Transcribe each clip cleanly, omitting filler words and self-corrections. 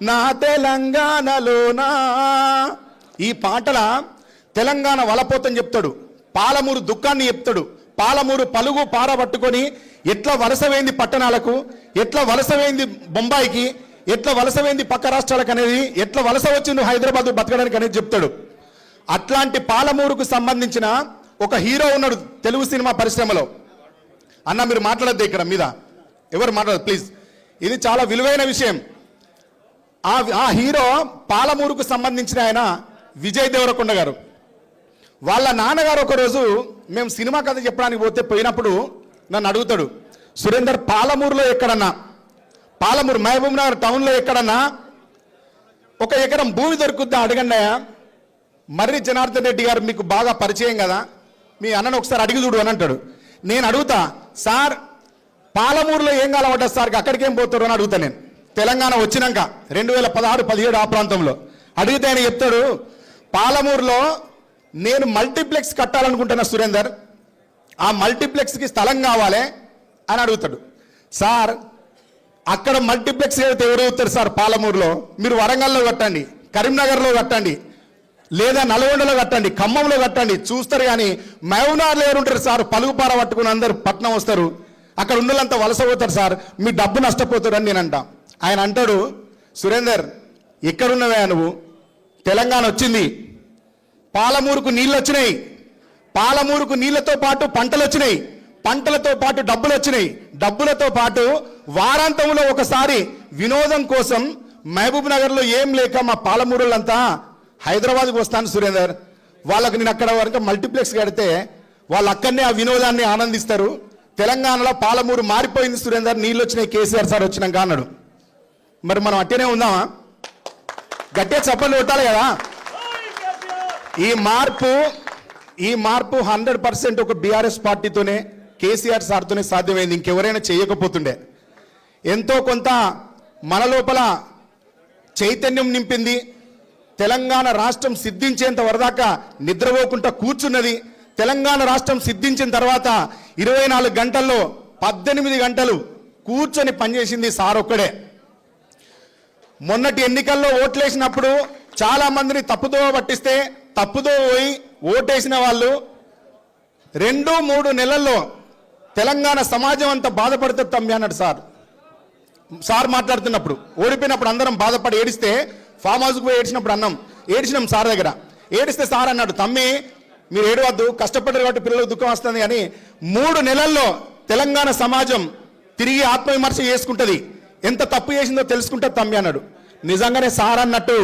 నా తెలంగాణలోనా. ఈ పాటల తెలంగాణ వలపోతని చెప్తాడు, పాలమూరు దుఃఖాన్ని చెప్తాడు, పాలమూరు పలుగు పార పట్టుకొని ఎట్లా వలసవేంది పట్టణాలకు, ఎట్లా వలసవేంది బొంబాయికి, ఎట్లా వలసవేంది పక్క రాష్ట్రాలకు అనేది, ఎట్లా వలస వచ్చింది హైదరాబాద్ బతకడానికి అనేది చెప్తాడు. అట్లాంటి పాలమూరుకు సంబంధించిన ఒక హీరో ఉన్నాడు తెలుగు సినిమా పరిశ్రమలో. అన్న మీరు మాట్లాడద్దు ఇక్కడ మీద, ఎవరు మాట్లాడదు ప్లీజ్, ఇది చాలా విలువైన విషయం. ఆ హీరో పాలమూరుకు సంబంధించిన ఆయన విజయ్ దేవరకొండ గారు. వాళ్ళ నాన్నగారు ఒకరోజు మేము సినిమా కథ చెప్పడానికి పోయినప్పుడు నన్ను అడుగుతాడు, సురేందర్ పాలమూరులో ఎక్కడన్నా, పాలమూరు మహబూబ్ నగర్ టౌన్లో ఎక్కడన్నా ఒక ఎకరం భూమి దొరుకుద్దా అడగండి. మర్రి జనార్దన్ రెడ్డి గారు మీకు బాగా పరిచయం కదా, మీ అన్నను ఒకసారి అడిగి చూడు అని అంటాడు. నేను అడుగుతా, సార్ పాలమూరులో ఏం కాలపడ్డా సార్, అక్కడికి ఏం పోతారు అని అడుగుతా. నేను తెలంగాణ వచ్చినాక 2016-17 ఆ ప్రాంతంలో అడిగితే ఆయన చెప్తాడు, పాలమూరులో నేను మల్టీప్లెక్స్ కట్టాలనుకుంటున్నా సురేందర్, ఆ మల్టీప్లెక్స్కి స్థలం కావాలి అని అడుగుతాడు. సార్ అక్కడ మల్టీప్లెక్స్ అయితే ఎవరు అవుతారు సార్ పాలమూరులో, మీరు వరంగల్లో కట్టండి, కరీంనగర్లో కట్టండి, లేదా నల్గొండలో కట్టండి, ఖమ్మంలో కట్టండి, చూస్తారు. కానీ మహబూబ్నగర్లో ఎవరు ఉంటారు సార్, పలుగుపార పట్టుకుని అందరు పట్నం వస్తారు, అక్కడ ఉన్నోళ్ళంతా వలస పోతారు సార్, మీ డబ్బు నష్టపోతారు అని నేను అంటా. ఆయన అంటాడు, సురేందర్ ఎక్కడున్నవే నువ్వు, తెలంగాణ వచ్చింది, పాలమూరుకు నీళ్ళు వచ్చినాయి, పాలమూరుకు నీళ్లతో పాటు పంటలు వచ్చినాయి, పంటలతో పాటు డబ్బులు వచ్చినాయి, డబ్బులతో పాటు వారాంతంలో ఒకసారి వినోదం కోసం మహబూబ్ నగర్లో ఏం లేక మా పాలమూరులంతా హైదరాబాద్కి వస్తాను సురేందర్, వాళ్ళకు నేను అక్కడ వరకు మల్టీప్లెక్స్ కడితే వాళ్ళు అక్కడనే ఆ వినోదాన్ని ఆనందిస్తారు. తెలంగాణలో పాలమూరు మారిపోయింది సురేందర్, నీళ్ళు వచ్చినాయి కేసీఆర్ సార్ వచ్చినాక అన్నాడు. మరి మనం అట్టేనే ఉందామా? గట్టిగా చప్పట్లు కొట్టాలి కదా. ఈ మార్పు 100% ఒక బీఆర్ఎస్ పార్టీతోనే, కేసీఆర్ సార్తోనే సాధ్యమైంది, ఇంకెవరైనా చేయకపోతుండే. ఎంతో కొంత మన లోపల చైతన్యం నింపింది. తెలంగాణ రాష్ట్రం సిద్ధించేంత వరదాకా నిద్రపోకుండా కూర్చున్నది. తెలంగాణ రాష్ట్రం సిద్ధించిన తర్వాత 24 గంటల్లో 18 గంటలు కూర్చొని పనిచేసింది సార్ ఒక్కడే. మొన్నటి ఎన్నికల్లో ఓట్లేసినప్పుడు చాలా మందిని తప్పుదో పట్టిస్తే తప్పుదో పోయి ఓటేసిన వాళ్ళు 2-3 నెలల్లో తెలంగాణ సమాజం అంతా బాధపడుతుంది తమ్మి అన్నాడు సార్ మాట్లాడుతున్నప్పుడు. ఓడిపోయినప్పుడు అందరం బాధపడి ఏడిస్తే ఫామ్ హౌస్కి పోయి ఏడ్చినప్పుడు ఏడ్చినాం సార్ దగ్గర. ఏడిస్తే సార్ అన్నాడు, తమ్మి మీరు ఏడవద్దు, కష్టపడ్డారు కాబట్టి పిల్లలకు దుఃఖం వస్తుంది, అని 3 నెలల్లో తెలంగాణ సమాజం తిరిగి ఆత్మవిమర్శ చేసుకుంటుంది, ఎంత తప్పు చేసిందో తెలుసుకుంటుంది తమ్మి అన్నాడు. నిజంగానే సార్ అన్నట్టు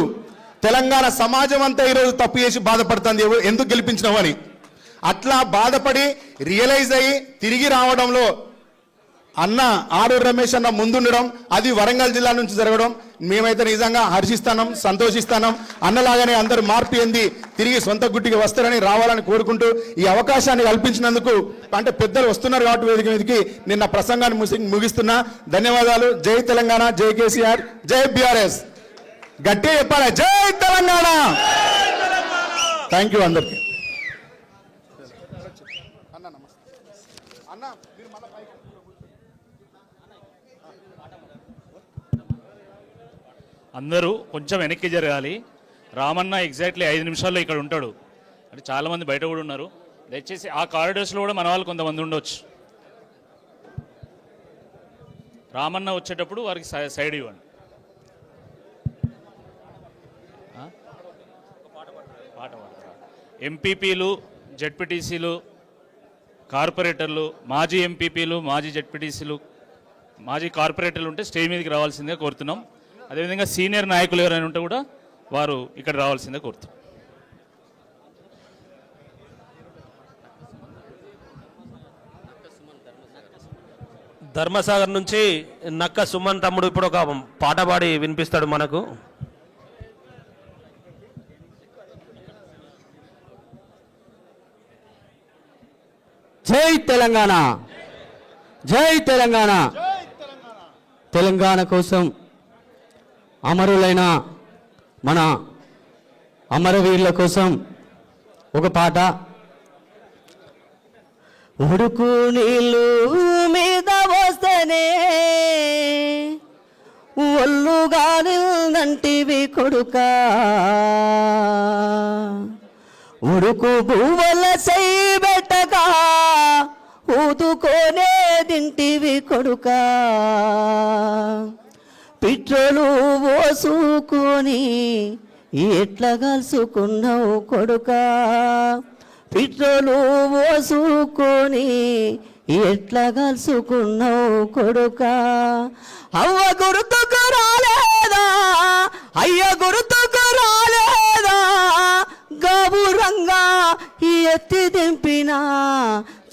తెలంగాణ సమాజం అంతా ఈరోజు తప్పు చేసి బాధపడుతుంది, ఎందుకు గెలిపించినావు అని. అట్లా బాధపడి రియలైజ్ అయ్యి తిరిగి రావడంలో అన్న ఆరూరు రమేష్ అన్న ముందుండడం, అది వరంగల్ జిల్లా నుంచి జరగడం మేమైతే నిజంగా హర్షిస్తున్నాం, సంతోషిస్తున్నాం. అన్నలాగానే అందరూ మార్పు చెంది తిరిగి సొంత గుట్టికి వస్తారని, రావాలని కోరుకుంటూ ఈ అవకాశాన్ని కల్పించినందుకు, అంటే పెద్దలు వస్తున్నారు కాబట్టి వేదిక మీదకి, నిన్న ప్రసంగాన్ని ముగిస్తున్నా. ధన్యవాదాలు. జై తెలంగాణ, జై కేసీఆర్, జై బీఆర్ఎస్. గట్టిగా చెప్పాలి, జై తెలంగాణ. థ్యాంక్ యూ అందరికీ. అందరూ కొంచెం వెనక్కి జరగాలి. రామన్న ఎగ్జాక్ట్లీ 5 నిమిషాల్లో ఇక్కడ ఉంటాడు. అంటే చాలామంది బయట కూడా ఉన్నారు. దయచేసి ఆ కారిడార్స్లో కూడా మన వాళ్ళు కొంతమంది ఉండొచ్చు. రామన్న వచ్చేటప్పుడు వారికి సైడ్ ఇవ్వండి. పాట పాడతారా? ఎంపీపీలు, జెడ్పీటీసీలు, కార్పొరేటర్లు, మాజీ ఎంపీపీలు, మాజీ జెడ్పీటీసీలు, మాజీ కార్పొరేటర్లు ఉంటే స్టేజ్ మీదకి రావాల్సిందిగా కోరుతున్నాం. అదేవిధంగా సీనియర్ నాయకులు ఎవరైనా ఉంటే కూడా వారు ఇక్కడ రావాల్సిందే కోరుతాం. ధర్మసాగర్ నుంచి నక్క సుమన్ తమ్ముడు ఇప్పుడు ఒక పాట పాడి వినిపిస్తాడు మనకు. జై తెలంగాణ, జై తెలంగాణ. తెలంగాణ కోసం అమరులైన మన అమరవీరుల కోసం ఒక పాట. ఉడుకు నీళ్ళు మీద వస్తేనే ఒళ్ళుగా నిల్నంటివి కొడుక ఉడుకు భూవల సైబెట్టగా ఊదుకోనే దింటివి కొడుక పిట్రోలు పోసుకొని ఎట్లా కలుసుకున్నావు కొడుక పిట్రోలు పోసుకొని ఎట్లా కలుసుకున్నావు కొడుక అవ్వ గుర్తుకు రాలేదా అయ్య గుర్తుకు రాలేదా గౌరంగా ఎత్తి దింపిన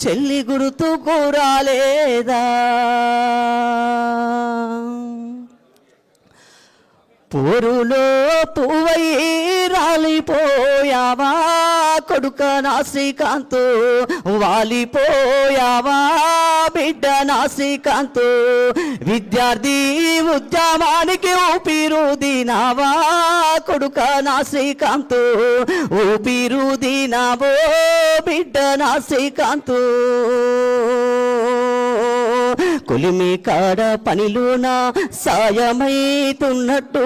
చెల్లి గుర్తుకు రాలేదా పోరులో పువ్వై రాలిపోయావా కొడుక నా శ్రీకాంతు వాలిపోయావా బిడ్డ నా శ్రీకాంతు విద్యార్థి ఉద్యమానికి ఊపిరుదినావా కొడుక నా శ్రీకాంతు ఊపిరుదినావో బిడ్డ నా శ్రీకాంతు కొలిమి కాడ పనిలోన సాయమైతున్నట్టు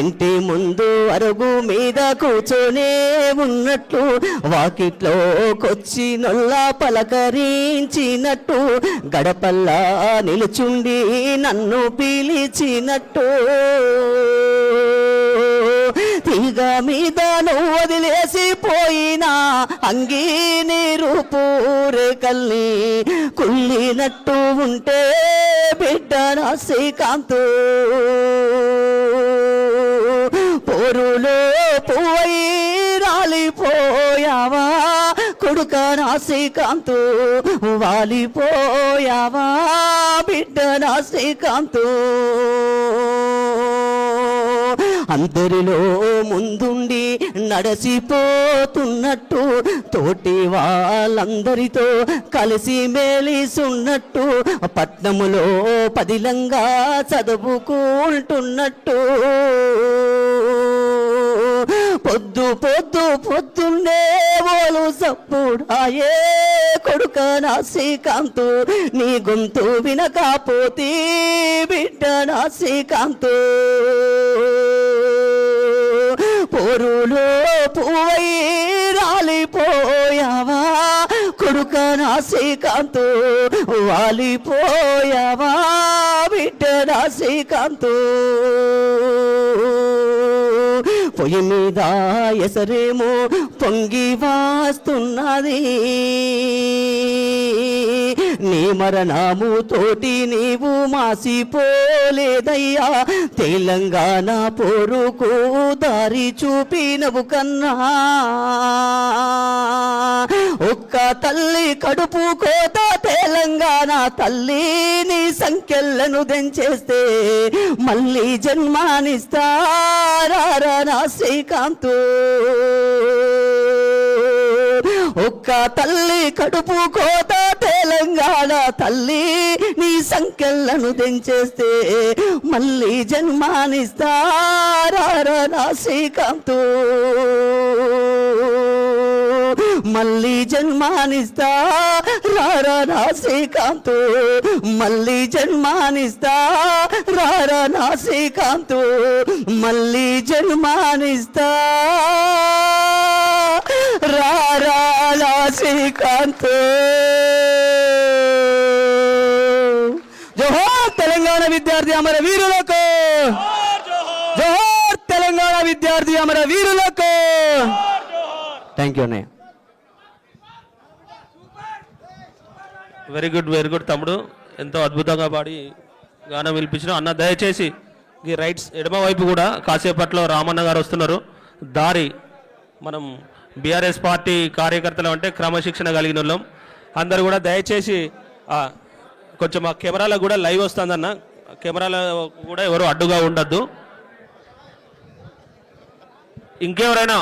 ఇంటి ముందు అరుగు మీద కూర్చొనే ఉన్నట్టు వాకిట్లోకొచ్చి నొల్ల పలకరించినట్టు గడపల్లా నిలుచుండి నన్ను పిలిచినట్టు తీగ మీద నువ్వు వదిలేసిపోయినా అంగీ నీరు పూరేకల్ని కుళ్ళినట్టు ఉంటే బిడ్డ నా శ్రీకాంతు పోరులో పువ్వై రాలిపోయావా కొడుక నా శ్రీకాంతు వాలిపోయావా బిడ్డ నా శ్రీకాంతు అందరిలో ముందుండి నడసిపోతున్నట్టు తోటి వాళ్ళందరితో కలిసి మేలిసున్నట్టు పట్నములో పదిలంగా చదువుకుంటున్నట్టు పొద్దున్నే ఓలు సప్పుడాయే కొడుక నా శ్రీకాంతు నీ గొంతు వినకపోతే బిడ్డ నా శ్రీకాంతు పోరులో పువ్వై రాలిపోయావా కొడుక నా శ్రీకాంతు వాలిపోయావా బిడ్డ నా శ్రీకాంతు పొయ్యి మీద ఎసరేమో పొంగి వాస్తున్నది నీ మరణము తోటి నీవు మాసిపోలేదయ్యా తెలంగాణ పోరుకు దారి చూపినవు కన్నా ఒక్క తల్లి కడుపు కోత తెలంగాణ తల్లి నీ సంఖ్యలను దంచేస్తే మళ్ళీ జన్మానిస్తారా నా శ్రీకాంతు ఒక్క తల్లి కడుపు కోత తెలంగాణ తల్లి నీ సంఖ్యలను దించేస్తే మళ్ళీ జన్మానిస్తారా నా శ్రీకాంతు మళ్ళీ జన్మానిస్తారా నా శ్రీకాంతు మళ్ళీ జన్మానిస్తారా నా శ్రీకాంతు మళ్ళీ జన్మానిస్తారా నా శ్రీకాంతు జోహార్ తెలంగాణ విద్యార్థి అమర వీరులకు జోహార్ తెలంగాణ విద్యార్థి అమర వీరులకు థ్యాంక్ యూ అన్నయ్య వెరీ గుడ్ తమ్ముడు ఎంతో అద్భుతంగా పాడి గానం వినిపించిన అన్న దయచేసి ఈ రైట్స్ ఎడమ వైపు కూడా కాసేపట్లో రామన్న గారు వస్తున్నారు దారి మనం బీఆర్ఎస్ పార్టీ కార్యకర్తలు అంటే క్రమశిక్షణ కలిగిన వాళ్ళం అందరు కూడా దయచేసి కొంచెం ఆ కెమెరాలో కూడా లైవ్ వస్తుందన్న కెమెరాలో కూడా ఎవరు అడ్డుగా ఉండద్దు ఇంకెవరైనా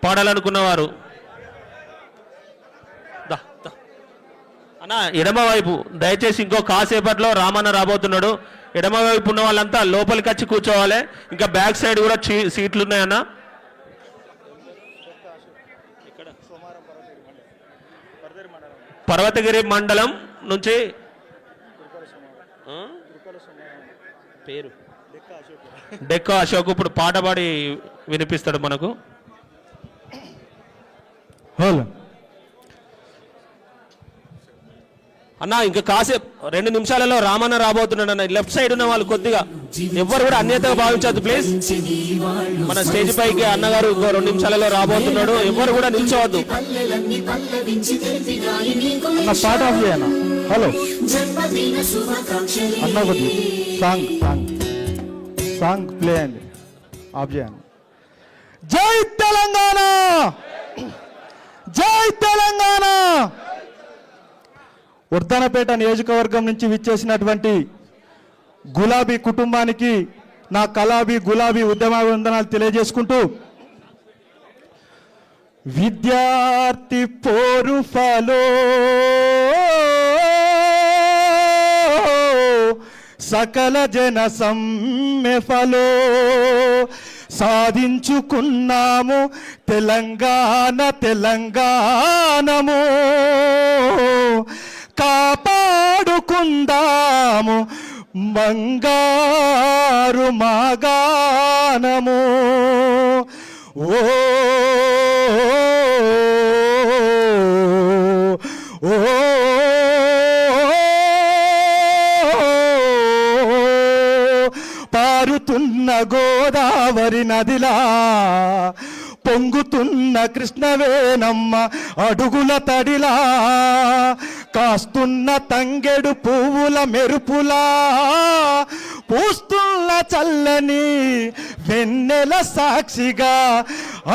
పాడాలనుకున్నవారు అన్న ఎడమ వైపు దయచేసి ఇంకో కాసేపట్లో రామన్న రాబోతున్నాడు ఎడమ వైపు ఉన్న వాళ్ళంతా లోపలికి వచ్చి కూర్చోవాలి ఇంకా బ్యాక్ సైడ్ కూడా సీట్లు ఉన్నాయన్న పర్వతగిరి మండలం నుంచి పేరు డెక్క అశోక్ ఇప్పుడు పాట పాడి వినిపిస్తాడు మనకు. అన్న ఇంకా కాసేపు 2 నిమిషాలలో రామన్న రాబోతున్నాడు అన్న. లెఫ్ట్ సైడ్ ఉన్న వాళ్ళు కొద్దిగా ఎవ్వరు కూడా అన్యతగా భావించద్దు ప్లీజ్. మన స్టేజ్ పైకి అన్నగారు ఇంకో 2 నిమిషాలలో రాబోతున్నాడు. ఎవ్వరు కూడా నిల్చోవద్దు. అన్న పాట ఆఫ్ చేయన్న. హలో అన్న కొద్ది సాంగ్ సాంగ్ సాంగ్ ప్లే అండి, ఆఫ్ చేయండి. జై తెలంగాణ, జై తెలంగాణ. వర్ధనపేట నియోజకవర్గం నుంచి విచ్చేసినటువంటి గులాబీ కుటుంబానికి నా కలాబీ గులాబీ ఉద్యమాభివందనాలు తెలియజేసుకుంటూ, విద్యార్థి పోరు ఫలో సకల జన సమ్మె ఫలో సాధించుకున్నాము తెలంగాణ తెలంగాణము, కాపాడుకుందాము బంగారు మాగానము. ఓ ఓ పారుతున్న గోదావరి నదిలా పొంగుతున్న కృష్ణవేనమ్మ అడుగుల తడిలా, కాస్తున్న తంగెడు పువ్వుల మెరుపులా, పూస్తున్న చల్లని వెన్నెల సాక్షిగా,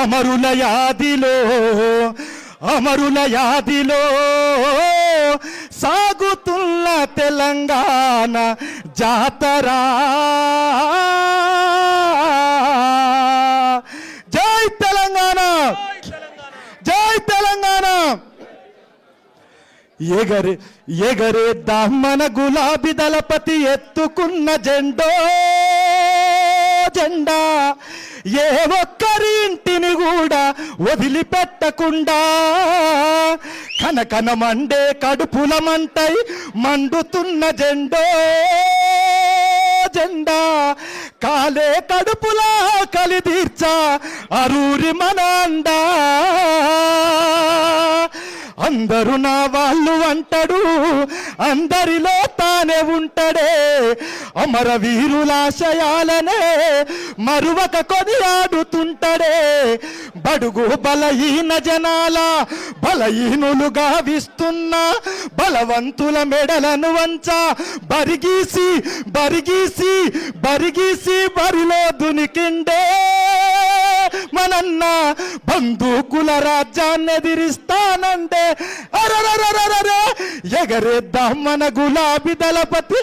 అమరుల యాదిలో అమరుల యాదిలో సాగుతున్న తెలంగాణ జాతరా. జై తెలంగాణ, జై తెలంగాణ. ఎగరే ఎగరేద్దాం మన గులాబీ దళపతి ఎత్తుకున్న జెండో జెండా, ఏ ఒక్కరి ఇంటిని కూడా వదిలిపెట్టకుండా, కనకన మండే కడుపుల మంటై మండుతున్న జెండో జెండా, కాలే కడుపులా కలిదీర్చా అరూరి మన అండా. అందరూ నా వాళ్ళు అంటాడు, అందరిలో తానే ఉంటాడే, అమరవీరులాశయాలనే మరువక కొనియాడుతుంటాడే. బడుగు బలహీన జనాల బలహీనులుగా విస్తున్న బలవంతుల మెడలను వంచ బరిగీసి బరిగీసి బరిగీసి బరిలో దునికిండే మనన్న, బందూకుల రాజ్యాన్ని ఎదిరిస్తానంటే అరరరరరే. ఎగరేద్దాం మన గులాబీ దళపతి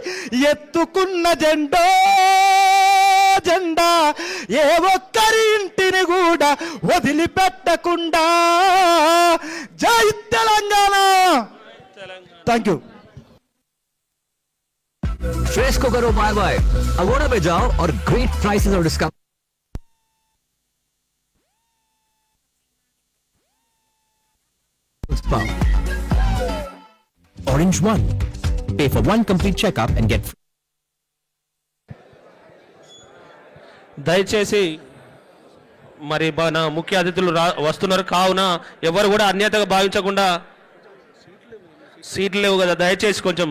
ఎత్తుకున్న జెండో జెండా, ఏ ఒక్కరి ఇంటిని కూడా వదిలిపెట్టకుండా. జై తెలంగాణ. Thank you. फ्रेश को करो बाय बाय, अगोड़ा में जाओ और ग्रेट प्राइसेस और discount. Orange One. Pay for one complete checkup and get free. దయచేసి మరి మన ముఖ్య అతిథులు వస్తున్నారు కావున ఎవరు కూడా అన్యతగా భావించకుండా, సీట్లు లేవు కదా దయచేసి కొంచెం,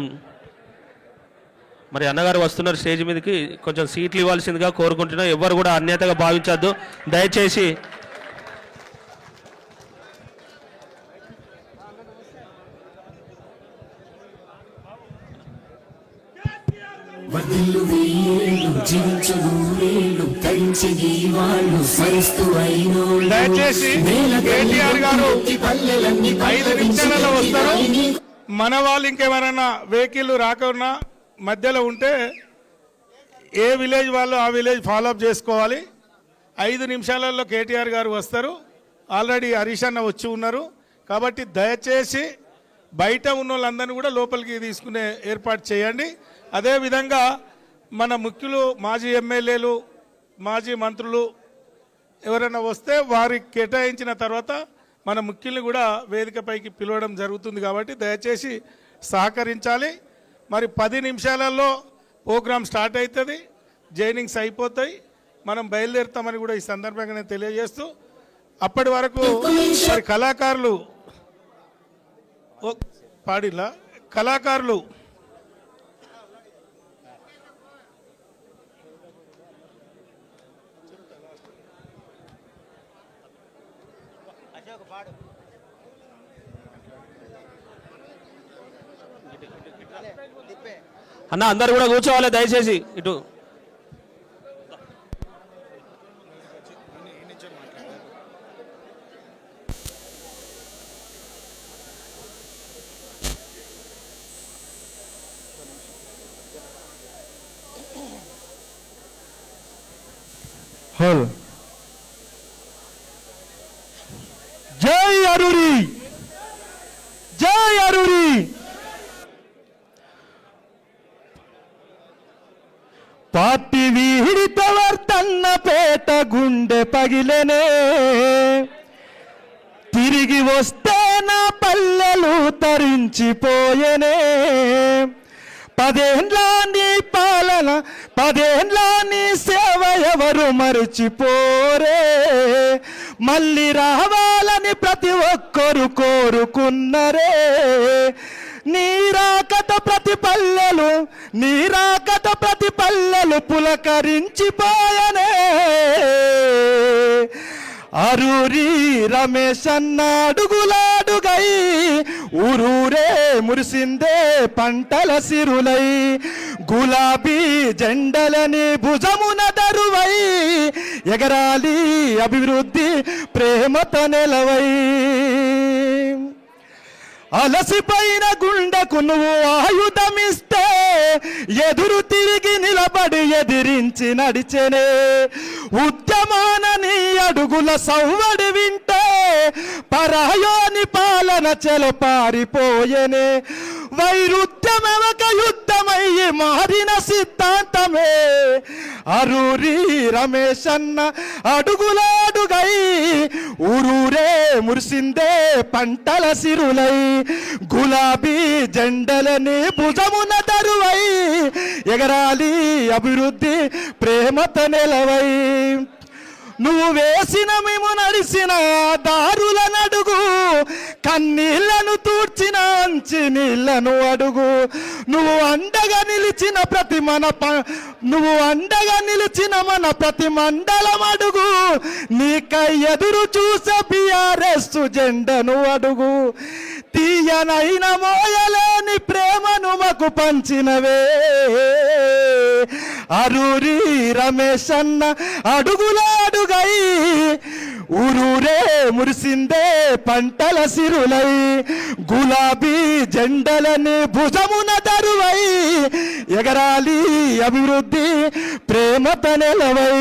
మరి అన్నగారు వస్తున్నారు స్టేజ్ మీదకి, కొంచెం సీట్లు ఇవ్వాల్సిందిగా కోరుకుంటున్నా. ఎవరు కూడా అన్యతగా భావించద్దు దయచేసి. దయచేసి కేటీఆర్ గారు 5 నిమిషాలలో వస్తారు. మన వాళ్ళు ఇంకెవరైనా వెహికల్ రాకుండా మధ్యలో ఉంటే ఏ విలేజ్ వాళ్ళు ఆ విలేజ్ ఫాలోఅప్ చేసుకోవాలి. 5 నిమిషాలలో కేటీఆర్ గారు వస్తారు. ఆల్రెడీ హరీష్ అన్న వచ్చి ఉన్నారు కాబట్టి దయచేసి బయట ఉన్న వాళ్ళందరినీ కూడా లోపలికి తీసుకునే ఏర్పాటు చేయండి. అదేవిధంగా మన ముఖ్యులు మాజీ ఎమ్మెల్యేలు మాజీ మంత్రులు ఎవరైనా వస్తే వారికి కేటాయించిన తర్వాత మన ముఖ్యుల్ని కూడా వేదికపైకి పిలవడం జరుగుతుంది కాబట్టి దయచేసి సహకరించాలి. మరి 10 నిమిషాలలో ప్రోగ్రాం స్టార్ట్ అవుతుంది, జైనింగ్స్ అయిపోతాయి. మనం బయలుదేరుతామని కూడా ఈ సందర్భంగా నేను తెలియజేస్తూ అప్పటి వరకు మరి కళాకారులు పాడిలా కళాకారులు అన్న అందరు కూడా కూర్చోవాలి దయచేసి ఇటు. హోల్ జై అరూరి, జై అరూరి. పార్టీ వీడితవర్తన్న పేట గుండె పగిలెనే, తిరిగి వస్తే నా పల్లెలు తరించిపోయెనే. 10 ఏండ్ల నీ పాలన, 10 ఏండ్ల నీ సేవ ఎవరు మరిచిపోరే. మళ్ళీ రావాలని ప్రతి ఒక్కరు కోరుకున్నరే. నీరాకత ప్రతి పల్లెలు, నీరాకత ప్రతి పల్లెలు పులకరించిపోయనే. అరూరి రమేష్ అన్న అడుగులాడుగై, ఊరూరే మురిసిందే పంటల సిరులై. గులాబీ జెండలని భుజమున దరువై, ఎగరాలి అభివృద్ధి ప్రేమతో నెలవై. అలసిపోయిన గుండెకు నువ్వు ఆయుధమిస్తే, ఎదురు తిరిగి నిలబడి ఎదిరించి నడిచెనే. ఉద్యమాన నీ అడుగుల సవ్వడి వింటే, పరాయోని పాలన చెలపారిపోయెనే. వైరుధ్యమెవక యుద్ధమయ్యి మారిన సిద్ధాంతమే. అరూరి రమేష్ అన్న అడుగులాడుగై, ఊరూరే మురిసిందే పంటల సిరులై. గులాబీ జెండలని భుజమున దరువై, ఎగరాలి అభివృద్ధి ప్రేమతో నెలవై. నువ్వు వేసిన మేము నడిసిన దారుల నడుగు, కన్నీళ్లను తూర్చిన అంచి నీళ్లను అడుగు. నువ్వు అండగా నిలిచిన మన ప్రతి మండలం అడుగు. నీకై ఎదురు చూసే బిఆర్ఎస్ జెండను అడుగు. తీయనైన మోయలేని ప్రేమను మాకు పంచినవే. అరూరి రమేష్ అన్న అడుగులాడుగై, ఊరూరే మురిసిందే పంటల సిరులై. గులాబీ జెండలని భుజమున దరువై, ఎగరాలి అభివృద్ధి ప్రేమతో నెలవై.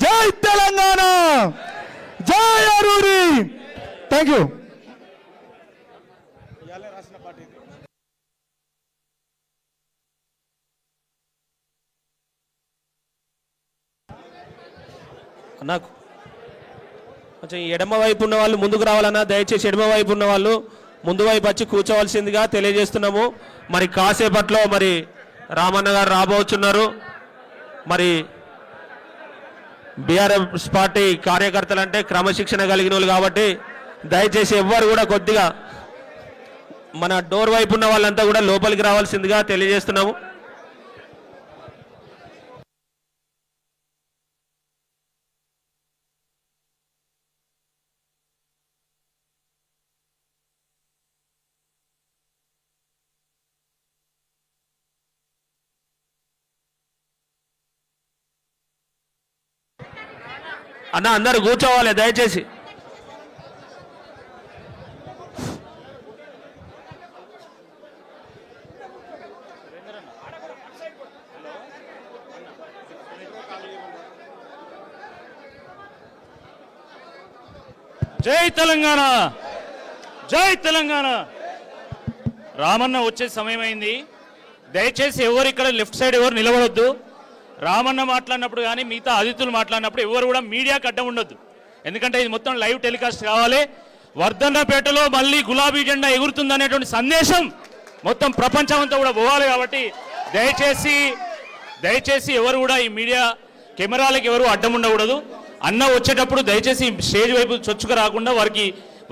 జై తెలంగాణ, జై అరూరి. Thank you. నాకు కొంచెం ఎడమ వైపు ఉన్న వాళ్ళు ముందుకు రావాలన్నా దయచేసి ఎడమ వైపు ఉన్న వాళ్ళు ముందు వైపు వచ్చి కూర్చోవలసిందిగా తెలియజేస్తున్నాము. మరి కాసేపట్లో మరి రామన్న గారు రాబోతున్నారు. మరి బీఆర్ఎస్ పార్టీ కార్యకర్తలు అంటే క్రమశిక్షణ కలిగిన వాళ్ళు కాబట్టి దయచేసి ఎవ్వరు కూడా కొద్దిగా మన డోర్ వైపు ఉన్న వాళ్ళంతా కూడా లోపలికి రావాల్సిందిగా తెలియజేస్తున్నాము. అన్న అందరు కూర్చోవాలి దయచేసి. జై తెలంగాణ, జై తెలంగాణ. రామన్న వచ్చే సమయం అయింది. దయచేసి ఎవరు ఇక్కడ లెఫ్ట్ సైడ్ ఎవరు నిలబడొద్దు. రామన్న మాట్లాడినప్పుడు కానీ మిగతా అతిథులు మాట్లాడినప్పుడు ఎవరు కూడా మీడియాకి అడ్డం ఉండొద్దు. ఎందుకంటే ఇది మొత్తం లైవ్ టెలికాస్ట్ కావాలి. వర్ధన్నపేటలో మళ్ళీ గులాబీ జెండా ఎగురుతుందనేటువంటి సందేశం మొత్తం ప్రపంచం అంతా కూడా పోవాలి. కాబట్టి దయచేసి ఎవరు కూడా ఈ మీడియా కెమెరాలకు ఎవరు అడ్డం ఉండకూడదు. అన్న వచ్చేటప్పుడు దయచేసి స్టేజ్ వైపు చొచ్చుకు రాకుండా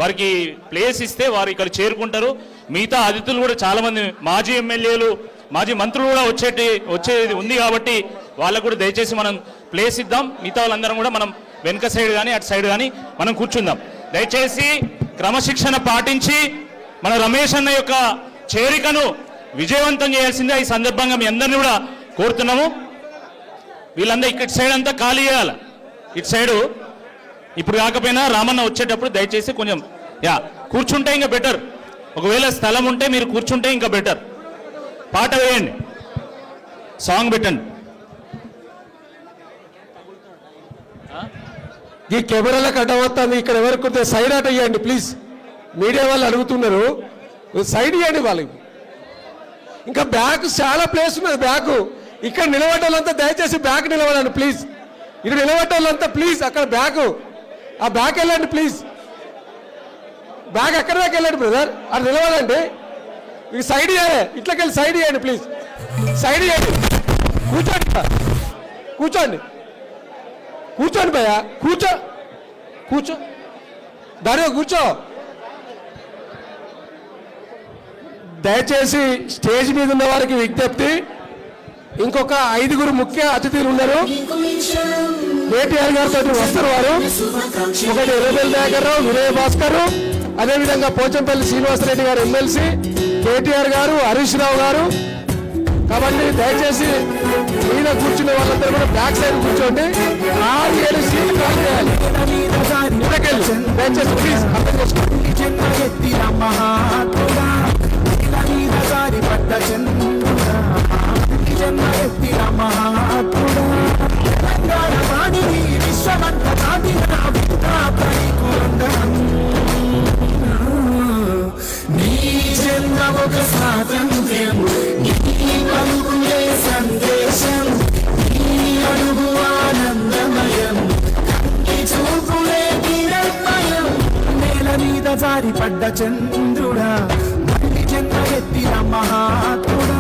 వారికి ప్లేస్ ఇస్తే వారు ఇక్కడ చేరుకుంటారు. మిగతా అతిథులు కూడా చాలామంది మాజీ ఎమ్మెల్యేలు, మాజీ మంత్రులు కూడా వచ్చేది ఉంది కాబట్టి వాళ్ళకు కూడా దయచేసి మనం ప్లేస్ ఇద్దాం. మిగతా వాళ్ళందరం కూడా మనం వెనక సైడ్ కానీ అటు సైడ్ కానీ మనం కూర్చుందాం. దయచేసి క్రమశిక్షణ పాటించి మన రమేష్ అన్న యొక్క చేరికను విజయవంతం చేయాల్సిందే ఈ సందర్భంగా మీ అందరినీ కూడా కోరుతున్నాము. వీళ్ళందరూ ఇక్కడ సైడ్ అంతా ఖాళీ చేయాలి. ఇటు సైడు ఇప్పుడు కాకపోయినా రామన్న వచ్చేటప్పుడు దయచేసి కొంచెం కూర్చుంటే ఇంకా బెటర్. ఒకవేళ స్థలం ఉంటే మీరు కూర్చుంటే ఇంకా బెటర్. పాట వేయండి, సాంగ్ పెట్టండి. ఈ కెమెరాలకు అడ్డమవుతుంది. ఇక్కడ ఎవరికి సైడ్ అట్ ఇవ్వండి ప్లీజ్. మీడియా వాళ్ళు అడుగుతున్నారు, సైడ్ ఇవ్వండి వాళ్ళకి. ఇంకా బ్యాక్ చాలా ప్లేస్ ఉన్నది. బ్యాక్ ఇక్కడ నిలబడ్డాలంతా దయచేసి బ్యాక్ నిలబడండి ప్లీజ్. ఇక్కడ నిలబడ్డాలంతా ప్లీజ్ అక్కడ బ్యాక్, ఆ బ్యాక్ వెళ్ళండి ప్లీజ్. బ్యాక్ ఎక్కడ దాకా వెళ్ళండి బ్రదర్, అది నిలబడండి. ఇక సైడ్ ఇవ్వాలి, ఇట్లకెళ్ళి సైడ్ ఇవ్వండి ప్లీజ్. సైడ్ ఇవ్వండి, కూర్చోండి కూర్చోండి కూర్చోండి భయ్యా, కూర్చో దాని కూర్చో. దయచేసి స్టేజ్ మీద ఉన్న వారికి విజ్ఞప్తి, ఇంకొక 5 ముఖ్య అతిథులు ఉన్నారు. కేటీఆర్ గారితో వస్తారు వారు. ఒకటి ఎర్రబెల్లి దయాకర్ రావు, వినయ్ భాస్కర్, అదేవిధంగా పోచంపల్లి శ్రీనివాసరెడ్డి గారు ఎమ్మెల్సీ, కేటీఆర్ గారు, హరీష్ రావు గారు. కాబట్టి దయచేసి మీద కూర్చున్న వాళ్ళందరూ కూడా బ్యాక్ సైడ్ కూర్చోండి. 6-7 సీట్లు ఖాళీ చేయాలి. దయచేసి ప్లీజ్ అర్థం చేసుకోండి. సందేశం అడుగు ఆనందమయం, చూపులే కిరణమయం, నేల మీద జారి పడ్డ చంద్రుడా, మళ్ళీ జన్మ ఎత్తిన మహాత్ముడా.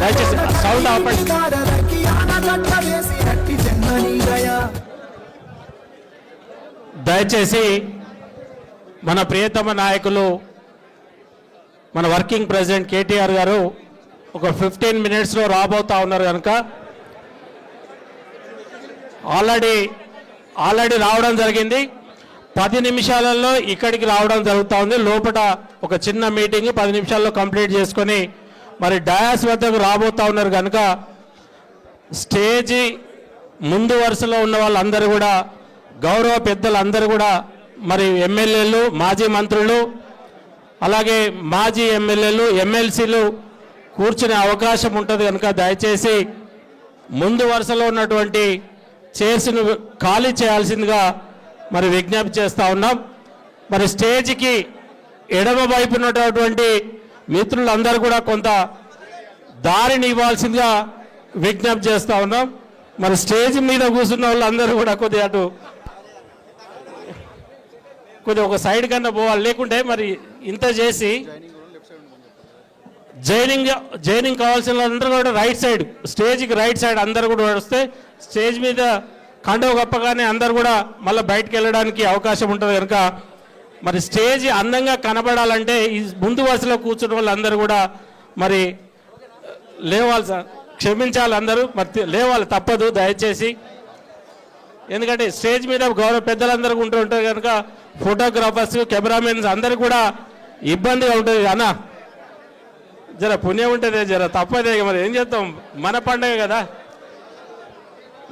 దయచేసి సౌండ్ ఆపండి. దయచేసి మన ప్రియతమ నాయకులు, మన వర్కింగ్ ప్రెసిడెంట్ కేటీఆర్ గారు ఒక 15 మినిట్స్లో రాబోతా ఉన్నారు కనుక ఆల్రెడీ రావడం జరిగింది. 10 నిమిషాలలో ఇక్కడికి రావడం జరుగుతూ ఉంది. లోపల ఒక చిన్న మీటింగ్ 10 నిమిషాల్లో కంప్లీట్ చేసుకొని మరి డయాస్ వద్దకు రాబోతా ఉన్నారు కనుక స్టేజీ ముందు వరుసలో ఉన్న వాళ్ళందరూ కూడా, గౌరవ పెద్దలందరూ కూడా, మరి ఎమ్మెల్యేలు, మాజీ మంత్రులు, అలాగే మాజీ ఎమ్మెల్యేలు, ఎమ్మెల్సీలు కూర్చునే అవకాశం ఉంటుంది కనుక దయచేసి ముందు వరుసలో ఉన్నటువంటి చైర్స్ను ఖాళీ చేయాల్సిందిగా మరి విజ్ఞప్తి చేస్తూ ఉన్నాం. మరి స్టేజ్కి ఎడమ వైపు ఉన్నటువంటి మిత్రులందరూ కూడా కొంత దారిని ఇవ్వాల్సిందిగా విజ్ఞప్తి చేస్తూ ఉన్నాం. మరి స్టేజ్ మీద కూర్చున్న వాళ్ళందరూ కూడా కొద్దిగా ఒక సైడ్ కన్నా పోవాలి. లేకుంటే మరి ఇంత చేసి జైనింగ్ కావాల్సిన వాళ్ళందరూ కూడా రైట్ సైడ్, స్టేజ్కి రైట్ సైడ్ అందరూ కూడా వస్తే స్టేజ్ మీద కండవ గప్పగానే అందరు కూడా మళ్ళీ బయటకు వెళ్ళడానికి అవకాశం ఉంటుంది కనుక మరి స్టేజ్ అందంగా కనబడాలంటే ఈ ముందు వరుసలో కూర్చున్న వాళ్ళందరూ కూడా మరి లేవాలి సార్, క్షమించాలి అందరూ, మరి లేవాలి తప్పదు దయచేసి. ఎందుకంటే స్టేజ్ మీద గౌరవ పెద్దలందరూ ఉంటుంటారు కనుక ఫోటోగ్రాఫర్స్, కెమెరామెన్స్ అందరూ కూడా ఇబ్బందిగా ఉంటుంది. అన్న జర పుణ్యం ఉంటుంది, జర తప్పదే, మరి ఏం చేస్తాం, మన పండుగ కదా.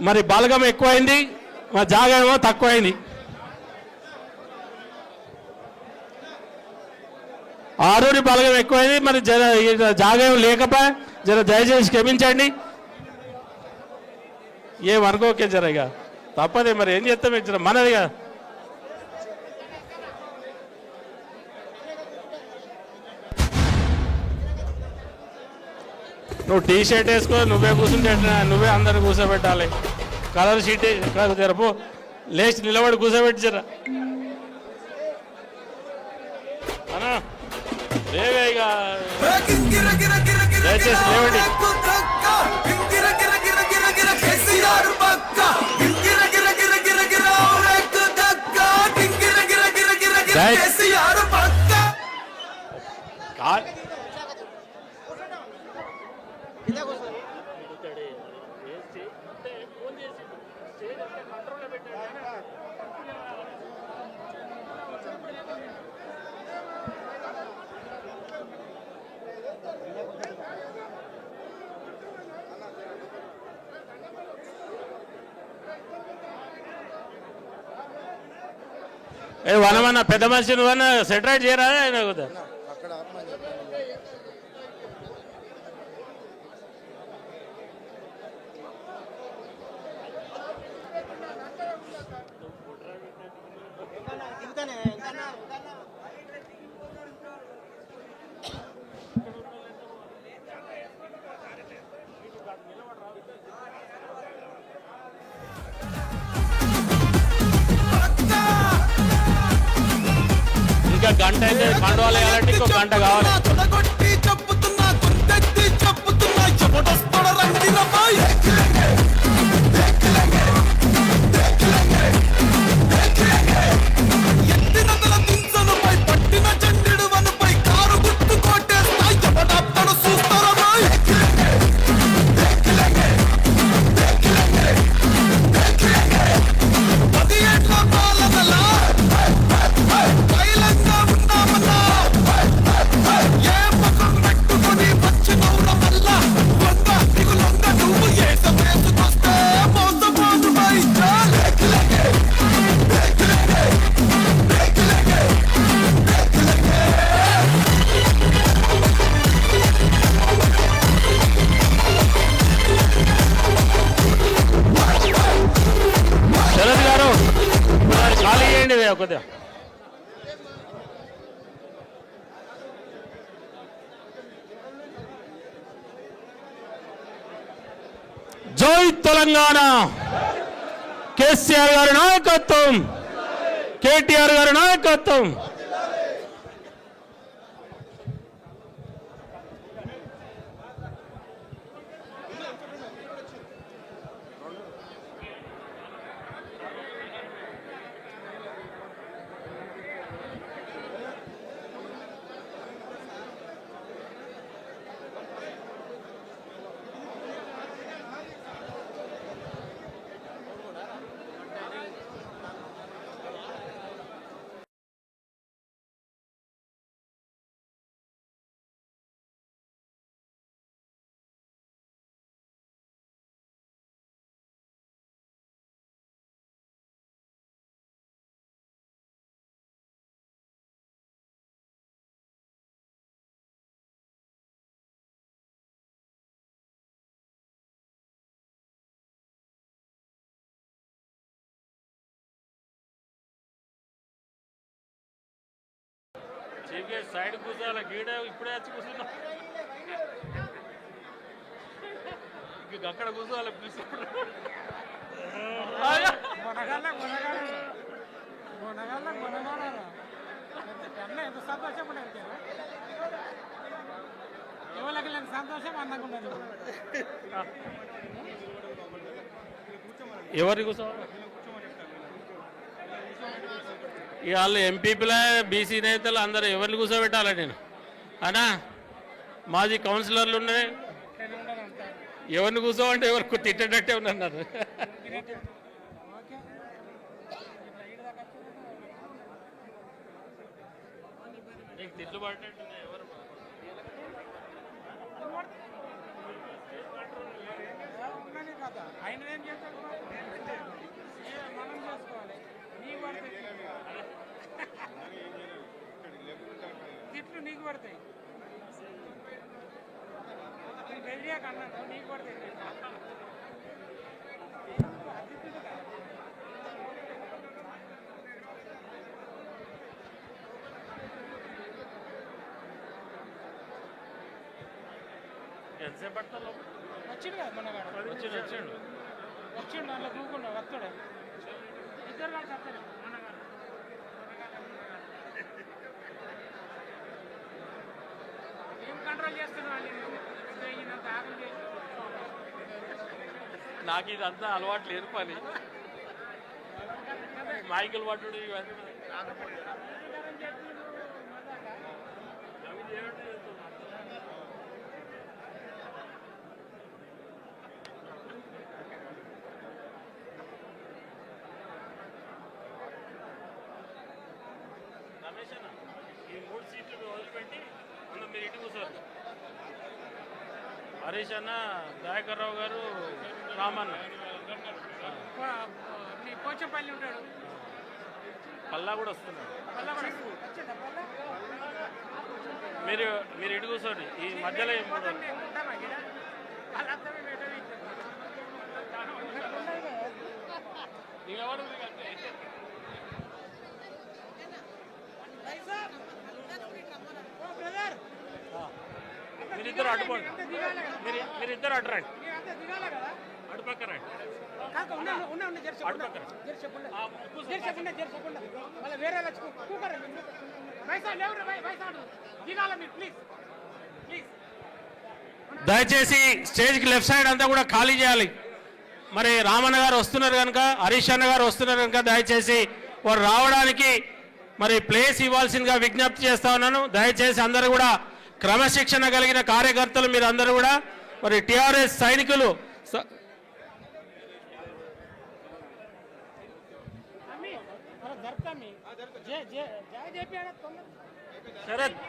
మరి బలగం ఎక్కువైంది, మా జాగా ఏమో తక్కువైంది. ఆరూరి బలగం ఎక్కువైంది, మరి జర జాగా ఏమో లేకపోయా, జర దయచేసి క్షమించండి. ఏమనుకోకే జర, ఇక తప్పదే, మరి ఏం చేస్తాం, జర మనదిగా. నువ్వు టీ షర్ట్ వేసుకో, నువ్వే కూర్చుంటే ఎట్లా? నువ్వే అందరిని కూర్చోబెట్టాలి. కలర్ షీట్ కాదు జరపు, లేచి నిలబడి కూర్చోబెట్టి జర అన్నా లేవే ఇక దయచేసి లేవండి. ఏ వనమన్నా పెద్ద మనిషి నువ్వన్నా సెటరైట్ చేయరా? ఇంకా గంట అయితే కండువాలు వేయాలంటే ఇంకో గంట కావాలి. శరత్ గారు ఖాళీ చేయండి కొద్దిగా. జై తెలంగాణ. కేసీఆర్ గారి నాయకత్వం, కేటీఆర్ గారి నాయకత్వం. చీఫ్ గెస్ట్ సైడ్ కూర్చోవాలి. గీడ ఇప్పుడే వచ్చి కూర్చున్నా, అక్కడ కూర్చోవాలి. ప్లీజ్ ఎంత సంతోషం ఉండదు, ఎవరికి లేని సంతోషం అందంగా ఉండదు. ఎవరిని కూర్చోవాలి? వాళ్ళు ఎంపీపీల బీసీ నేతలు అందరూ ఎవరిని కూర్చోబెట్టాలి నేను అనా? మాజీ కౌన్సిలర్లు ఉన్నాయి, ఎవరిని కూర్చోమంటే ఎవరికి తిట్టేటట్టే ఉన్నారు. నీకు తిట్లు పడ్డట్టు ఎవరు ఆయన ఏం చేస్తాడు, మనం చేసుకోవాలి. నీకు పడతాయి తిట్లు, నీకు పడతాయి. వెళ్ళాక అన్నాను నీకు పడతాయి. వచ్చిండు కదా మన వచ్చిండు అందులో కూకుండా వస్తాడు ఇద్దరు కలిసి వస్తారు మనగాడు ఏం కంట్రోల్ చేస్తున్నావు అండి ఈయనంత ఆకలి చేసి నాకు ఇదంతా అలవాటు లేదు పని మైకులు పట్టుడు ఇవన్నీ రమేష్ అన్న ఈ 3 సీట్లు వదిలిపెట్టి అందులో మీరు ఇటు కూర్చోరు హరీష్ అన్న దయాకర్ రావు గారు రామన్న నీ పోచంపల్లి ఉంటాడు పల్లా కూడా వస్తున్నాడు పల్లా కూడా వచ్చిందా పల్లా మీరు మీరు ఇటు కూర్చోండి ఈ మధ్యలో ఏం మూడు ఉంటామా గిడ వాళ్ళంతా మేము బ్రదర్ మీరిద్దరు అడ్డుకోండి మీరిద్దరు అడ్డురండి మీరంతా దిగాలి కదా అటుపక్క రండి కాక ఉన్న జెర్సకుండా మళ్ళీ వేరే కూకర్ వైసా లేవు వైసాడు దిగాల మీరు ప్లీజ్ ప్లీజ్ దయచేసి స్టేజ్కి లెఫ్ట్ సైడ్ అంతా కూడా ఖాళీ చేయాలి మరి రామన్న గారు వస్తున్నారు కనుక హరీష్ అన్న గారు వస్తున్నారు కనుక దయచేసి వారు రావడానికి మరి ప్లేస్ ఇవ్వాల్సిందిగా విజ్ఞప్తి చేస్తా ఉన్నాను దయచేసి అందరూ కూడా క్రమశిక్షణ కలిగిన కార్యకర్తలు మీరు అందరూ కూడా మరి టిఆర్ఎస్ సైనికులు శరత్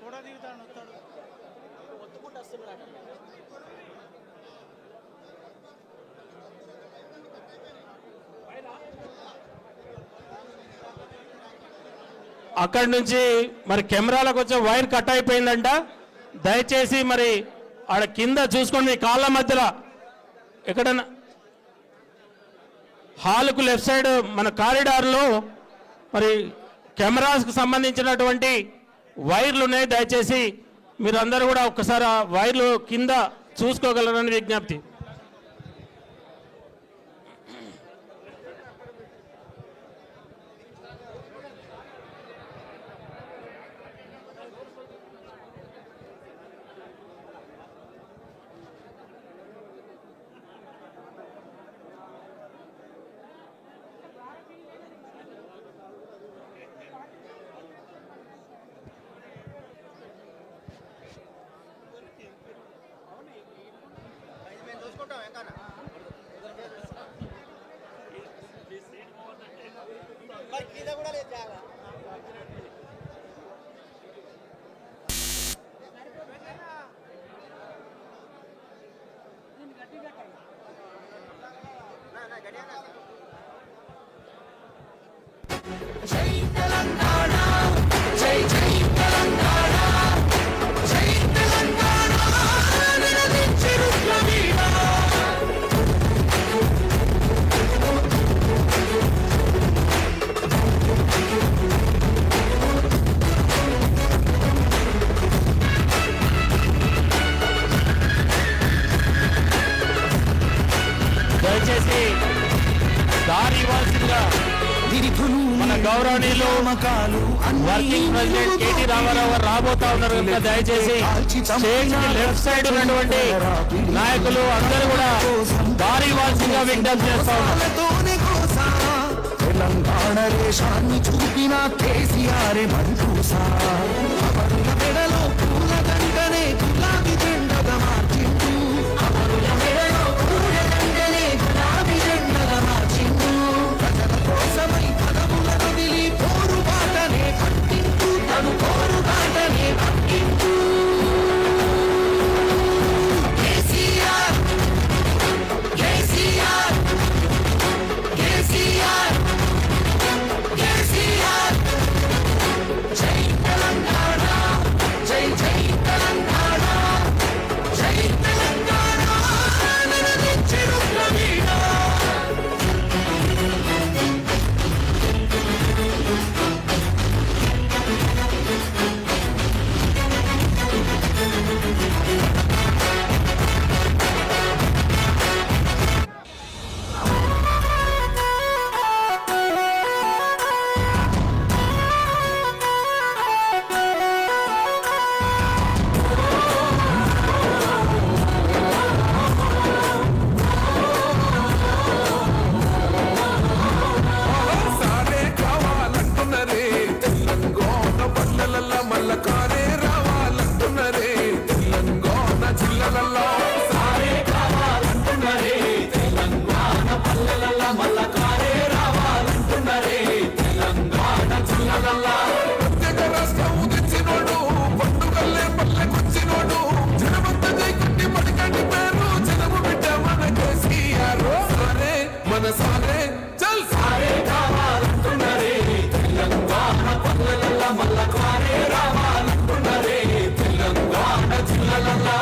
కూడా దిగుతాడు వస్తాడు ఒత్తుకుంటూ వస్తున్నాడు అక్కడి నుంచి మరి కెమెరాలకు వచ్చే వైర్ కట్ అయిపోయిందంట దయచేసి మరి ఆడ కింద చూసుకోండి మీ కాళ్ళ మధ్యలో ఎక్కడన్నా హాల్కు లెఫ్ట్ సైడ్ మన కారిడార్లో మరి కెమెరాస్కి సంబంధించినటువంటి వైర్లు ఉన్నాయి దయచేసి మీరు అందరూ కూడా ఒక్కసారి ఆ వైర్లు కింద చూసుకోగలరని విజ్ఞప్తి జై తెలంగాణ జై జై తెలంగాణ జై తెలంగాణ నినదించెను ప్రవీణ దయచేసి దారి ఇవ్వాల్సిందిగా మన గౌరవనీయులు వర్కింగ్ ప్రెసిడెంట్ కేటీ రామారావు గారు రాబోతా ఉన్నారు కనుక దయచేసి స్టేజ్ లెఫ్ట్ సైడ్ ఉన్నటువంటి నాయకులు అందరూ కూడా దారి ఇవ్వాల్సిందిగా విజ్ఞప్తి చేస్తా ఉన్నారు తెలంగాణ దేశాన్ని చూపిన కేసీఆర్ మంటూసా అమరుల మెడలో పూల దండనే గులాబీ జెండగా మార్చిండు అమరుల మెడలో పూల దండనే గులాబీ జెండగా మార్చిండు ప్రజల కోసమై పదవుల వదిలి పోరు బాటనే పట్టిండు తను పోరు బాటనే పట్టిండు కేసీఆర్ కేసీఆర్ కేసీఆర్ కేసీఆర్ చిల్లలల్లా సారే కావాలంటున్నారే తెలంగాణ పల్లెలల్లా మల్ల కారే రావాలంటున్నారే తెలంగాణ చిల్లలల్లా ప్రత్యేక రాష్ట్రం తెచ్చినోడు పండుగల్లే పల్లెకొచ్చినోడు జనమంతా జైకొట్టి పడికండి పేరు జనము బిడ్డ మన కేసీఆర్ సారే మన సారే చల్ సారే కావాలంటున్నారే తెలంగాణ పల్లెలల్లా మల్ల కారే రావాలంటున్నారే తెలంగాణ జిల్లలల్లా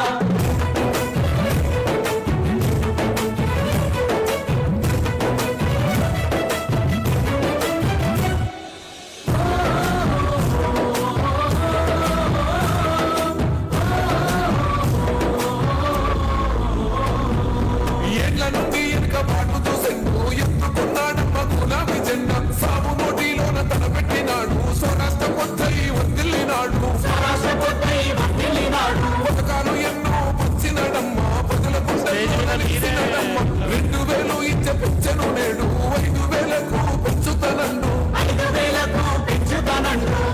ఏళ్ల నుండి వెనుక పాటు చూసెందు ఎత్తుకున్నాడమ్మ గులాబీ జెండా సాగు నోటిలోన తల పెట్టినాడు స్వరాష్ట్ర కొత్తై వదిలినాడు పథకాలు ఎన్నో పంచినడమ్మ ప్రజలకు 2000 ఇచ్చే పెంచను నేడు 5000కు పెంచుతానండు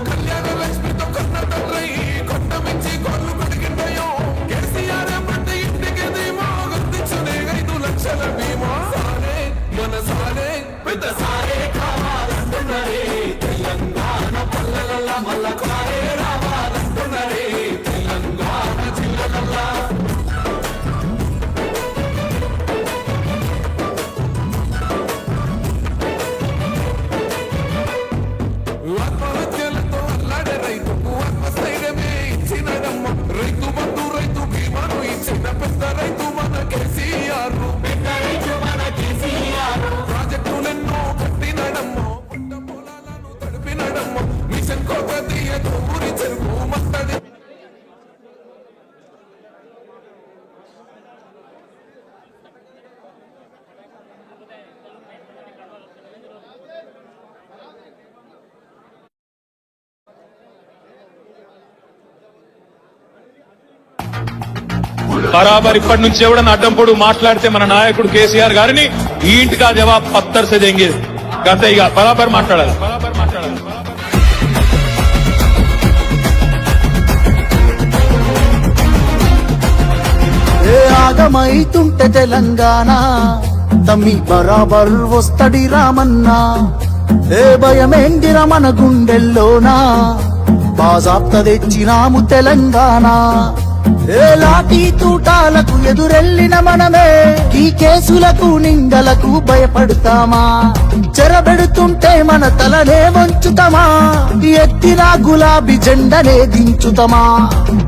కళ్యాణ లక్ష్మితో కన్న తండ్రి కొండ మించి కొల్లు కడిగిండయో కేసీఆర్ ప్రతి ఇంటికి ధీమా గుర్తించునే 5 లక్షల బీమా సారే మన సారే పెద్ద సారే కావాలంటున్నారే తెలంగాణ పల్లెలల్లా మల్ల కారే రావాలంటున్నారే తెలంగాణ జిల్లలల్లా ఆత్మహత్యలతో అల్లాడే రైతుకు ఆత్మస్థైర్యమే ఇచ్చినడమ్మ రైతు బంధు రైతు బీమాను ఇచ్చిన పెద్ద రైతు మన కేసీఆర్ ప్రాజెక్టులెన్నో కట్టినడమ్మ పంట పొలాలను తడిపినడమ్మ మిషన్ కోట తీయతో ఊరి చెరుకు మత్తడి బరాబర్ ఇప్పటి నుంచి ఎవడన్నా అడ్డం పొడు మాట్లాడితే మన నాయకుడు కేసీఆర్ గారిని ఈ ఇంటికి ఆ జవాబ్ పత్తర్ సే దేంగే గత ఇక బరాబర్ మాట్లాడాలి ఏ ఆగమైతుంటే తెలంగాణ తమ్మి బరాబర్ వస్తడి రామన్నా ఏ భయమేందిర మన గుండెల్లోనా బాజాప్త తెచ్చినాము తెలంగాణ ఏ లాఠీ తూటాలకు ఎదురెళ్ళిన మనమే ఈ కేసులకు నిందలకు భయపడతామా చెరబెడుతుంటే మన తలనే వంచుతామా ఎత్తిన గులాబీ జెండనే దించుతామా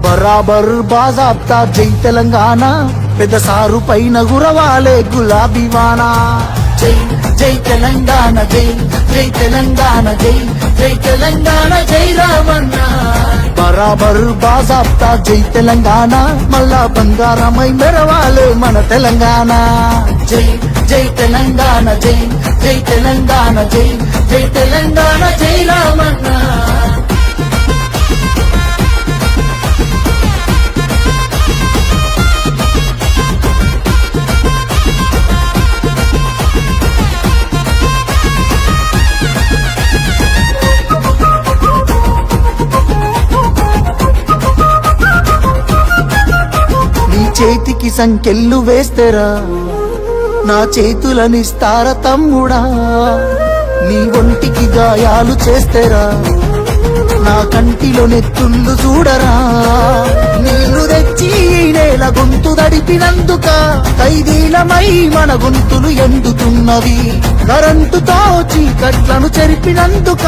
బరాబర్ బాజాప్తా జై తెలంగాణ పెద్ద సారు పైన గురవాలే గులాబీ వానా జై జై తెలంగాణ జై జై తెలంగాణ జై జై తెలంగాణ జై రామన్న బరాబర్ బాజాప్తా జై తెలంగాణ మళ్ళా బంగారమై మెరవాలే మన తెలంగాణ జై జై తెలంగాణ జై జై తెలంగాణ జై జై తెలంగాణ జై రామన్న చేతికి సంకెళ్ళు వేస్తేరా నా చేతులనిస్తార తమ్ముడా నీ ఒంటికి గాయాలు చేస్తేరా నా కంటిలో నెత్తుళ్ళు చూడరా నీళ్లు తెచ్చి నేల గొంతు దడిపినందుక ఖైదీలమై మన గొంతులు ఎండుతున్నవి కరెంటుతో చీకట్లను చెరిపినందుక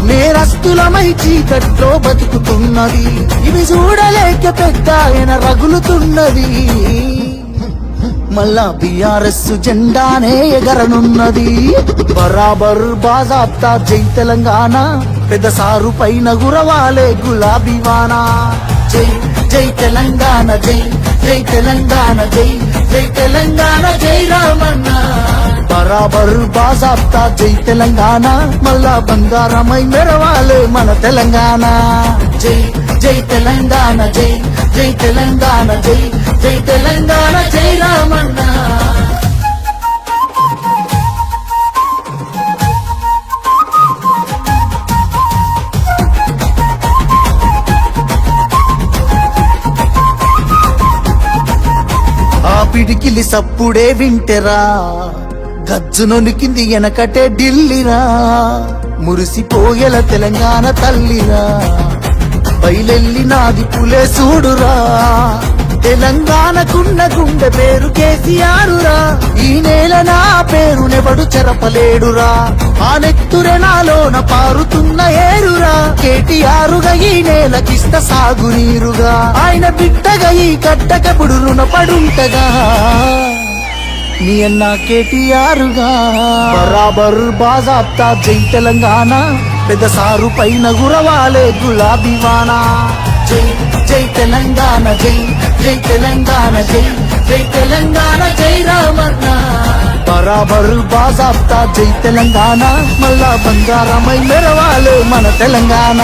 నేరస్తులమై చీకట్లో బతుకుతున్నది ఇవి చూడలేక పెద్ద ఆయన రగులుతున్నది మళ్ళా బీఆర్ఎస్ జెండానే ఎగరనున్నది బరాబర్ బాజాప్తా జై తెలంగాణ పెద్ద సారు పైన గురవాలే గులాబీ వానా జై జై తెలంగాణ జై జై తెలంగాణ జై జై తెలంగాణ జై రామన్న బరాబర్ బాజాప్తా జై తెలంగాణ మళ్ళా బంగారమై మెరవాలే మన తెలంగాణ జై జై తెలంగాణ జై జై తెలంగాణ జై జై తెలంగాణ జై రామన్న పిడికిలి సప్పుడే వింటెరా గజ్జునొనికింది వెనకటే ఢిల్లీరా మురిసిపోయేల తెలంగాణ తల్లిరా బయలెల్లినాది పులే చూడురా తెలంగాణకున్న గుండె పేరు కేసీఆరురా ఈ నేల నా పేరునెవడు చెరపలేడురా ఆ నెత్తురె నాలోన పారుతున్న ఏరురా కేటీఆరుగా ఈ నేలకిష్ట సాగునీరుగా ఆయన బిడ్డగా ఈ కట్టకపుడు రుణపడుంటగా నీ అన్న కేటీఆరుగా బరాబర్ బాజాబ్తా జై తెలంగాణ పెద్ద సారు పైన గురవాలే గులాబీ వానా జై జై తెలంగాణ జై జై తెలంగాణ జై జై తెలంగాణ జై రామన్న బరాబర్ బాజాబ్తా జై తెలంగాణ మళ్ళా బంగారమై మెరవాలే మన తెలంగాణ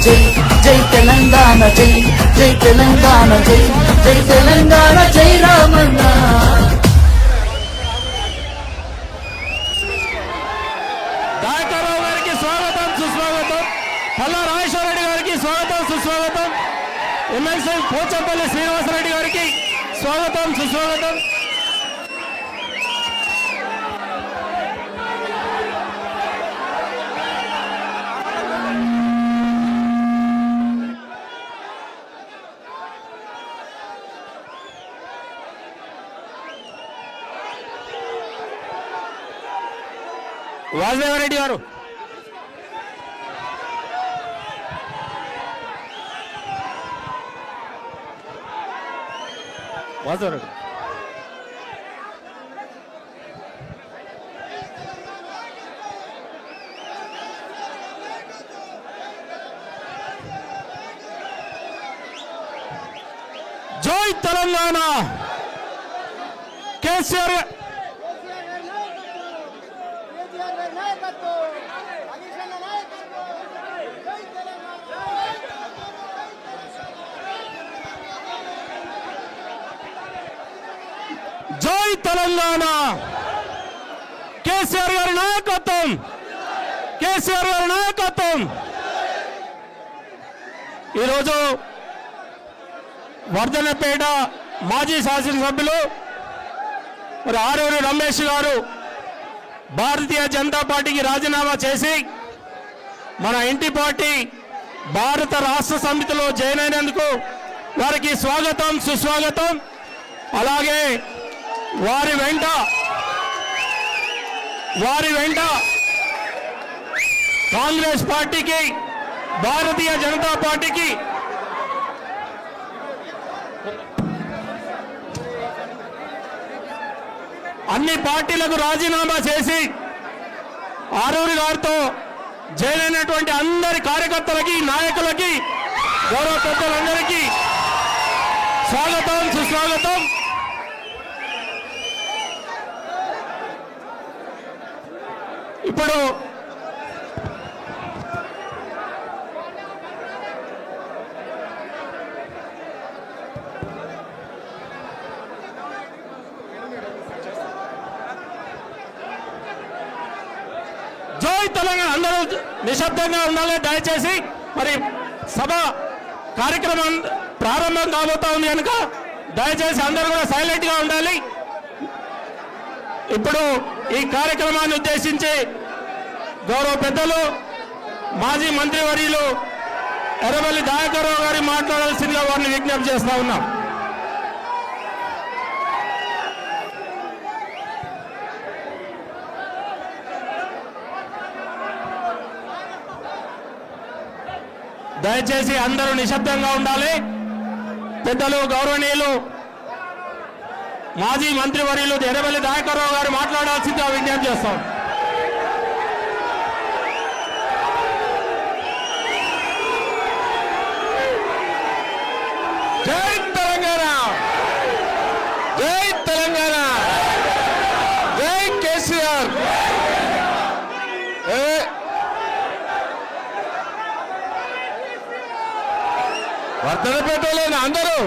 జై జై తెలంగాణ జై జై తెలంగాణ జై జై తెలంగాణ జై రామన్న దయాకర్రావు గారికి స్వాగతం సుస్వాగతం, పల్లా రాజేశ్వరరెడ్డి గారికి స్వాగతం సుస్వాగతం, ఎమ్మెల్సీ పోచంపల్లి శ్రీనివాసరెడ్డి గారికి స్వాగతం సుస్వాగతం. వాసుదేవరెడ్డి గారు వాసుదేవరెడ్డి జై తెలంగాణ కేసీఆర్ జై తెలంగాణ కేసీఆర్ గారి నాయకత్వం, కేసీఆర్ గారి నాయకత్వం. ఈరోజు వర్ధనపేట మాజీ శాసనసభ్యులు మరి ఆరూరి రమేష్ గారు భారతీయ జనతా పార్టీకి రాజీనామా చేసి మన ఇంటి పార్టీ భారత రాష్ట్ర సమితిలో జాయిన్ అయినందుకు వారికి స్వాగతం సుస్వాగతం. అలాగే వారి వెంట కాంగ్రెస్ పార్టీకి భారతీయ జనతా పార్టీకి అన్ని పార్టీలకు రాజీనామా చేసి ఆరూరి గారితో జాయిన్ అయినటువంటి అందరి కార్యకర్తలకి నాయకులకి గౌరవ పెద్దలందరికీ స్వాగతం సుస్వాగతం. ఇప్పుడు జై తెలంగాణ అందరూ నిశ్శబ్దంగా ఉండాలి దయచేసి. మరి సభ కార్యక్రమం ప్రారంభం కాబోతా ఉంది కనుక దయచేసి అందరూ కూడా సైలెంట్ గా ఉండాలి. ఇప్పుడు ఈ కార్యక్రమాన్ని ఉద్దేశించి గౌరవ పెద్దలు మాజీ మంత్రివర్యులు ఎర్రబెల్లి దయాకర్రావు గారి మాట్లాడాల్సిందిగా వారిని విజ్ఞప్తి చేస్తా ఉన్నాం. దయచేసి అందరూ నిశ్శబ్దంగా ఉండాలి. పెద్దలు గౌరవనీయులు మాజీ మంత్రివర్యులు ఎర్రబెల్లి దయాకర్రావు గారు మాట్లాడాల్సిందిగా విజ్ఞప్తి చేస్తాం. జై తెలంగాణ, జై తెలంగాణ, జై కేసీఆర్. వర్ధనపేటలోని అందరూ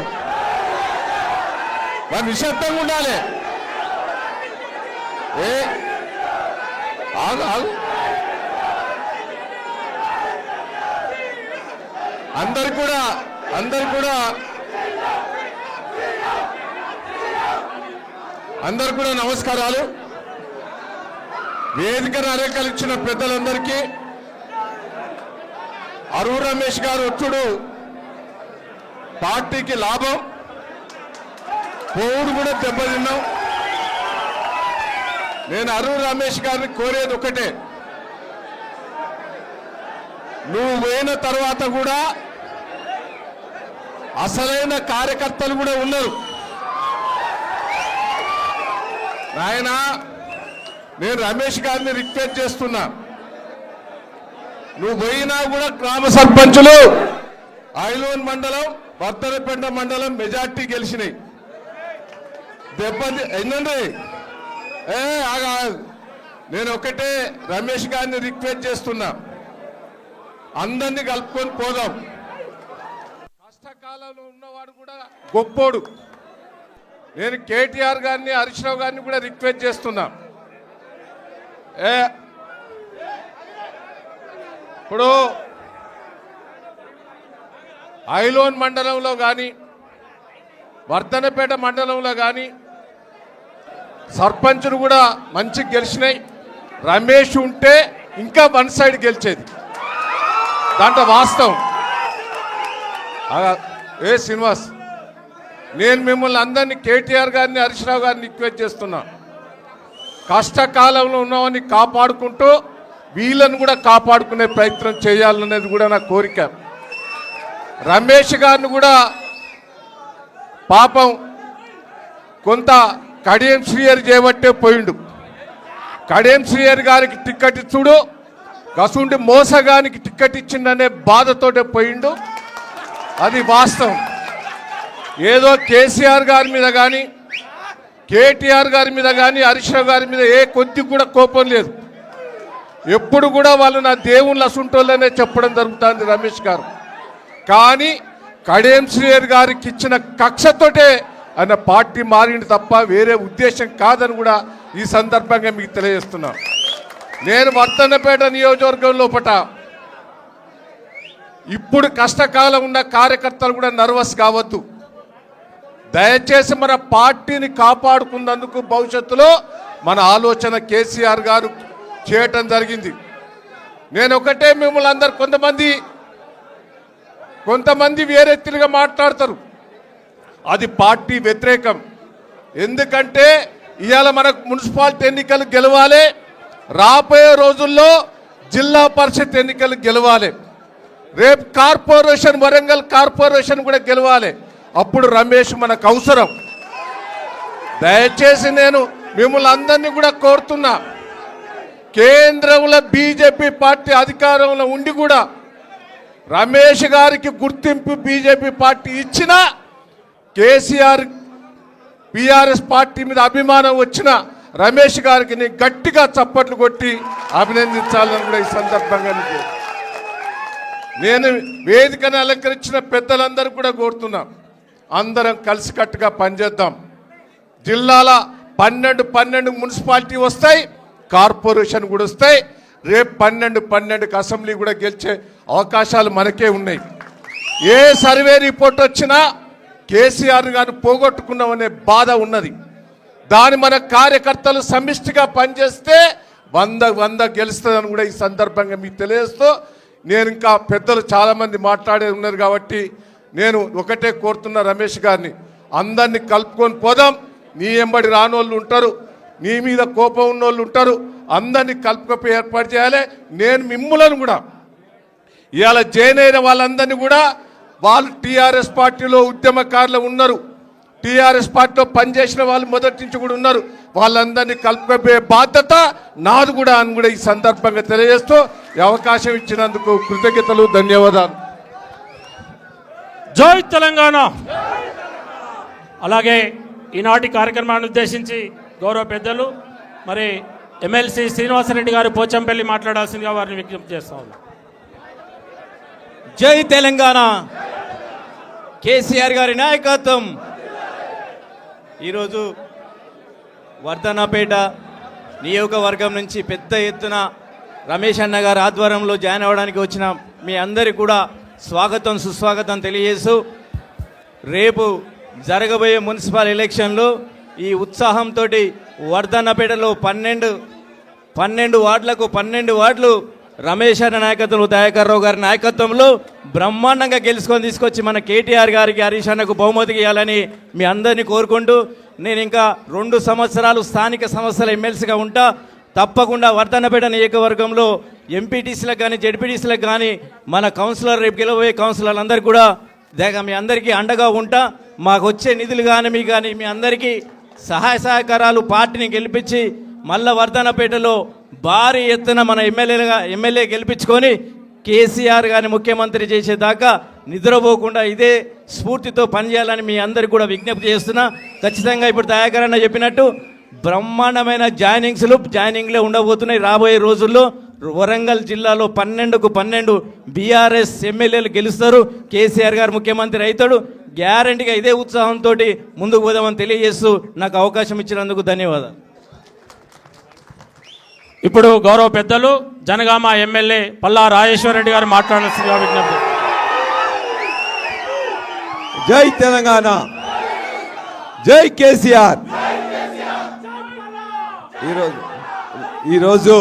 వారు నిశ్శబ్దంగా ఉండాలి. ఆగు ఆగు, అందరు కూడా అందరు కూడా నమస్కారాలు. వేదికను అలంకరించిన పెద్దలందరికీ, అరువు రమేష్ గారు ఒత్తుడు పార్టీకి లాభం, పోవుడు కూడా దెబ్బతిన్నాం. నేను అరువు రమేష్ గారిని కోరేది ఒకటే, నువ్వు పోయిన తర్వాత కూడా అసలైన కార్యకర్తలు కూడా ఉన్నారు. నాయనా, నేను రమేష్ గారిని రిక్వెస్ట్ చేస్తున్నా, నువ్వు పోయినా కూడా గ్రామ సర్పంచులు ఐలోన్ మండలం, వర్ధనపేట మండలం మెజార్టీ గెలిచినాయి. ఏంటండి, నేను ఒకటే రమేష్ గారిని రిక్వెస్ట్ చేస్తున్నా, అందరినీ కలుపుకొని పోదాం. కష్టకాలంలో ఉన్నవాడు కూడా గొప్పోడు. నేను కేటీఆర్ గారిని, హరీష్ రావు గారిని కూడా రిక్వెస్ట్ చేస్తున్నా. ఇప్పుడు ఐలోన్ మండలంలో కానీ, వర్ధనపేట మండలంలో కానీ సర్పంచులు కూడా మంచి గెలిచినాయి. రమేష్ ఉంటే ఇంకా వన్ సైడ్ గెలిచేది, దాంట్లో వాస్తవం. శ్రీనివాస్, నేను మిమ్మల్ని అందరినీ, కేటీఆర్ గారిని, హరీష్ రావు గారిని రిక్వెస్ట్ చేస్తున్నా, కష్టకాలంలో ఉన్నవాడిని కాపాడుకుంటూ వీళ్ళను కూడా కాపాడుకునే ప్రయత్నం చేయాలనేది కూడా నా కోరిక. రమేష్ గారిని కూడా పాపం కొంత కడియం శ్రీహరి చేయబట్టే పోయిండు. కడియం శ్రీహరి గారికి టిక్కెట్ ఇచ్చుడు, గసుండి మోసగానికి టిక్కెట్ ఇచ్చిందనే బాధతోటే పోయిండు. అది వాస్తవం. ఏదో కేసీఆర్ గారి మీద కానీ, కేటీఆర్ గారి మీద కానీ, హరీష్ రావు గారి మీద ఏ కొద్ది కూడా కోపం లేదు. ఎప్పుడు కూడా వాళ్ళు నా దేవుళ్ళు అసుంటోళ్ళనే చెప్పడం జరుగుతుంది రమేష్ గారు. కానీ కడియం శ్రీహరి గారికి ఇచ్చిన కక్షతోటే ఆయన పార్టీ మారింది తప్ప వేరే ఉద్దేశం కాదని కూడా ఈ సందర్భంగా మీకు తెలియజేస్తున్నా. నేను వర్ధన్నపేట నియోజకవర్గం లోపట ఇప్పుడు కష్టకాలం ఉన్న కార్యకర్తలు కూడా నర్వస్ కావద్దు. దయచేసి మన పార్టీని కాపాడుకున్నందుకు భవిష్యత్తులో మన ఆలోచన కేసీఆర్ గారు చేయటం జరిగింది. నేను ఒకటే మిమ్మల్ని అందరు, కొంతమంది వేరే తిరిగా మాట్లాడతారు, అది పార్టీ వ్యతిరేకం. ఎందుకంటే ఇవాళ మనకు మున్సిపాలిటీ ఎన్నికలు గెలవాలి, రాబోయే రోజుల్లో జిల్లా పరిషత్ ఎన్నికలు గెలవాలి, రేపు కార్పొరేషన్, వరంగల్ కార్పొరేషన్ కూడా గెలవాలి. అప్పుడు రమేష్ మనకు అవసరం. దయచేసి నేను మిమ్మల్ని అందరినీ కూడా కోరుతున్నా, కేంద్రంలో బీజేపీ పార్టీ అధికారంలో ఉండి కూడా రమేష్ గారికి గుర్తింపు బీజేపీ పార్టీ ఇచ్చిన, కేసీఆర్ బీఆర్ఎస్ పార్టీ మీద అభిమానం వచ్చిన రమేష్ గారికి నేను గట్టిగా చప్పట్లు కొట్టి అభినందించాలని కూడా ఈ సందర్భంగా నేను వేదికను అలంకరించిన పెద్దలందరూ కూడా కోరుతున్నా, అందరం కలిసికట్టుగా పనిచేద్దాం. జిల్లాల 12 మున్సిపాలిటీ వస్తాయి, కార్పొరేషన్ కూడా వస్తాయి. రేపు 12కి అసెంబ్లీ కూడా గెలిచే అవకాశాలు మనకే ఉన్నాయి. ఏ సర్వే రిపోర్ట్ వచ్చినా కేసీఆర్ గారిని పోగొట్టుకున్నామనే బాధ ఉన్నది. దాని మన కార్యకర్తలు సమిష్టిగా పనిచేస్తే 100 గెలుస్తుందని కూడా ఈ సందర్భంగా మీకు తెలియజేస్తూ, నేను ఇంకా పెద్దలు చాలామంది మాట్లాడే ఉన్నారు కాబట్టి నేను ఒకటే కోరుతున్నా రమేష్ గారిని, అందరినీ కలుపుకొని పోదాం. నీ ఎంబడి రానోళ్ళు ఉంటారు, నీ మీద కోపం ఉన్నోళ్ళు ఉంటారు, అందరినీ కలుపుకొని ఏర్పాటు చేయాలి. నేను మిమ్ములను కూడా ఇవాళ జాయిన్ అయిన వాళ్ళందరినీ కూడా, వాళ్ళు టీఆర్ఎస్ పార్టీలో ఉద్యమకారులు ఉన్నారు, టీఆర్ఎస్ పార్టీలో పనిచేసిన వాళ్ళు మొదటి నుంచి కూడా ఉన్నారు, వాళ్ళందరినీ కలుపుకోబోయే బాధ్యత నాది కూడా అని కూడా ఈ సందర్భంగా తెలియజేస్తూ ఈ అవకాశం ఇచ్చినందుకు కృతజ్ఞతలు, ధన్యవాదాలు. జై తెలంగాణ. అలాగే ఈనాటి కార్యక్రమాన్ని ఉద్దేశించి గౌరవ పెద్దలు మరి ఎమ్మెల్సీ శ్రీనివాసరెడ్డి గారు పోచంపల్లి మాట్లాడాల్సిందిగా వారిని విజ్ఞప్తి చేస్తా ఉన్నాం. జై తెలంగాణ. కేసీఆర్ గారి నాయకత్వం. ఈరోజు వర్ధన్నపేట నియోజకవర్గం నుంచి పెద్ద ఎత్తున రమేష్ అన్న గారి ఆధ్వర్యంలో జాయిన్ అవ్వడానికి వచ్చిన మీ అందరికీ కూడా స్వాగతం, సుస్వాగతం తెలియజేస్తూ, రేపు జరగబోయే మున్సిపల్ ఎలక్షన్లో ఈ ఉత్సాహంతో వర్ధన్నపేటలో 12 వార్డులకు 12 వార్డులు రమేష్ అన్న నాయకత్వంలో, దయాకర్ రావు గారి నాయకత్వంలో బ్రహ్మాండంగా గెలుచుకొని తీసుకొచ్చి మన కేటీఆర్ గారికి, హరీష్ అన్నకు బహుమతి ఇవ్వాలని మీ అందరినీ కోరుకుంటూ, నేను ఇంకా 2 సంవత్సరాలు స్థానిక సంస్థల ఎమ్మెల్సీగా ఉంటా. తప్పకుండా వర్ధన్నపేట నియోజకవర్గంలో ఎంపీటీసీలకు కానీ జెడ్పీటీసీలకు కానీ మన కౌన్సిలర్, రేపు గెలవబోయే కౌన్సిలర్లు అందరూ కూడా మీ అందరికీ అండగా ఉంటా. మాకు వచ్చే నిధులు కానీ మీ అందరికీ సహాయ సహకారాలు పార్టీని గెలిపించి మళ్ళా వర్ధన్నపేటలో భారీ ఎత్తున మన ఎమ్మెల్యే గెలిపించుకొని కేసీఆర్ గారిని ముఖ్యమంత్రి చేసేదాకా నిద్రపోకుండా ఇదే స్ఫూర్తితో పనిచేయాలని మీ అందరికీ కూడా విజ్ఞప్తి చేస్తున్నా. ఖచ్చితంగా ఇప్పుడు దయాకర్ అన్న చెప్పినట్టు బ్రహ్మాండమైన జాయినింగ్లే ఉండబోతున్నాయి రాబోయే రోజుల్లో. వరంగల్ జిల్లాలో 12కు 12 బీఆర్ఎస్ ఎమ్మెల్యేలు గెలుస్తారు. కేసీఆర్ గారు ముఖ్యమంత్రి అవుతాడు. గ్యారంటీగా ఇదే ఉత్సాహంతో ముందుకు పోదామని తెలియజేస్తూ నాకు అవకాశం ఇచ్చినందుకు ధన్యవాదాలు. ఇప్పుడు గౌరవ పెద్దలు జనగామ ఎమ్మెల్యే పల్లా రాజేశ్వర రెడ్డి గారు మాట్లాడాల్సిందిగా విజ్ఞప్తి. జై తెలంగాణ, జై కేసీఆర్. ఈరోజు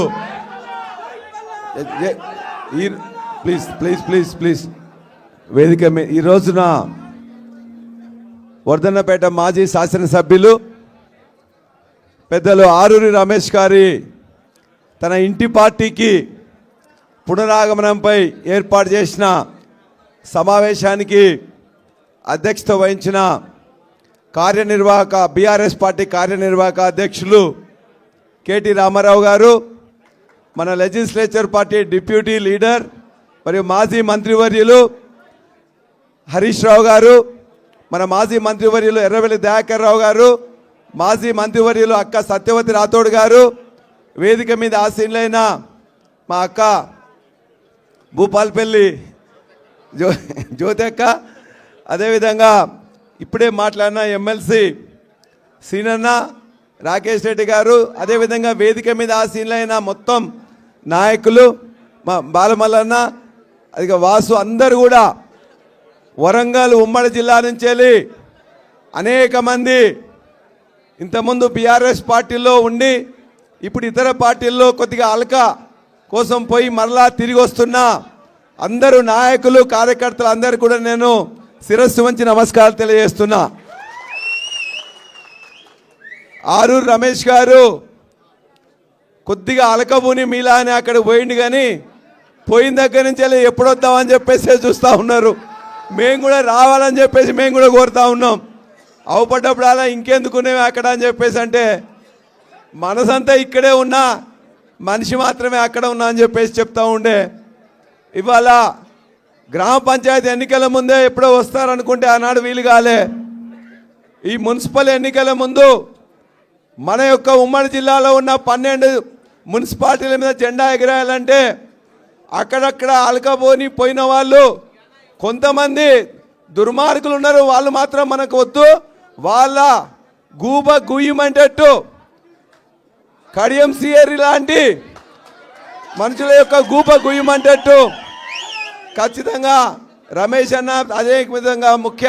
ప్లీజ్ వేదిక ఈ రోజున వర్ధన్నపేట మాజీ శాసనసభ్యులు పెద్దలు ఆరూరి రమేష్ గారి తన ఇంటి పార్టీకి పునరాగమనంపై ఏర్పాటు చేసిన సమావేశానికి అధ్యక్షత వహించిన బీఆర్ఎస్ పార్టీ కార్యనిర్వాహక అధ్యక్షులు కేటీ రామారావు గారు, మన లెజిస్లేచర్ పార్టీ డిప్యూటీ లీడర్ మరియు మాజీ మంత్రివర్యులు హరీష్ రావు గారు, మన మాజీ మంత్రివర్యులు ఎర్రవెల్లి దయాకర్ రావు గారు, మాజీ మంత్రివర్యులు అక్క సత్యవతి రాథోడ్ గారు, వేదిక మీద ఆసీనులైన మా అక్క భూపాల్పల్లి జ్యోతి అక్క, అదేవిధంగా ఇప్పుడే మాట్లాడిన ఎమ్మెల్సీ సీనన్న, రాకేష్ రెడ్డి గారు, అదేవిధంగా వేదిక మీద ఆసీనులైన మొత్తం నాయకులు, మా బాలమల్లన్న, అది వాసు, అందరూ కూడా వరంగల్ ఉమ్మడి జిల్లా నుంచి వెళ్ళి అనేక మంది ఇంతకుముందు బీఆర్ఎస్ పార్టీలో ఉండి ఇప్పుడు ఇతర పార్టీల్లో కొద్దిగా అలక కోసం పోయి మరలా తిరిగి వస్తున్న అందరూ నాయకులు, కార్యకర్తలు అందరూ కూడా నేను శిరస్సు వంచి నమస్కారాలు తెలియజేస్తున్నా. ఆరూరు రమేష్ గారు కొద్దిగా అలకబూని మీలా అని అక్కడ పోయింది, కానీ పోయిన దగ్గర నుంచి వెళ్ళి ఎప్పుడు వద్దామని చెప్పేసి చూస్తూ ఉన్నారు. మేము కూడా రావాలని చెప్పేసి మేము కూడా కోరుతా ఉన్నాం. అవపడ్డప్పుడు అలా ఇంకెందుకునేవి అక్కడ అని చెప్పేసి అంటే మనసంతా ఇక్కడే ఉన్నా మనిషి మాత్రమే అక్కడ ఉన్నా అని చెప్పేసి చెప్తా ఉండే. ఇవాళ గ్రామ పంచాయతీ ఎన్నికల ముందే ఎప్పుడో వస్తారనుకుంటే ఆనాడు వీలు కాలే. ఈ మున్సిపల్ ఎన్నికల ముందు మన యొక్క ఉమ్మడి జిల్లాలో ఉన్న 12 మున్సిపాలిటీల మీద జెండా ఎగరేయాలంటే అక్కడక్కడ అలకపోని పోయిన వాళ్ళు కొంతమంది దుర్మార్గులు ఉన్నారు. వాళ్ళు మాత్రం మనకు వద్దు, వాళ్ళ గూబ గుయ్యమంటట్టు కడియం సియరి లాంటి మనుషుల యొక్క గూప గుయ్యమంటట్టు ఖచ్చితంగా రమేష్ అన్న, అదే విధంగా ముఖ్య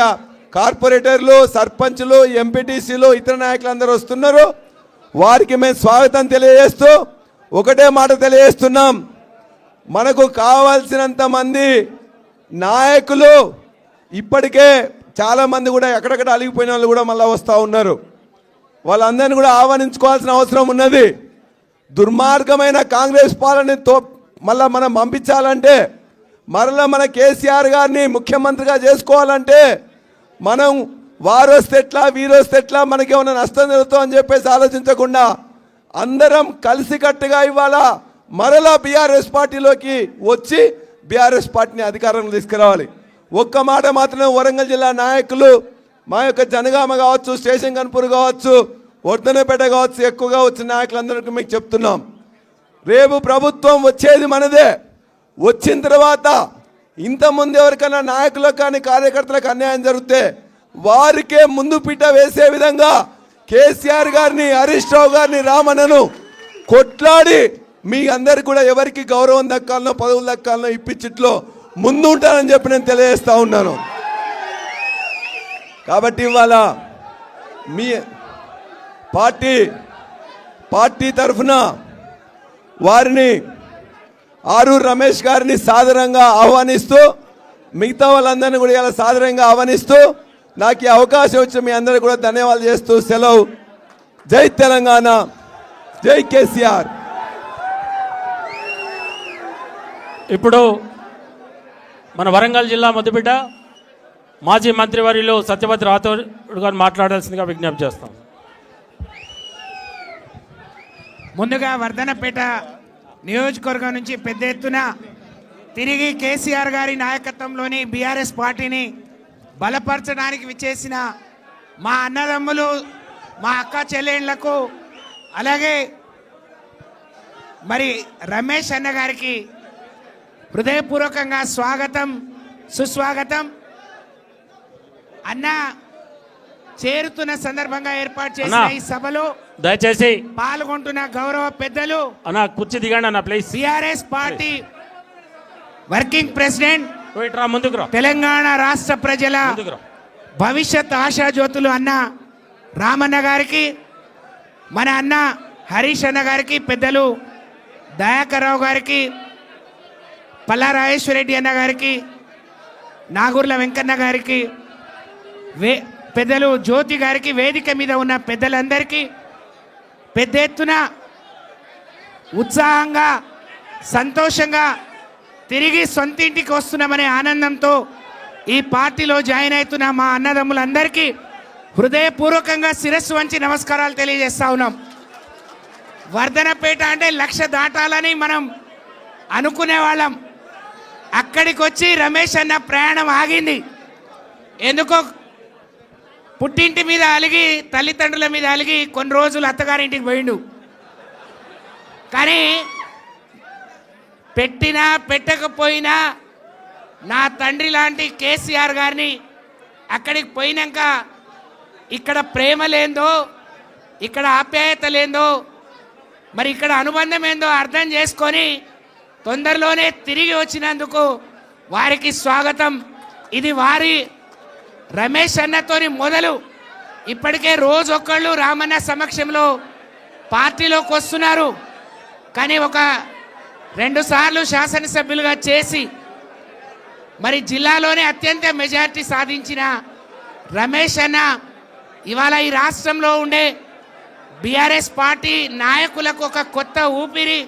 కార్పొరేటర్లు, సర్పంచులు, ఎంపీటీసీలు, ఇతర నాయకులు అందరూ వస్తున్నారు. వారికి మేము స్వాగతం తెలియజేస్తూ ఒకటే మాట తెలియజేస్తున్నాం, మనకు కావాల్సినంత మంది నాయకులు ఇప్పటికే చాలామంది కూడా ఎక్కడెక్కడ అలిగిపోయిన వాళ్ళు కూడా మళ్ళీ వస్తూ ఉన్నారు. వాళ్ళందరినీ కూడా ఆహ్వానించుకోవాల్సిన అవసరం ఉన్నది. దుర్మార్గమైన కాంగ్రెస్ పాలనతో మళ్ళీ మనం పంపించాలంటే, మరలా మన కేసీఆర్ గారిని ముఖ్యమంత్రిగా చేసుకోవాలంటే మనం వారు వస్తే ఎట్లా, వీరు వస్తే ఎట్లా, మనకేమైనా నష్టం జరుగుతుందో అని చెప్పేసి ఆలోచించకుండా అందరం కలిసికట్టుగా ఇవాళ మరలా బీఆర్ఎస్ పార్టీలోకి వచ్చి బీఆర్ఎస్ పార్టీని అధికారంలో తీసుకురావాలి. ఒక్క మాట మాత్రమే వరంగల్ జిల్లా నాయకులు, మా యొక్క జనగామ కావచ్చు, స్టేషన్ కన్పూర్ కావచ్చు, వర్ధన్నపేట కావచ్చు, ఎక్కువగా వచ్చిన నాయకులందరికీ మీకు చెప్తున్నాం, రేపు ప్రభుత్వం వచ్చేది మనదే. వచ్చిన తర్వాత ఇంతకుముందు ఎవరికైనా నాయకులకు కానీ కార్యకర్తలకు అన్యాయం జరిగితే వారికే ముందు పీట వేసే విధంగా కేసీఆర్ గారిని, హరీష్ రావు గారిని, రామన్నను కొట్లాడి మీ అందరికి కూడా ఎవరికి గౌరవం దక్కాలనో పదవులు దక్కాలనో ఇప్పించిట్లో ముందు ఉంటానని చెప్పి నేను తెలియజేస్తా ఉన్నాను. కాబట్టి ఇవాళ పార్టీ తరఫున వారిని ఆరూరు రమేష్ గారిని సాదరంగా ఆహ్వానిస్తూ మిగతా వాళ్ళందరినీ కూడా ఇలా సాదరంగా ఆహ్వానిస్తూ నాకు ఈ అవకాశం వచ్చి మీ అందరికీ కూడా ధన్యవాదాలు చేస్తూ సెలవు. జై తెలంగాణ, జై కేసీఆర్. ఇప్పుడు మన వరంగల్ జిల్లా ముద్దుబిడ్డ మాజీ మంత్రివర్యులు సత్యవతి రాథోడ్ గారు మాట్లాడాల్సిందిగా విజ్ఞప్తి చేస్తాం. ముందుగా వర్ధనపేట నియోజకవర్గం నుంచి పెద్ద ఎత్తున తిరిగి కేసీఆర్ గారి నాయకత్వంలోని బీఆర్ఎస్ పార్టీని బలపరచడానికి విచ్చేసిన మా అన్నదమ్ములు, మా అక్క చెల్లెళ్లకు, అలాగే మరి రమేష్ అన్న గారికి హృదయపూర్వకంగా స్వాగతం, సుస్వాగతం. అన్న చేరుతున్న సందర్భంగా ఏర్పాటు చేసిన ఈ సభలో దయచేసి పాల్గొంటున్న గౌరవ పెద్దలు, అన్న కుర్చీ దిగండి అన్న please. BRS party working president, ముందుకు రా, తెలంగాణ రాష్ట్ర ప్రజల భవిష్యత్ ఆశాజ్యోతులు అన్న రామన్న గారికి, మన అన్న హరీష్ అన్న గారికి, పెద్దలు దయాకర్ రావు గారికి, పల్లా రాజేశ్వరరెడ్డి అన్న గారికి, నాగూర్ల వెంకన్న గారికి, పెద్దలు జ్యోతి గారికి, వేదిక మీద ఉన్న పెద్దలందరికీ పెద్ద ఎత్తున ఉత్సాహంగా, సంతోషంగా తిరిగి సొంతింటికి వస్తున్నామనే ఆనందంతో ఈ పార్టీలో జాయిన్ అవుతున్న మా అన్నదమ్ములందరికీ హృదయపూర్వకంగా శిరస్సు వంచి నమస్కారాలు తెలియజేస్తా ఉన్నాం. వర్ధనపేట అంటే 1,00,000 దాటాలని మనం అనుకునే వాళ్ళం. అక్కడికి వచ్చి రమేష్ అన్న ప్రయాణం ఆగింది. ఎందుకో పుట్టింటి మీద అలిగి, తల్లిదండ్రుల మీద అలిగి కొన్ని రోజులు అత్తగారింటికి పోయిండు. కానీ పెట్టినా పెట్టకపోయినా నా తండ్రి లాంటి కేసీఆర్ గారిని అక్కడికి పోయినాక ఇక్కడ ప్రేమ లేందో, ఇక్కడ ఆప్యాయత లేందో, మరి ఇక్కడ అనుబంధం ఏందో అర్థం చేసుకొని తొందరలోనే తిరిగి వచ్చినందుకు వారికి స్వాగతం. ఇది వారి రమేష్ అన్నతోని మొదలు. ఇప్పటికే రోజు ఒక్కళ్ళు రామన్న సమక్షంలో పార్టీలోకి వస్తున్నారు. కానీ ఒక 2 సార్లు శాసనసభ్యులుగా చేసి మరి జిల్లాలోనే అత్యంత మెజారిటీ సాధించిన రమేష్ అన్న ఇవాళ ఈ రాష్ట్రంలో ఉండే బీఆర్ఎస్ పార్టీ నాయకులకు ఒక కొత్త ఊపిరి,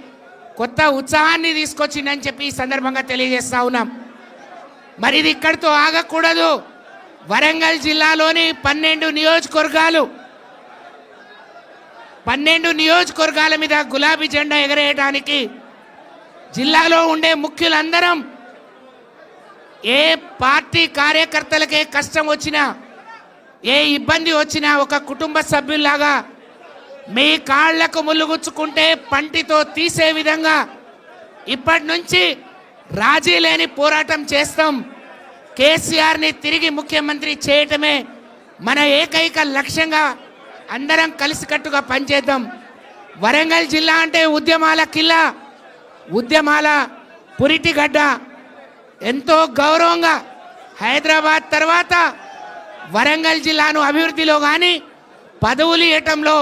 కొత్త ఉత్సాహాన్ని తీసుకొచ్చిందని చెప్పి ఈ సందర్భంగా తెలియజేస్తా ఉన్నాం. మరి ఇది ఇక్కడితో ఆగకూడదు. వరంగల్ జిల్లాలోని 12 నియోజకవర్గాల మీద గులాబీ జెండా ఎగరేయడానికి జిల్లాలో ఉండే ముఖ్యులందరం, ఏ పార్టీ కార్యకర్తలకే కష్టం వచ్చినా, ఏ ఇబ్బంది వచ్చినా ఒక కుటుంబ సభ్యుల్లాగా మీ కాళ్లకు ముల్లుగుచ్చుకుంటే పంటితో తీసే విధంగా ఇప్పటి నుంచి రాజీ లేని పోరాటం చేస్తాం. కేసీఆర్ని తిరిగి ముఖ్యమంత్రి చేయటమే మన ఏకైక లక్ష్యంగా అందరం కలిసికట్టుగా పనిచేద్దాం. వరంగల్ జిల్లా అంటే ఉద్యమాల కిల్లా, ఉద్యమాల పురిటిగడ్డ. ఎంతో గౌరవంగా హైదరాబాద్ తర్వాత వరంగల్ జిల్లాను అభివృద్ధిలో కానీ, పదవులు ఇవ్వటంలో,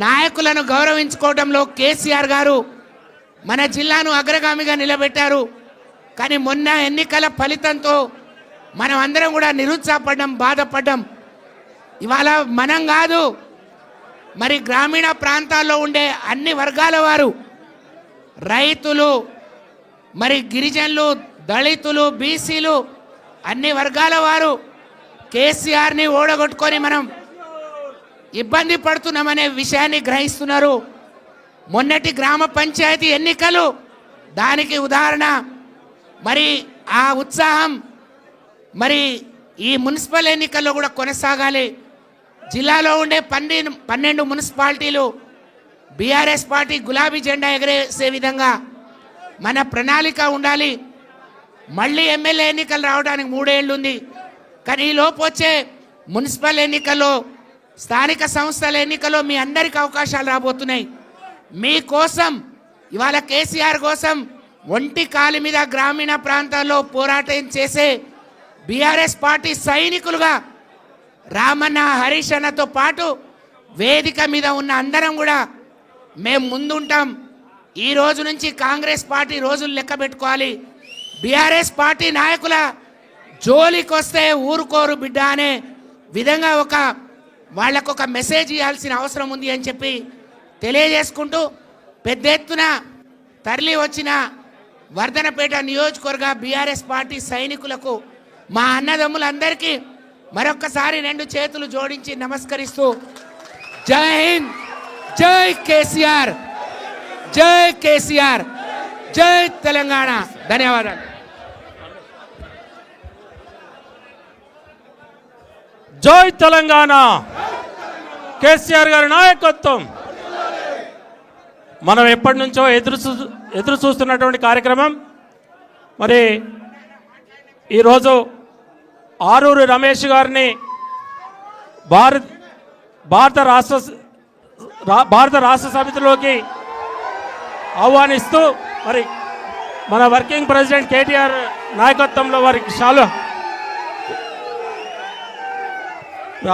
నాయకులను గౌరవించుకోవడంలో కేసీఆర్ గారు మన జిల్లాను అగ్రగామిగా నిలబెట్టారు. కానీ మొన్న ఎన్నికల ఫలితంతో మనం అందరం కూడా నిరుత్సాహపడ్డాం, బాధపడ్డాం. ఇవాళ మనం కాదు, మరి గ్రామీణ ప్రాంతాల్లో ఉండే అన్ని వర్గాల వారు, రైతులు, మరి గిరిజనులు, దళితులు, బీసీలు, అన్ని వర్గాల వారు కేసీఆర్ని ఓడగొట్టుకొని మనం ఇబ్బంది పడుతున్నామనే విషయాన్ని గ్రహిస్తున్నారు. మొన్నటి గ్రామ పంచాయతీ ఎన్నికలు దానికి ఉదాహరణ. మరి ఆ ఉత్సాహం మరి ఈ మున్సిపల్ ఎన్నికల్లో కూడా కొనసాగాలి. జిల్లాలో ఉండే 12 మున్సిపాలిటీలు బీఆర్ఎస్ పార్టీ గులాబీ జెండా ఎగరేసే విధంగా మన ప్రణాళిక ఉండాలి. మళ్ళీ ఎమ్మెల్యే ఎన్నికలు రావడానికి 3 ఏళ్ళు ఉంది. కానీ ఈ లోపు వచ్చే మున్సిపల్ ఎన్నికల్లో, స్థానిక సంస్థల ఎన్నికల్లో మీ అందరికీ అవకాశాలు రాబోతున్నాయి. మీకోసం ఇవాళ కేసీఆర్ కోసం ఒంటి కాలి మీద గ్రామీణ ప్రాంతాల్లో పోరాటం చేసే బీఆర్ఎస్ పార్టీ సైనికులుగా రామన్న, హరీష్ అన్నతో పాటు వేదిక మీద ఉన్న అందరం కూడా మేము ముందుంటాం. ఈ రోజు నుంచి కాంగ్రెస్ పార్టీ రోజులు లెక్క పెట్టుకోవాలి. బీఆర్ఎస్ పార్టీ నాయకుల జోలికొస్తే ఊరుకోరు బిడ్డ అనే విధంగా వాళ్ళకు ఒక మెసేజ్ ఇవ్వాల్సిన అవసరం ఉంది అని చెప్పి తెలియజేసుకుంటూ, పెద్ద ఎత్తున తరలి వచ్చిన వర్ధనపేట నియోజకవర్గ బీఆర్ఎస్ పార్టీ సైనికులకు, మా అన్నదమ్ములందరికీ మరొక్కసారి 2 చేతులు జోడించి నమస్కరిస్తూ, జై హింద్, జై కేసీఆర్, జై కేసీఆర్, జై తెలంగాణ. ధన్యవాదాలు. జై తెలంగాణ, కేసీఆర్ గారి నాయకత్వం. మనం ఎప్పటి నుంచో ఎదురు చూస్తున్నటువంటి కార్యక్రమం. మరి ఈరోజు ఆరూరి రమేష్ గారిని భారత రాష్ట్ర సమితిలోకి ఆహ్వానిస్తూ, మరి మన వర్కింగ్ ప్రెసిడెంట్ కేటీఆర్ నాయకత్వంలో వారికి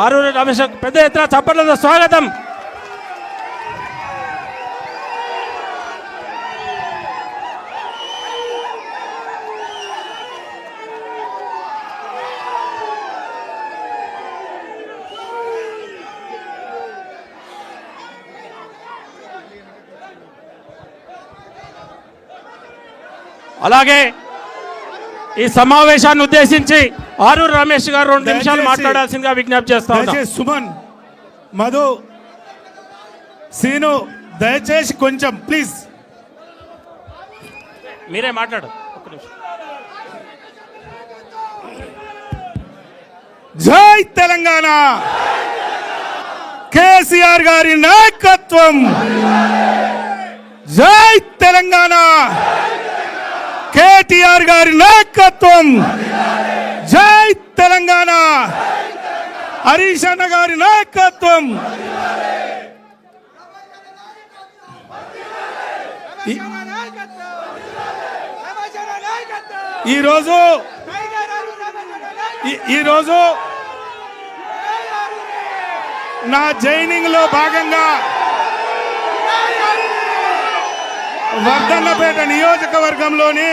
ఆరూరి రమేష్ పెద్ద ఎత్తున చప్పట్లతో స్వాగతం. అలాగే ఈ సమావేశాన్ని ఉద్దేశించి ఆరూరి రమేష్ గారు 2 నిమిషాలు మాట్లాడాల్సిందిగా విజ్ఞప్తి చేస్తా ఉన్నాం. సుమన్, మధు, సీను దయచేసి కొంచెం ప్లీజ్ మీరే మాట్లాడు. ఒక్క నిమిషం. జై తెలంగాణ, కేసీఆర్ గారి నాయకత్వం. జై తెలంగాణ, కేటీఆర్ గారి నాయకత్వం. జై తెలంగాణ, హరీష్ అన్న గారి నాయకత్వం. ఈరోజు నా జైనింగ్ లో భాగంగా వర్ధన్నపేట నియోజకవర్గంలోని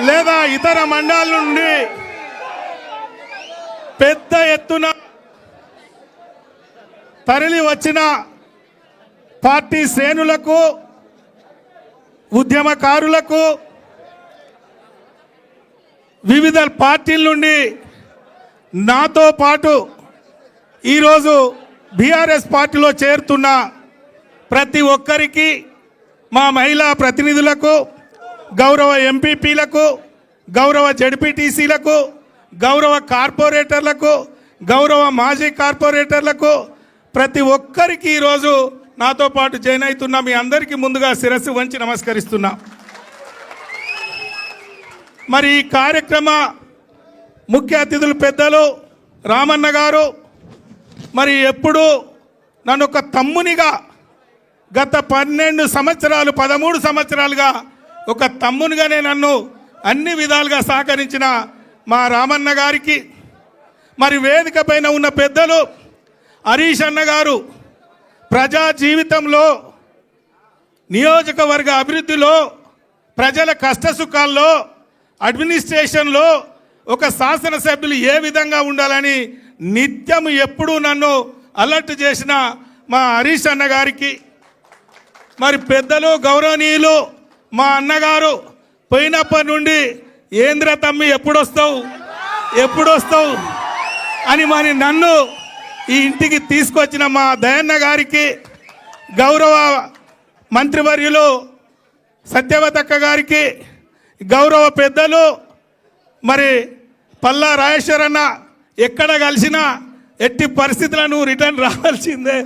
లేదా ఇతర మండలాల నుండి పెద్ద ఎత్తున తరలి వచ్చిన పార్టీ శ్రేణులకు, ఉద్యమకారులకు, వివిధ పార్టీల నుండి నాతో పాటు ఈరోజు బీఆర్ఎస్ పార్టీలో చేరుతున్న ప్రతి ఒక్కరికి, మా మహిళా ప్రతినిధులకు, గౌరవ ఎంపీపీలకు, గౌరవ జడ్పీటీసీలకు, గౌరవ కార్పొరేటర్లకు, గౌరవ మాజీ కార్పొరేటర్లకు, ప్రతి ఒక్కరికి ఈరోజు నాతో పాటు జాయిన్ అవుతున్న మీ అందరికీ ముందుగా శిరస్సు వంచి నమస్కరిస్తున్నా. మరి ఈ కార్యక్రమ ముఖ్య అతిథులు పెద్దలు రామన్న గారు, మరి ఎప్పుడు నన్ను ఒక తమ్మునిగా గత 12 సంవత్సరాలు 13 సంవత్సరాలుగా ఒక తమ్మునిగానే నన్ను అన్ని విధాలుగా సహకరించిన మా రామన్న గారికి, మరి వేదిక పైన ఉన్న పెద్దలు హరీష్ అన్న గారు, ప్రజా జీవితంలో, నియోజకవర్గ అభివృద్ధిలో, ప్రజల కష్టసుఖాల్లో, అడ్మినిస్ట్రేషన్లో ఒక శాసనసభ్యులు ఏ విధంగా ఉండాలని నిత్యం ఎప్పుడూ నన్ను అలర్ట్ చేసిన మా హరీష్ అన్న గారికి, మరి పెద్దలు గౌరవనీయులు మా అన్నగారు పోయినప్పటి నుండి ఏంద్ర తమ్మి ఎప్పుడొస్తావు అని మరి నన్ను ఈ ఇంటికి తీసుకొచ్చిన మా దయన్న గారికి, గౌరవ మంత్రివర్యులు సత్యవతక్క గారికి, గౌరవ పెద్దలు మరి పల్లా రాజేశ్వరన్న, ఎక్కడ కలిసినా ఎట్టి పరిస్థితులను రిటర్న్ రావాల్సిందే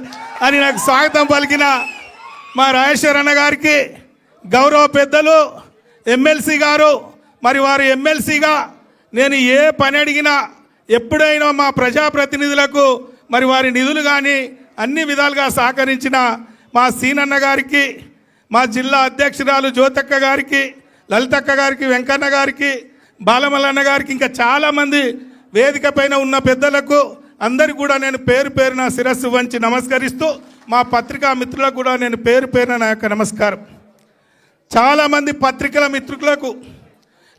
అని నాకు స్వాగతం పలికిన మా రాజేశ్వరన్న గారికి, గౌరవ పెద్దలు ఎమ్మెల్సీ గారు, మరి వారు ఎమ్మెల్సీగా నేను ఏ పని అడిగినా ఎప్పుడైనా మా ప్రజాప్రతినిధులకు మరి వారి నిధులు కానీ అన్ని విధాలుగా సహకరించిన మా సీనన్న గారికి, మా జిల్లా అధ్యక్షురాలు జ్యోతక్క గారికి, లలితక్క గారికి, వెంకన్న గారికి, బాలమల్లన్న గారికి, ఇంకా చాలామంది వేదిక పైన ఉన్న పెద్దలకు అందరికి కూడా నేను పేరు పేరున శిరస్సు వంచి నమస్కరిస్తూ మా పత్రికా మిత్రులకు కూడా నేను పేరు పేరున నా యొక్క నమస్కారం. చాలామంది పత్రికల మిత్రులకు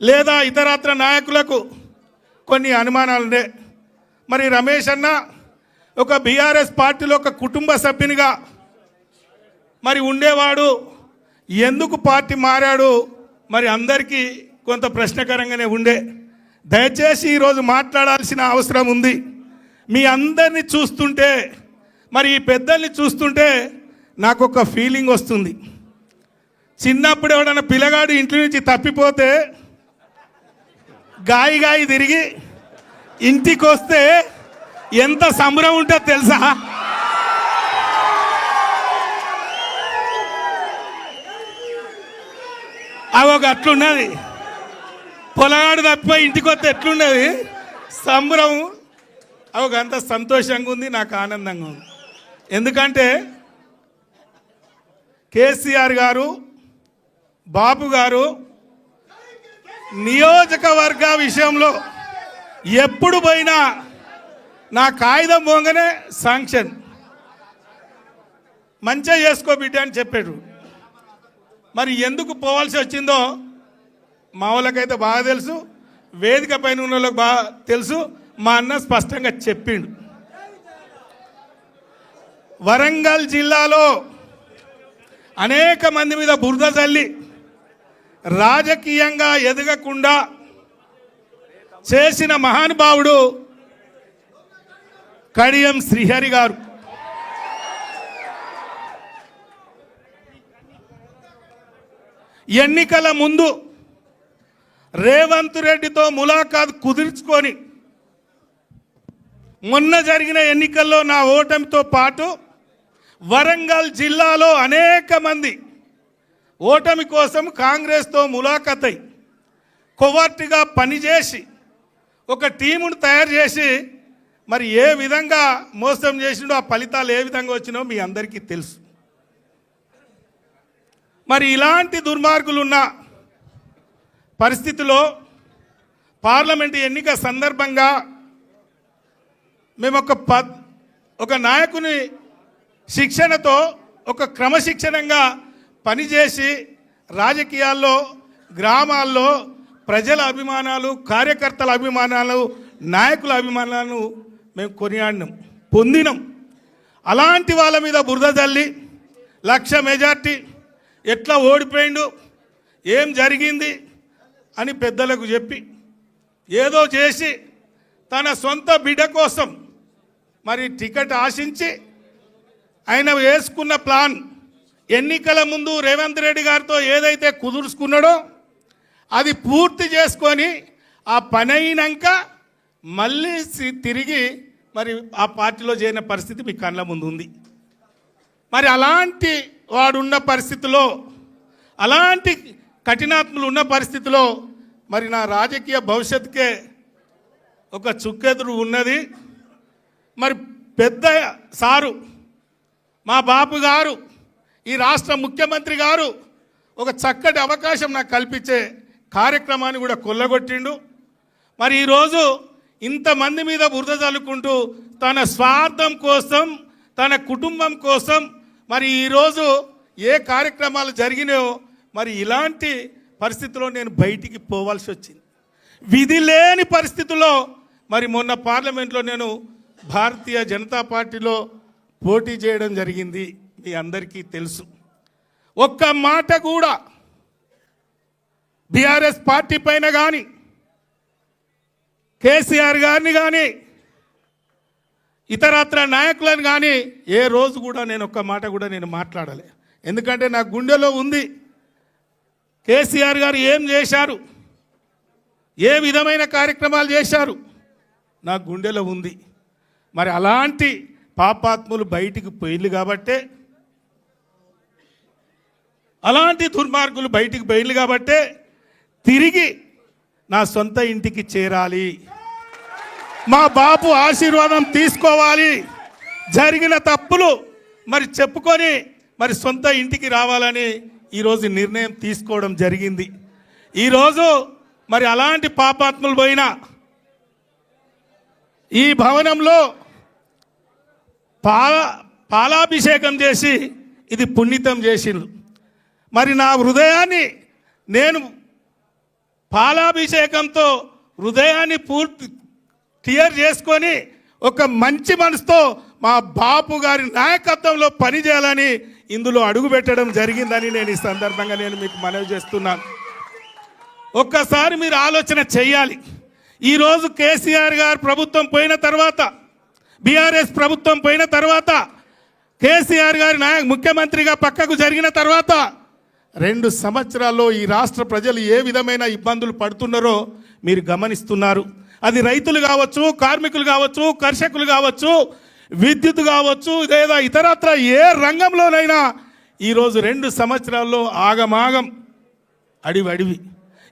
లేదా ఇతరత్ర నాయకులకు కొన్ని అనుమానాలు ఉండే. మరి రమేష్ అన్న ఒక బీఆర్ఎస్ పార్టీలో ఒక కుటుంబ సభ్యునిగా మరి ఉండేవాడు, ఎందుకు పార్టీ మారాడు మరి అందరికీ కొంత ప్రశ్నకరంగానే ఉండే. దయచేసి ఈరోజు మాట్లాడాల్సిన అవసరం ఉంది. మీ అందరినీ చూస్తుంటే మరి ఈ పెద్దల్ని చూస్తుంటే నాకు ఒక ఫీలింగ్ వస్తుంది. చిన్నప్పుడు ఎవడన్నా పిల్లగాడు ఇంటి నుంచి తప్పిపోతే గాయి తిరిగి ఇంటికి వస్తే ఎంత సంబరం ఉంటుందో తెలుసా? అవి ఒక అట్లున్నది. పొలగాడు తప్పిపోయి ఇంటికి వస్తే ఎట్లున్నది సంబరం. అవి ఒక అంత సంతోషంగా ఉంది, నాకు ఆనందంగా ఉంది. ఎందుకంటే కేసీఆర్ గారు, బాబు గారు నియోజకవర్గ విషయంలో ఎప్పుడు పోయినా నా కాగితం పోగానే శాంక్షన్, మంచిగా చేసుకో బిడ్డ అని చెప్పాడు. మరి ఎందుకు పోవాల్సి వచ్చిందో మా వాళ్ళకైతే బాగా తెలుసు, వేదిక పైన ఉన్న వాళ్ళకి బాగా తెలుసు. మా అన్న స్పష్టంగా చెప్పిండు. వరంగల్ జిల్లాలో అనేక మంది మీద బురద చల్లి రాజకీయంగా ఎదగకుండా చేసిన మహానుభావుడు కడియం శ్రీహరి గారు. ఎన్నికల ముందు రేవంత్ రెడ్డితో ములాఖాత్ కుదుర్చుకొని మొన్న జరిగిన ఎన్నికల్లో నా ఓటమితో పాటు వరంగల్ జిల్లాలో అనేక మంది ఓటమి కోసం కాంగ్రెస్తో ములాఖాత్ అయి కొవర్ట్గా పనిచేసి ఒక టీమును తయారు చేసి మరి ఏ విధంగా మోసం చేసిండో, ఆ ఫలితాలు ఏ విధంగా వచ్చినో మీ అందరికీ తెలుసు. మరి ఇలాంటి దుర్మార్గులున్న పరిస్థితిలో పార్లమెంటు ఎన్నిక సందర్భంగా మేము ఒక నాయకుని శిక్షణతో ఒక క్రమశిక్షణంగా పనిచేసి రాజకీయాల్లో, గ్రామాల్లో ప్రజల అభిమానాలు, కార్యకర్తల అభిమానాలు, నాయకుల అభిమానాలను మేము కొనియాడినాం, పొందినాం. అలాంటి వాళ్ళ మీద బురద జల్లి 1,00,000 మెజార్టీ ఎట్లా ఓడిపోయిండు, ఏం జరిగింది అని పెద్దలకు చెప్పి ఏదో చేసి తన సొంత బిడ్డ కోసం మరి టికెట్ ఆశించి ఆయన వేసుకున్న ప్లాన్ ఎన్నికల ముందు రేవంత్ రెడ్డి గారితో ఏదైతే కుదుర్చుకున్నాడో అది పూర్తి చేసుకొని ఆ పని అయినాక మళ్ళీ తిరిగి మరి ఆ పార్టీలో చేరిన పరిస్థితి మీ కళ్ళ ముందు ఉంది. మరి అలాంటి వాడున్న పరిస్థితిలో, అలాంటి కఠినాత్ములు ఉన్న పరిస్థితిలో మరి నా రాజకీయ భవిష్యత్తుకే ఒక చుక్కెదురు ఉన్నది. మరి పెద్ద సారు మా బాపు గారు, ఈ రాష్ట్ర ముఖ్యమంత్రి గారు ఒక చక్కటి అవకాశం నాకు కల్పించే కార్యక్రమాన్ని కూడా కొల్లగొట్టిండు. మరి ఈరోజు ఇంతమంది మీద బురద చల్లుకుంటూ తన స్వార్థం కోసం, తన కుటుంబం కోసం మరి ఈరోజు ఏ కార్యక్రమాలు జరిగినాయో మరి ఇలాంటి పరిస్థితుల్లో నేను బయటికి పోవాల్సి వచ్చింది. విధి లేని పరిస్థితుల్లో మరి మొన్న పార్లమెంట్లో నేను భారతీయ జనతా పార్టీలో పోటీ చేయడం జరిగింది, మీ అందరికీ తెలుసు. ఒక్క మాట కూడా బీఆర్ఎస్ పార్టీ పైన కానీ, కేసీఆర్ గారిని కానీ, ఇతరత్ర నాయకులను కానీ ఏ రోజు కూడా నేను ఒక్క మాట కూడా నేను మాట్లాడలే. ఎందుకంటే నా గుండెలో ఉంది కేసీఆర్ గారు ఏం చేశారు, ఏ విధమైన కార్యక్రమాలు చేశారు, నా గుండెలో ఉంది. మరి అలాంటి పాపాత్ములు బయటికి పోయిళ్ళు కాబట్టే, అలాంటి దుర్మార్గులు బయటికి పోయిళ్ళు కాబట్టే తిరిగి నా సొంత ఇంటికి చేరాలి, మా బాపు ఆశీర్వాదం తీసుకోవాలి, జరిగిన తప్పులు మరి చెప్పుకొని మరి సొంత ఇంటికి రావాలని ఈరోజు నిర్ణయం తీసుకోవడం జరిగింది. ఈరోజు మరి అలాంటి పాపాత్ములు పోయిన ఈ భవనంలో పాలాభిషేకం చేసి ఇది పుణ్యతం చేసిండ్రు. మరి నా హృదయాన్ని నేను పాలాభిషేకంతో హృదయాన్ని పూర్తి క్లియర్ చేసుకొని ఒక మంచి మనసుతో మా బాపు గారి నాయకత్వంలో పనిచేయాలని ఇందులో అడుగుపెట్టడం జరిగిందని నేను ఈ సందర్భంగా నేను మీకు మనవి చేస్తున్నాను. ఒక్కసారి మీరు ఆలోచన చెయ్యాలి. ఈరోజు కేసీఆర్ గారు ప్రభుత్వం పోయిన తర్వాత, బీఆర్ఎస్ ప్రభుత్వం పోయిన తర్వాత, కేసీఆర్ గారి ముఖ్యమంత్రిగా పక్కకు జరిగిన తర్వాత 2 సంవత్సరాల్లో ఈ రాష్ట్ర ప్రజలు ఏ విధమైన ఇబ్బందులు పడుతున్నారో మీరు గమనిస్తున్నారు. అది రైతులు కావచ్చు, కార్మికులు కావచ్చు, కర్షకులు కావచ్చు, విద్యుత్ కావచ్చు, లేదా ఇతరత్ర ఏ రంగంలోనైనా ఈరోజు 2 సంవత్సరాల్లో ఆగమాగం అడివి.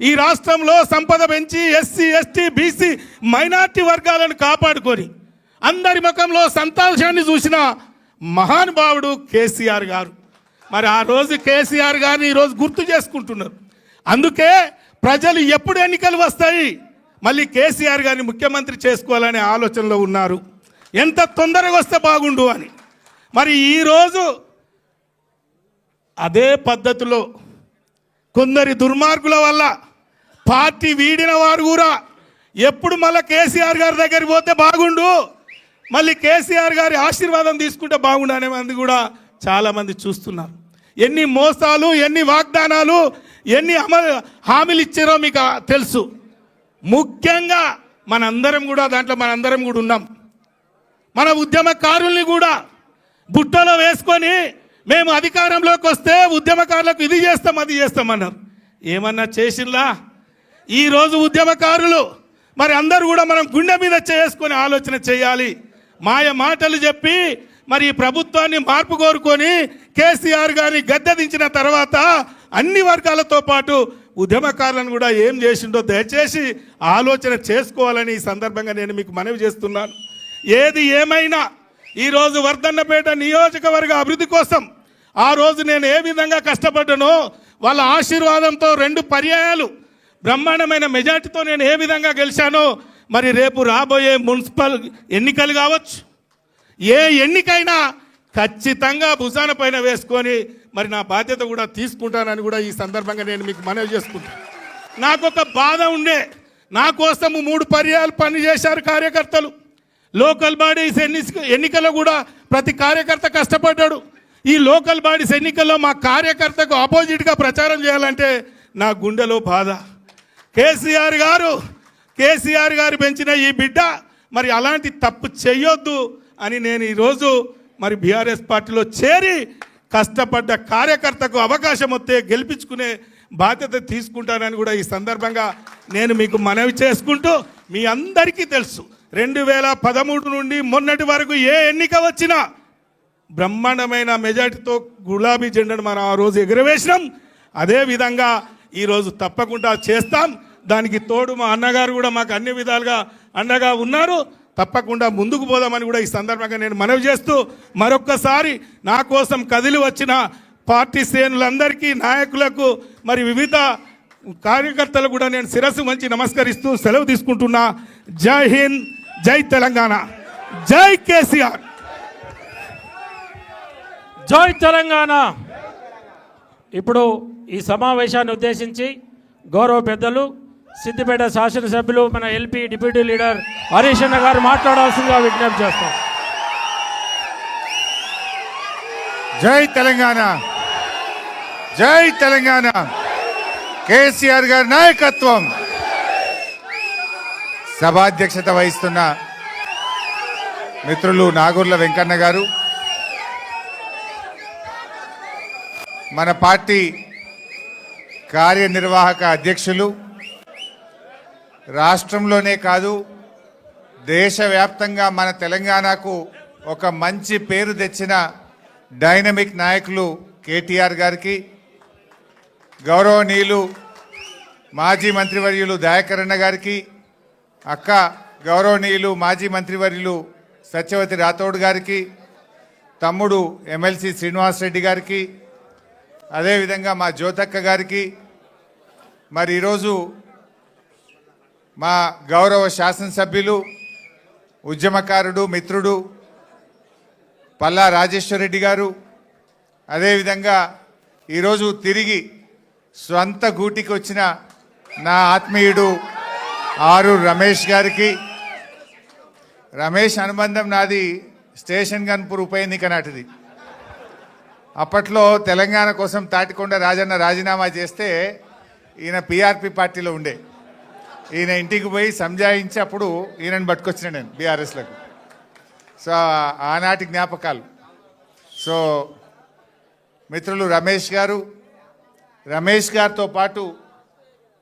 ఈ రాష్ట్రంలో సంపద పెంచి ఎస్సీ, ఎస్టీ, బీసీ, మైనార్టీ వర్గాలను కాపాడుకొని అందరి ముఖంలో సంతోషాన్ని చూసిన మహానుభావుడు కేసీఆర్ గారు. మరి ఆ రోజు కేసీఆర్ గారిని ఈరోజు గుర్తు చేసుకుంటున్నారు. అందుకే ప్రజలు ఎప్పుడు ఎన్నికలు వస్తాయి మళ్ళీ కేసీఆర్ గారిని ముఖ్యమంత్రి చేసుకోవాలనే ఆలోచనలో ఉన్నారు. ఎంత తొందరగా వస్తే బాగుండు అని. మరి ఈరోజు అదే పద్ధతిలో కొందరి దుర్మార్గుల వల్ల పార్టీ వీడిన వారు కూడా ఎప్పుడు మళ్ళీ కేసీఆర్ గారి దగ్గరికి పోతే బాగుండు, మళ్ళీ కేసీఆర్ గారి ఆశీర్వాదం తీసుకుంటే బాగుండు అనే మంది కూడా చాలామంది చూస్తున్నారు. ఎన్ని మోసాలు, ఎన్ని వాగ్దానాలు, ఎన్ని హామీలు ఇచ్చారో మీకు తెలుసు. ముఖ్యంగా మనందరం కూడా ఉన్నాం. మన ఉద్యమకారుల్ని కూడా బుట్టలో వేసుకొని మేము అధికారంలోకి వస్తే ఉద్యమకారులకు ఇది చేస్తాం, అది చేస్తామన్నారు. ఏమన్నా చేసిందా? ఈరోజు ఉద్యమకారులు మరి అందరూ కూడా మనం గుండె మీద చేసుకొని ఆలోచన చేయాలి. మాయ మాటలు చెప్పి మరి ఈ ప్రభుత్వాన్ని మార్పు కోరుకొని కేసీఆర్ గారిని గద్దె దించిన తర్వాత అన్ని వర్గాలతో పాటు ఉద్యమకారులను కూడా ఏం చేసిండో దయచేసి ఆలోచన చేసుకోవాలని ఈ సందర్భంగా నేను మీకు మనవి చేస్తున్నాను. ఏది ఏమైనా ఈరోజు వర్ధన్నపేట నియోజకవర్గ అభివృద్ధి కోసం ఆ రోజు నేను ఏ విధంగా కష్టపడ్డానో వాళ్ళ ఆశీర్వాదంతో 2 పర్యాయాలు బ్రహ్మాండమైన మెజార్టీతో నేను ఏ విధంగా గెలిచానో మరి రేపు రాబోయే మున్సిపల్ ఎన్నికలు కావచ్చు, ఏ ఎన్నికైనా ఖచ్చితంగా భుజాన పైన వేసుకొని మరి నా బాధ్యత కూడా తీసుకుంటానని కూడా ఈ సందర్భంగా నేను మీకు మనవి చేసుకుంటాను. నాకు ఒక బాధ ఉండే, నా కోసము 3 పర్యాయాలు పనిచేశారు కార్యకర్తలు. లోకల్ బాడీస్ ఎన్నికల్లో కూడా ప్రతి కార్యకర్త కష్టపడ్డాడు. ఈ లోకల్ బాడీస్ ఎన్నికల్లో మా కార్యకర్తకు ఆపోజిట్గా ప్రచారం చేయాలంటే నా గుండెలో బాధ. కేసీఆర్ గారు పెంచిన ఈ బిడ్డ మరి అలాంటి తప్పు చేయొద్దు అని నేను ఈరోజు మరి బీఆర్ఎస్ పార్టీలో చేరి కష్టపడ్డ కార్యకర్తకు అవకాశం వస్తే గెలిపించుకునే బాధ్యత తీసుకుంటానని కూడా ఈ సందర్భంగా నేను మీకు మనవి చేసుకుంటూ, మీ అందరికీ తెలుసు 2013 నుండి మొన్నటి వరకు ఏ ఎన్నిక వచ్చినా బ్రహ్మాండమైన మెజార్టీతో గులాబీ జెండాను మనం ఆ రోజు ఎగురవేసినాం. అదేవిధంగా ఈరోజు తప్పకుండా చేస్తాం. దానికి తోడు మా అన్నగారు కూడా మాకు అన్ని విధాలుగా అండగా ఉన్నారు. తప్పకుండా ముందుకు పోదామని కూడా ఈ సందర్భంగా నేను మనవి చేస్తూ, మరొక్కసారి నా కోసం కదిలి వచ్చిన పార్టీ శ్రేణులందరికీ, నాయకులకు, మరి వివిధ కార్యకర్తలు కూడా నేను శిరస్సు వంచి నమస్కరిస్తూ సెలవు తీసుకుంటున్నా. జై హింద్, జై తెలంగాణ, జై కేసీఆర్, జై తెలంగాణ. ఇప్పుడు ఈ సమావేశాన్ని ఉద్దేశించి గౌరవ పెద్దలు సిద్దిపేట శాసనసభ్యులు మన ఎల్పీ డిప్యూటీ లీడర్ హరీష్ అన్న గారు మాట్లాడాల్సిందిగా విజ్ఞప్తి చేస్తాం. జై తెలంగాణ, జై తెలంగాణ, కేసీఆర్ గారి నాయకత్వం. సభాధ్యక్షత వహిస్తున్న మిత్రులు నాగూర్ల వెంకన్న గారు, మన పార్టీ కార్యనిర్వాహక అధ్యక్షులు, రాష్ట్రంలోనే కాదు దేశవ్యాప్తంగా మన తెలంగాణకు ఒక మంచి పేరు తెచ్చిన డైనమిక్ నాయకులు కేటీఆర్ గారికి, గౌరవనీయులు మాజీ మంత్రివర్యులు దయాకరణ గారికి, అక్క గౌరవనీయులు మాజీ మంత్రివర్యులు సత్యవతి రాథోడ్ గారికి, తమ్ముడు ఎమ్మెల్సీ శ్రీనివాస్ రెడ్డి గారికి, అదేవిధంగా మా జ్యోతక్క గారికి, మరి ఈరోజు మా గౌరవ శాసనసభ్యులు, ఉద్యమకారుడు, మిత్రుడు, పల్లా రాజేశ్వరరెడ్డి గారు, అదేవిధంగా ఈరోజు తిరిగి స్వంత గూటికి వచ్చిన నా ఆత్మీయుడు ఆరూరు రమేష్ గారికి. రమేష్ అనుబంధం నాది స్టేషన్ గన్పూర్ ఉప ఎన్నిక నాటిది. అప్పట్లో తెలంగాణ కోసం తాటికొండ రాజన్న రాజీనామా చేస్తే ఈయన పిఆర్పి పార్టీలో ఉండే. ఈయన ఇంటికి పోయి సంజాయించి అప్పుడు ఈయనను పట్టుకొచ్చిన నేను బీఆర్ఎస్లకు. సో ఆనాటి జ్ఞాపకాలు. సో మిత్రులు రమేష్ గారితో పాటు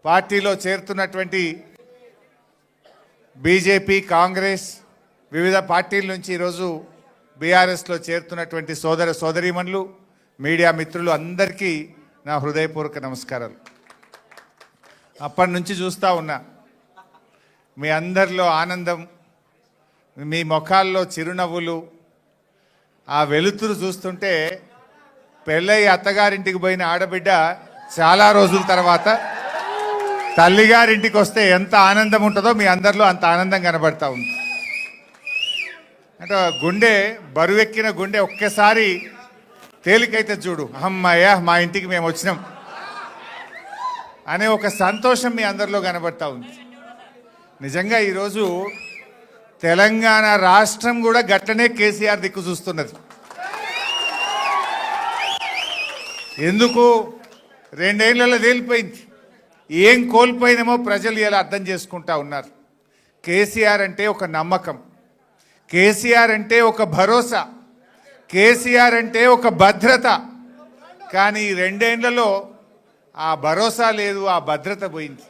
పార్టీలో చేరుతున్నటువంటి బీజేపీ, కాంగ్రెస్, వివిధ పార్టీల నుంచి ఈరోజు బీఆర్ఎస్లో చేరుతున్నటువంటి సోదరీమణులు, మీడియా మిత్రులు అందరికీ నా హృదయపూర్వక నమస్కారాలు. అప్పటి నుంచి చూస్తూ ఉన్నా మీ అందరిలో ఆనందం, మీ ముఖాల్లో చిరునవ్వులు, ఆ వెలుతురు చూస్తుంటే పెళ్ళై అత్తగారింటికి పోయిన ఆడబిడ్డ చాలా రోజుల తర్వాత తల్లిగారింటికి వస్తే ఎంత ఆనందం ఉంటుందో మీ అందరిలో అంత ఆనందం కనబడతా ఉంది. అంటే గుండె బరువెక్కిన గుండె ఒక్కసారి తేలికైతే చూడు, అమ్మయ్య మా ఇంటికి మేము వచ్చినాం అనే ఒక సంతోషం మీ అందరిలో కనబడతా ఉంది. నిజంగా ఈరోజు తెలంగాణ రాష్ట్రం కూడా గట్లనే కేసీఆర్ దిక్కు చూస్తున్నది. ఎందుకు 2 ఏళ్లలో తేలిపోయింది. ఏం కోల్పోయినామో ప్రజలు ఇలా అర్థం చేసుకుంటా ఉన్నారు. కేసీఆర్ అంటే ఒక నమ్మకం, కేసీఆర్ అంటే ఒక భరోసా, కేసీఆర్ అంటే ఒక భద్రత. కానీ 2 ఏళ్లలో ఆ భరోసా లేదు, ఆ భద్రత పోయింది.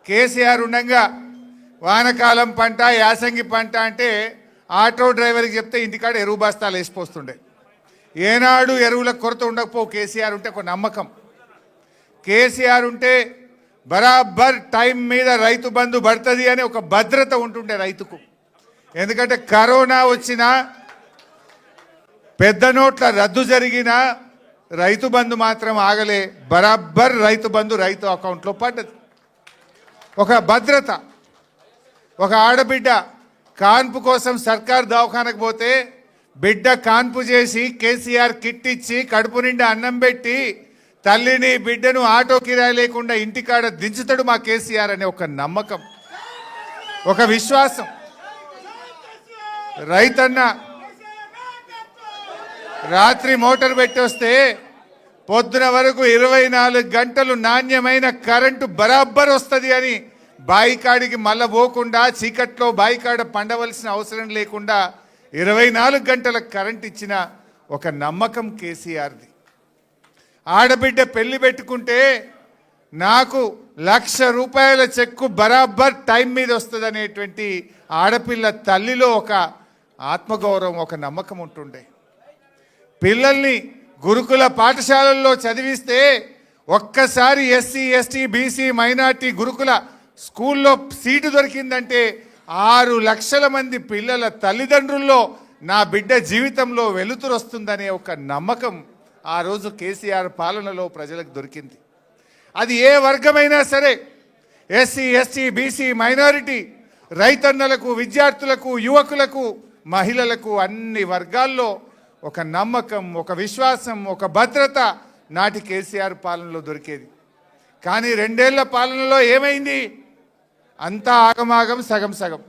కేసీఆర్ ఉండగా వానకాలం పంట, యాసంగి పంట అంటే ఆటో డ్రైవర్కి చెప్తే ఇంటికాడ ఎరువు బస్తాలు వేసిపోతుండే. ఏనాడు ఎరువుల కొరత ఉండకపో. కేసీఆర్ ఉంటే ఒక నమ్మకం, కేసీఆర్ ఉంటే బరాబర్ టైం మీద రైతు బంధు పడుతుంది అని ఒక భద్రత ఉంటుండే రైతుకు. ఎందుకంటే కరోనా వచ్చినా, పెద్ద నోట్ల రద్దు జరిగినా రైతు బంధు మాత్రం ఆగలే. బరాబర్ రైతు బంధు రైతు అకౌంట్లో పడ్డది. ఒక భద్రత. ఒక ఆడబిడ్డ కాన్పు కోసం సర్కార్ దవాఖానకు పోతే బిడ్డ కాన్పు చేసి కేసీఆర్ కిట్ ఇచ్చి కడుపు నిండా అన్నం పెట్టి తల్లిని బిడ్డను ఆటో కిరాయి లేకుండా ఇంటికాడ దించుతాడు మా కేసీఆర్ అనే ఒక నమ్మకం, ఒక విశ్వాసం. రైతన్న రాత్రి మోటార్ పెట్టి వస్తే పొద్దున వరకు 24 గంటలు నాణ్యమైన కరెంటు బరాబర్ వస్తుంది అని బాయికాడికి మళ్ళా పోకుండా, చీకట్లో బాయికాడ పండవలసిన అవసరం లేకుండా 24 గంటల కరెంట్ ఇచ్చిన ఒక నమ్మకం కేసీఆర్ది. ఆడబిడ్డ పెళ్లి పెట్టుకుంటే నాకు ₹1,00,000 చెక్కు బరాబర్ టైం మీద వస్తుంది అనేటువంటి ఆడపిల్ల తల్లిలో ఒక ఆత్మగౌరవం, ఒక నమ్మకం ఉంటుండే. పిల్లల్ని గురుకుల పాఠశాలల్లో చదివిస్తే ఒక్కసారి ఎస్సీ, ఎస్టీ, బీసీ, మైనార్టీ గురుకుల స్కూల్లో సీటు దొరికిందంటే 6 లక్షల మంది పిల్లల తల్లిదండ్రుల్లో నా బిడ్డ జీవితంలో వెలుతురు వస్తుందనే ఒక నమ్మకం ఆ రోజు కేసీఆర్ పాలనలో ప్రజలకు దొరికింది. అది ఏ వర్గమైనా సరే, ఎస్సీ, ఎస్టీ, బీసీ, మైనారిటీ, రైతన్నలకు, విద్యార్థులకు, యువకులకు, మహిళలకు, అన్ని వర్గాల్లో ఒక నమ్మకం, ఒక విశ్వాసం, ఒక భద్రత నాటి కేసీఆర్ పాలనలో దొరికేది. కానీ 2 ఏళ్ల పాలనలో ఏమైంది? అంతా ఆగమాగం, సగం సగం.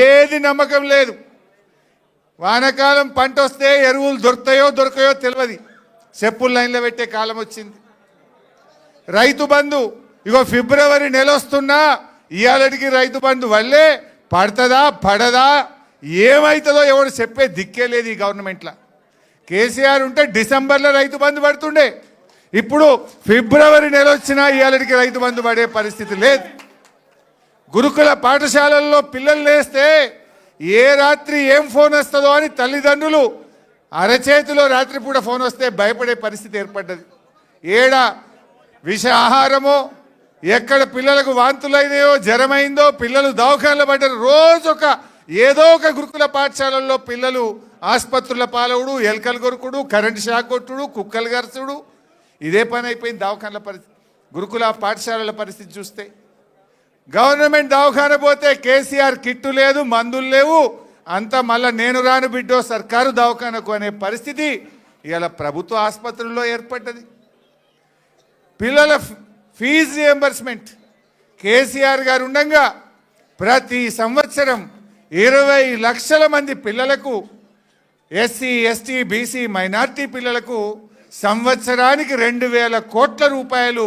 ఏది నమ్మకం లేదు. వానకాలం పంట వస్తే ఎరువులు దొరుకుతాయో దొరకయో తెలియదు, చెప్పులు లైన్లో పెట్టే కాలం వచ్చింది. రైతు బంధు ఇగో ఫిబ్రవరి నెల వస్తున్నా ఇవాళకి రైతు బంధు వల్లే పడుతుందా పడదా ఏమవుతుందో ఎవరు చెప్పే దిక్కే లేదు ఈ గవర్నమెంట్లో. కేసీఆర్ ఉంటే డిసెంబర్లో రైతు బంధు పడుతుండే, ఇప్పుడు ఫిబ్రవరి నెల వచ్చినా ఇవాళకి రైతు బంధు పడే పరిస్థితి లేదు. గురుకుల పాఠశాలల్లో పిల్లలు లేస్తే ఏ రాత్రి ఏం ఫోన్ వస్తుందో అని తల్లిదండ్రులు అరచేతిలో రాత్రిపూట ఫోన్ వస్తే భయపడే పరిస్థితి ఏర్పడ్డది. ఏడా విష ఆహారమో, ఎక్కడ పిల్లలకు వాంతులైనాయో, జ్వరమైందో, పిల్లలు దవాఖానలో పడ్డారు. రోజు ఏదో ఒక గురుకుల పాఠశాలల్లో పిల్లలు ఆసుపత్రుల పాలవుడు, ఎలకలు కొరుకుడు, కరెంటు షాక్ కొట్టుడు, కుక్కలు గరచుడు, ఇదే పని అయిపోయింది దవాఖానల పరిస్థితి. గురుకుల పాఠశాలల పరిస్థితి చూస్తే గవర్నమెంట్ దవాఖాన పోతే కేసీఆర్ కిట్టు లేదు, మందులు లేవు, అంతా మళ్ళా నేను రాను బిడ్డో సర్కారు దవాఖానకు అనే పరిస్థితి ఇవాళ ప్రభుత్వ ఆసుపత్రుల్లో ఏర్పడ్డది. పిల్లల ఫీజు రియంబర్స్మెంట్ కేసీఆర్ గారు ఉండగా ప్రతి సంవత్సరం 20 లక్షల మంది పిల్లలకు, ఎస్సీ ఎస్టీ బీసీ మైనార్టీ పిల్లలకు సంవత్సరానికి 2,000 కోట్ల రూపాయలు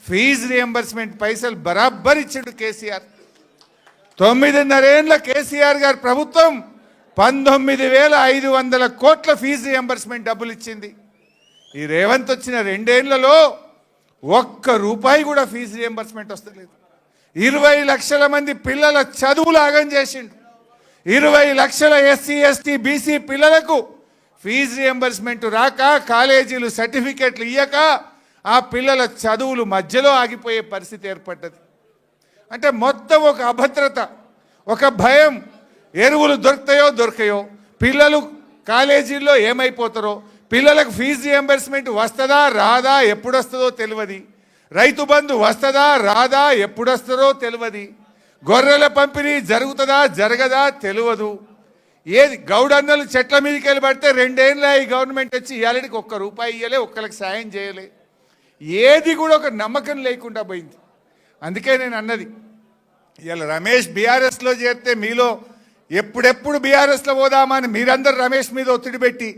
ఫీజు రియంబర్స్మెంట్ పైసలు బరాబర్ ఇచ్చిండు కేసీఆర్. 9.5 ఏళ్ల కేసీఆర్ గారి ప్రభుత్వం 19,500 కోట్ల ఫీజు రియంబర్స్మెంట్ డబ్బులు ఇచ్చింది. ఈ రేవంత్ వచ్చిన 2 ఏళ్లలో ₹1 కూడా ఫీజు రియంబర్స్మెంట్ వస్తలేదు. 20 లక్షల మంది పిల్లల చదువులు ఆగం చేసిండు. 20 లక్షల ఎస్సీ ఎస్టీ బీసీ పిల్లలకు ఫీజు రియంబర్స్మెంట్ రాక, కాలేజీలు సర్టిఫికెట్లు ఇయ్యక ఆ పిల్లల చదువులు మధ్యలో ఆగిపోయే పరిస్థితి ఏర్పడ్డది. అంటే మొత్తం ఒక అభద్రత, ఒక భయం. ఎరువులు దొరకయో, పిల్లలు కాలేజీల్లో ఏమైపోతారో, పిల్లలకు ఫీజు రియంబర్స్మెంట్ వస్తుందా రాదా, ఎప్పుడు వస్తుందో తెలియదు. రైతు బంధు వస్తుందా రాదా, ఎప్పుడు వస్తుందో తెలియదు. గొర్రెల పంపిణీ జరుగుతుందా జరగదా తెలియదు. ఏది గౌడన్నలు చెట్ల మీదకి వెళ్ళి పడితే 2 ఏళ్ళ ఈ గవర్నమెంట్ వచ్చి ఇవాళకి ₹1 ఇయ్యలే, ఒక్కరికి సాయం చేయలే. ఏది కూడా ఒక నమ్మకం లేకుండా పోయింది. అందుకే నేను అన్నది, ఇవాళ రమేష్ బీఆర్ఎస్లో చేరితే మీలో ఎప్పుడెప్పుడు బీఆర్ఎస్లో పోదామని మీరందరూ రమేష్ మీద ఒత్తిడి పెట్టి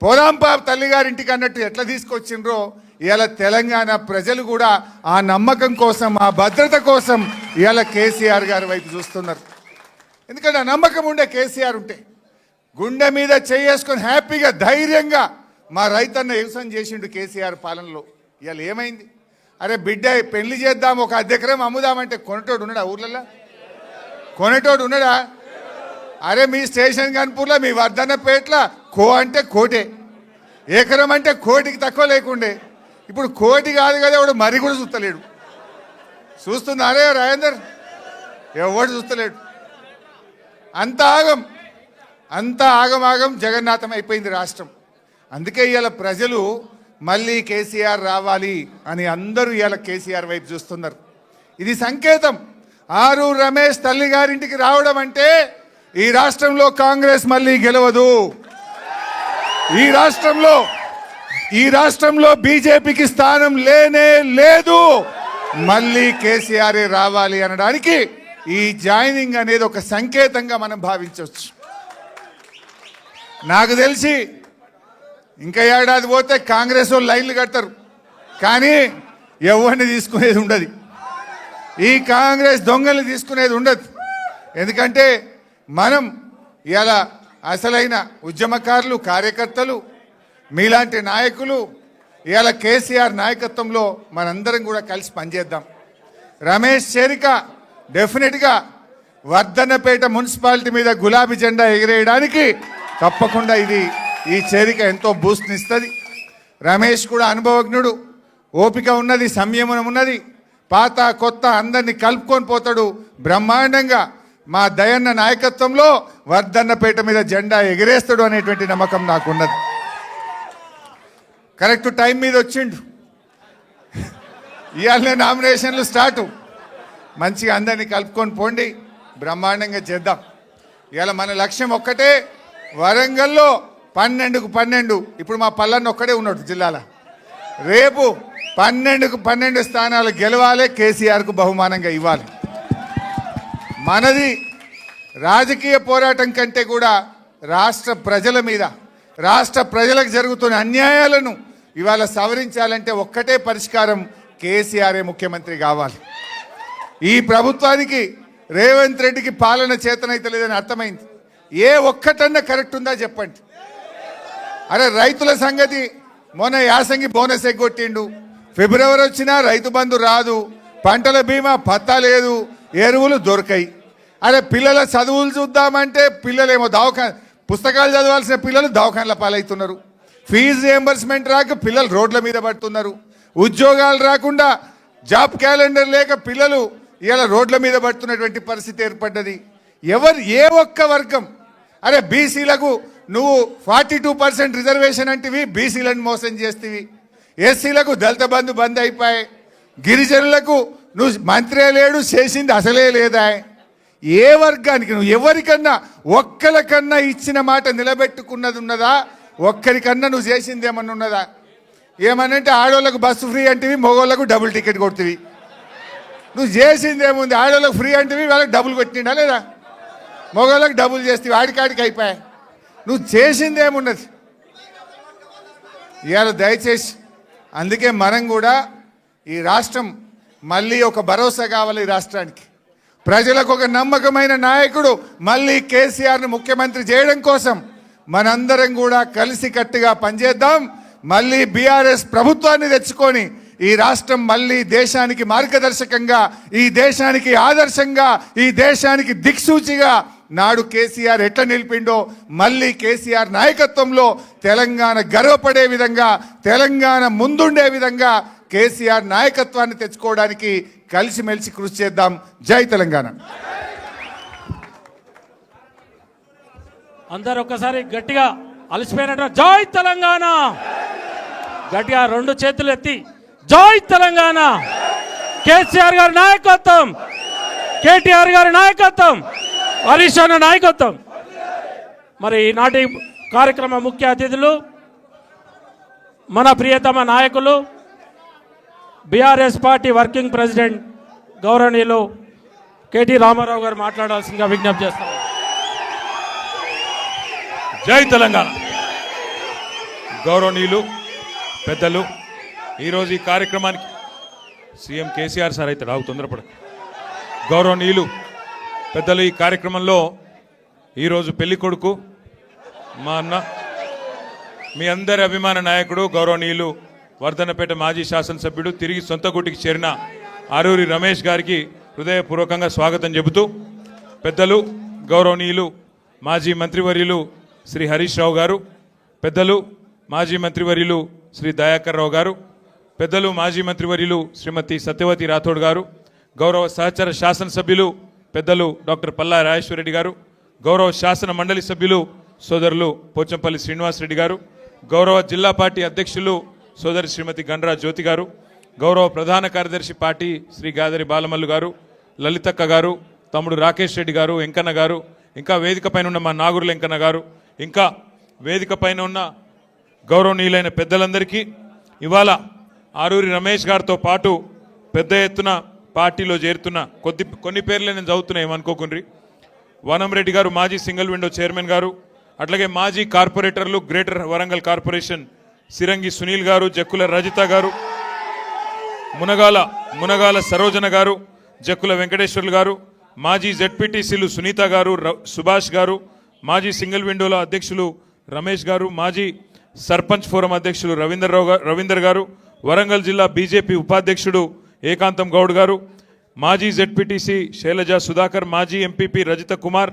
పోదాం తల్లిగారింటికి అన్నట్టు ఎట్లా తీసుకొచ్చిండ్రో, ఇవాళ తెలంగాణ ప్రజలు కూడా ఆ నమ్మకం కోసం, ఆ భద్రత కోసం ఇవాళ కేసీఆర్ గారి వైపు చూస్తున్నారు. ఎందుకంటే ఆ నమ్మకం ఉండే కేసీఆర్ ఉంటే గుండె మీద చేసుకొని హ్యాపీగా ధైర్యంగా మా రైతన్న వ్యవసాయం చేసిండు కేసీఆర్ పాలనలో. ఇవాళ ఏమైంది? అరే బిడ్డ పెళ్లి చేద్దాం, ఒక 1 ఎకరం అమ్ముదామంటే కొనేటోడు ఉన్నాడా? ఊర్లలో కొనేటోడు ఉన్నాడా? అరే మీ స్టేషన్ కన్పూర్లో, మీ వర్ధన్నపేటలో అంటే కోటే, ఎకరం అంటే కోటికి తక్కువ లేకుండే. ఇప్పుడు కోటి కాదు కదా, ఎవడు మరి కూడా చూస్తలేడు. చూస్తున్నా అరే రాజేందర్, ఎవడు చూస్తలేడు. అంత ఆగం జగన్నాథం అయిపోయింది రాష్ట్రం. అందుకే ఇవాళ ప్రజలు మళ్ళీ కేసీఆర్ రావాలి అని అందరూ ఇవాళ కేసీఆర్ వైపు చూస్తున్నారు. ఇది సంకేతం. ఆరూరు రమేష్ తల్లి గారింటికి రావడం అంటే ఈ రాష్ట్రంలో కాంగ్రెస్ మళ్ళీ గెలవదు. ఈ రాష్ట్రంలో బీజేపీకి స్థానం లేనే లేదు. మళ్ళీ కేసీఆర్ రావాలి అనడానికి ఈ జాయినింగ్ అనేది ఒక సంకేతంగా మనం భావించవచ్చు. నాకు తెలిసి ఇంకా ఏడాది పోతే కాంగ్రెస్ వాళ్ళు లైన్లు కడతారు, కానీ ఎవరిని తీసుకునేది ఉండదు. ఈ కాంగ్రెస్ దొంగలు తీసుకునేది ఉండదు. ఎందుకంటే మనం ఇలా అసలైన ఉద్యమకారులు, కార్యకర్తలు, మీలాంటి నాయకులు ఇవాళ కేసీఆర్ నాయకత్వంలో మనందరం కూడా కలిసి పనిచేద్దాం. రమేష్ చేరిక డెఫినెట్గా వర్ధన్నపేట మున్సిపాలిటీ మీద గులాబీ జెండా ఎగిరేయడానికి తప్పకుండా ఈ చేరిక ఎంతో బూస్ట్నిస్తుంది. రమేష్ కూడా అనుభవజ్ఞుడు, ఓపిక ఉన్నది, సంయమనం ఉన్నది. పాత కొత్త అందరినీ కలుపుకొని పోతాడు బ్రహ్మాండంగా. మా దయన్న నాయకత్వంలో వర్ధన్నపేట మీద జెండా ఎగిరేస్తాడు అనేటువంటి నమ్మకం నాకున్నది. కరెక్ట్ టైం మీద వచ్చిండు. ఇవాళనే నామినేషన్లు స్టార్టు. మంచిగా అందరినీ కలుపుకొని పోండి, బ్రహ్మాండంగా చేద్దాం. ఇవాళ మన లక్ష్యం ఒక్కటే, వరంగల్లో 12కు 12. ఇప్పుడు మా పల్లన్న ఒక్కడే ఉన్నాడు జిల్లాలో. రేపు 12కు 12 స్థానాలు గెలవాలి, కేసీఆర్కు బహుమానంగా ఇవ్వాలి. మనది రాజకీయ పోరాటం కంటే కూడా రాష్ట్ర ప్రజల మీద, రాష్ట్ర ప్రజలకు జరుగుతున్న అన్యాయాలను ఇవాళ సవరించాలంటే ఒక్కటే పరిష్కారం, కేసీఆరే ముఖ్యమంత్రి కావాలి. ఈ ప్రభుత్వానికి రేవంత్ రెడ్డికి పాలన చేతనైతే లేదని అర్థమైంది. ఏ ఒక్కటన్నా కరెక్ట్ ఉందా చెప్పండి. అరే రైతుల సంగతి, మొన్న యాసంగి బోనస్ ఎగ్గొట్టిండు. ఫిబ్రవరి వచ్చినా రైతు బంధు రాదు, పంటల బీమా పత్తా లేదు, ఎరువులు దొరకాయి. అరే పిల్లల చదువులు చూద్దామంటే పిల్లలేమో పుస్తకాలు చదవాల్సిన పిల్లలు దవాఖానల పాలవుతున్నారు. ఫీజు రియంబర్స్మెంట్ రాక పిల్లలు రోడ్ల మీద పడుతున్నారు. ఉద్యోగాలు రాకుండా, జాబ్ క్యాలెండర్ లేక పిల్లలు ఇలా రోడ్ల మీద పడుతున్నటువంటి పరిస్థితి ఏర్పడ్డది. ఏ ఒక్క వర్గం, అరే బీసీలకు నువ్వు 42% రిజర్వేషన్ అంటివి, బీసీలను మోసం చేస్తేవి. ఎస్సీలకు దళిత బంధు బంద్ అయిపోయాయి. గిరిజనులకు నువ్వు మంత్రే లేడు, చేసింది అసలే లేదా. ఏ వర్గానికి నువ్వు ఎవరికన్నా ఒక్కరికన్నా ఇచ్చిన మాట నిలబెట్టుకున్నది ఉన్నదా? ఒక్కరికన్నా నువ్వు చేసింది ఏమన్నా ఉన్నదా? ఏమనంటే ఆడోళ్ళకు బస్సు ఫ్రీ అంటివి, మగోళ్ళకు డబుల్ టికెట్ కొడుతుంది. నువ్వు చేసింది ఏముంది? ఆడోళ్ళకు ఫ్రీ అంటివి, వాళ్ళకి డబుల్ కొట్టిండా లేదా? మగోళ్ళకి డబుల్ చేస్తే ఆడికాడికి అయిపోయా. నువ్వు చేసింది ఏమున్నది? ఇవాళ దయచేసి అందుకే మనం కూడా ఈ రాష్ట్రం మళ్ళీ ఒక భరోసా కావాలి. ఈ రాష్ట్రానికి ప్రజలకు ఒక నమ్మకమైన నాయకుడు మళ్ళీ కేసీఆర్ను ముఖ్యమంత్రి చేయడం కోసం మనందరం కూడా కలిసికట్టుగా పనిచేద్దాం. మళ్ళీ బీఆర్ఎస్ ప్రభుత్వాన్ని తెచ్చుకొని ఈ రాష్ట్రం మళ్ళీ దేశానికి మార్గదర్శకంగా, ఈ దేశానికి ఆదర్శంగా, ఈ దేశానికి దిక్సూచిగా నాడు కేసీఆర్ ఎట్లా నిలిపిండో మళ్ళీ కేసీఆర్ నాయకత్వంలో తెలంగాణ గర్వపడే విధంగా, తెలంగాణ ముందుండే విధంగా కేసీఆర్ నాయకత్వాన్ని తెచ్చుకోవడానికి కలిసిమెలిసి కృషి చేద్దాం. జై తెలంగాణ. అందరు ఒక్కసారి గట్టిగా అలసిపోయినట్టు జై తెలంగాణ గట్టిగా రెండు చేతులు ఎత్తి జై తెలంగాణ. కేసీఆర్ గారి నాయకత్వం, కేటీఆర్ గారి నాయకత్వం, హరీష్ అన్న నాయకత్వం. మరి ఈనాటి కార్యక్రమ ముఖ్య అతిథులు మన ప్రియతమ నాయకులు బీఆర్ఎస్ పార్టీ వర్కింగ్ ప్రెసిడెంట్ గౌరవనీయులు కేటీ రామారావు గారు మాట్లాడాల్సిందిగా విజ్ఞప్తి చేస్తాం. జై తెలంగాణ. గౌరవనీయులు పెద్దలు, ఈరోజు ఈ కార్యక్రమానికి సీఎం కేసీఆర్ సార్ అయితే రావు తొందరపడ. గౌరవనీయులు పెద్దలు, ఈ కార్యక్రమంలో ఈరోజు పెళ్లి కొడుకు మా అన్న, మీ అందరి అభిమాన నాయకుడు, గౌరవనీయులు వర్ధన్నపేట మాజీ శాసనసభ్యుడు, తిరిగి సొంత గుటికి చేరిన ఆరూరి రమేష్ గారికి హృదయపూర్వకంగా స్వాగతం చెబుతూ, పెద్దలు గౌరవనీయులు మాజీ మంత్రివర్యులు శ్రీ హరీష్ రావు గారు, పెద్దలు మాజీ మంత్రివర్యులు శ్రీ దయాకర్ రావు గారు, పెద్దలు మాజీ మంత్రివర్యులు శ్రీమతి సత్యవతి రాథోడ్ గారు, గౌరవ సహచర శాసనసభ్యులు పెద్దలు డాక్టర్ పల్లా రాజేశ్వరరెడ్డి గారు, గౌరవ శాసన మండలి సభ్యులు సోదరులు పోచంపల్లి శ్రీనివాసరెడ్డి గారు, గౌరవ జిల్లా పార్టీ అధ్యక్షులు సోదరి శ్రీమతి గండ్రా జ్యోతి గారు, గౌరవ ప్రధాన కార్యదర్శి పార్టీ శ్రీ గాదరి బాలమల్లు గారు, లలితక్క గారు, తమ్ముడు రాకేష్ రెడ్డి గారు, వెంకన్న గారు, ఇంకా వేదిక పైన ఉన్న మా నాగురుల వెంకన్న గారు, ఇంకా వేదిక పైన ఉన్న గౌరవనీయులైన పెద్దలందరికీ, ఇవాళ ఆరూరి రమేష్ గారితో పాటు పెద్ద ఎత్తున పార్టీలో చేరుతున్న కొన్ని పేర్లే నేను చదువుతున్నా, ఏమనుకోకుండ్రి. వనంరెడ్డి గారు మాజీ సింగిల్ విండో చైర్మన్ గారు, అట్లాగే మాజీ కార్పొరేటర్లు గ్రేటర్ వరంగల్ కార్పొరేషన్ సిరంగి సునీల్ గారు, జక్కుల రజిత గారు, మునగాల సరోజన గారు, జక్కుల వెంకటేశ్వర్లు గారు, మాజీ జెడ్పీటీసీలు సునీత గారు, సుభాష్ గారు, మాజీ సింగిల్ విండోల అధ్యక్షులు రమేష్ గారు, మాజీ సర్పంచ్ ఫోరం అధ్యక్షులు రవీందర్ గారు, వరంగల్ జిల్లా బీజేపీ ఉపాధ్యక్షుడు ఏకాంతం గౌడ్ గారు, మాజీ జెడ్పీటీసీ శైలజ సుధాకర్, మాజీ ఎంపీపీ రజిత కుమార్,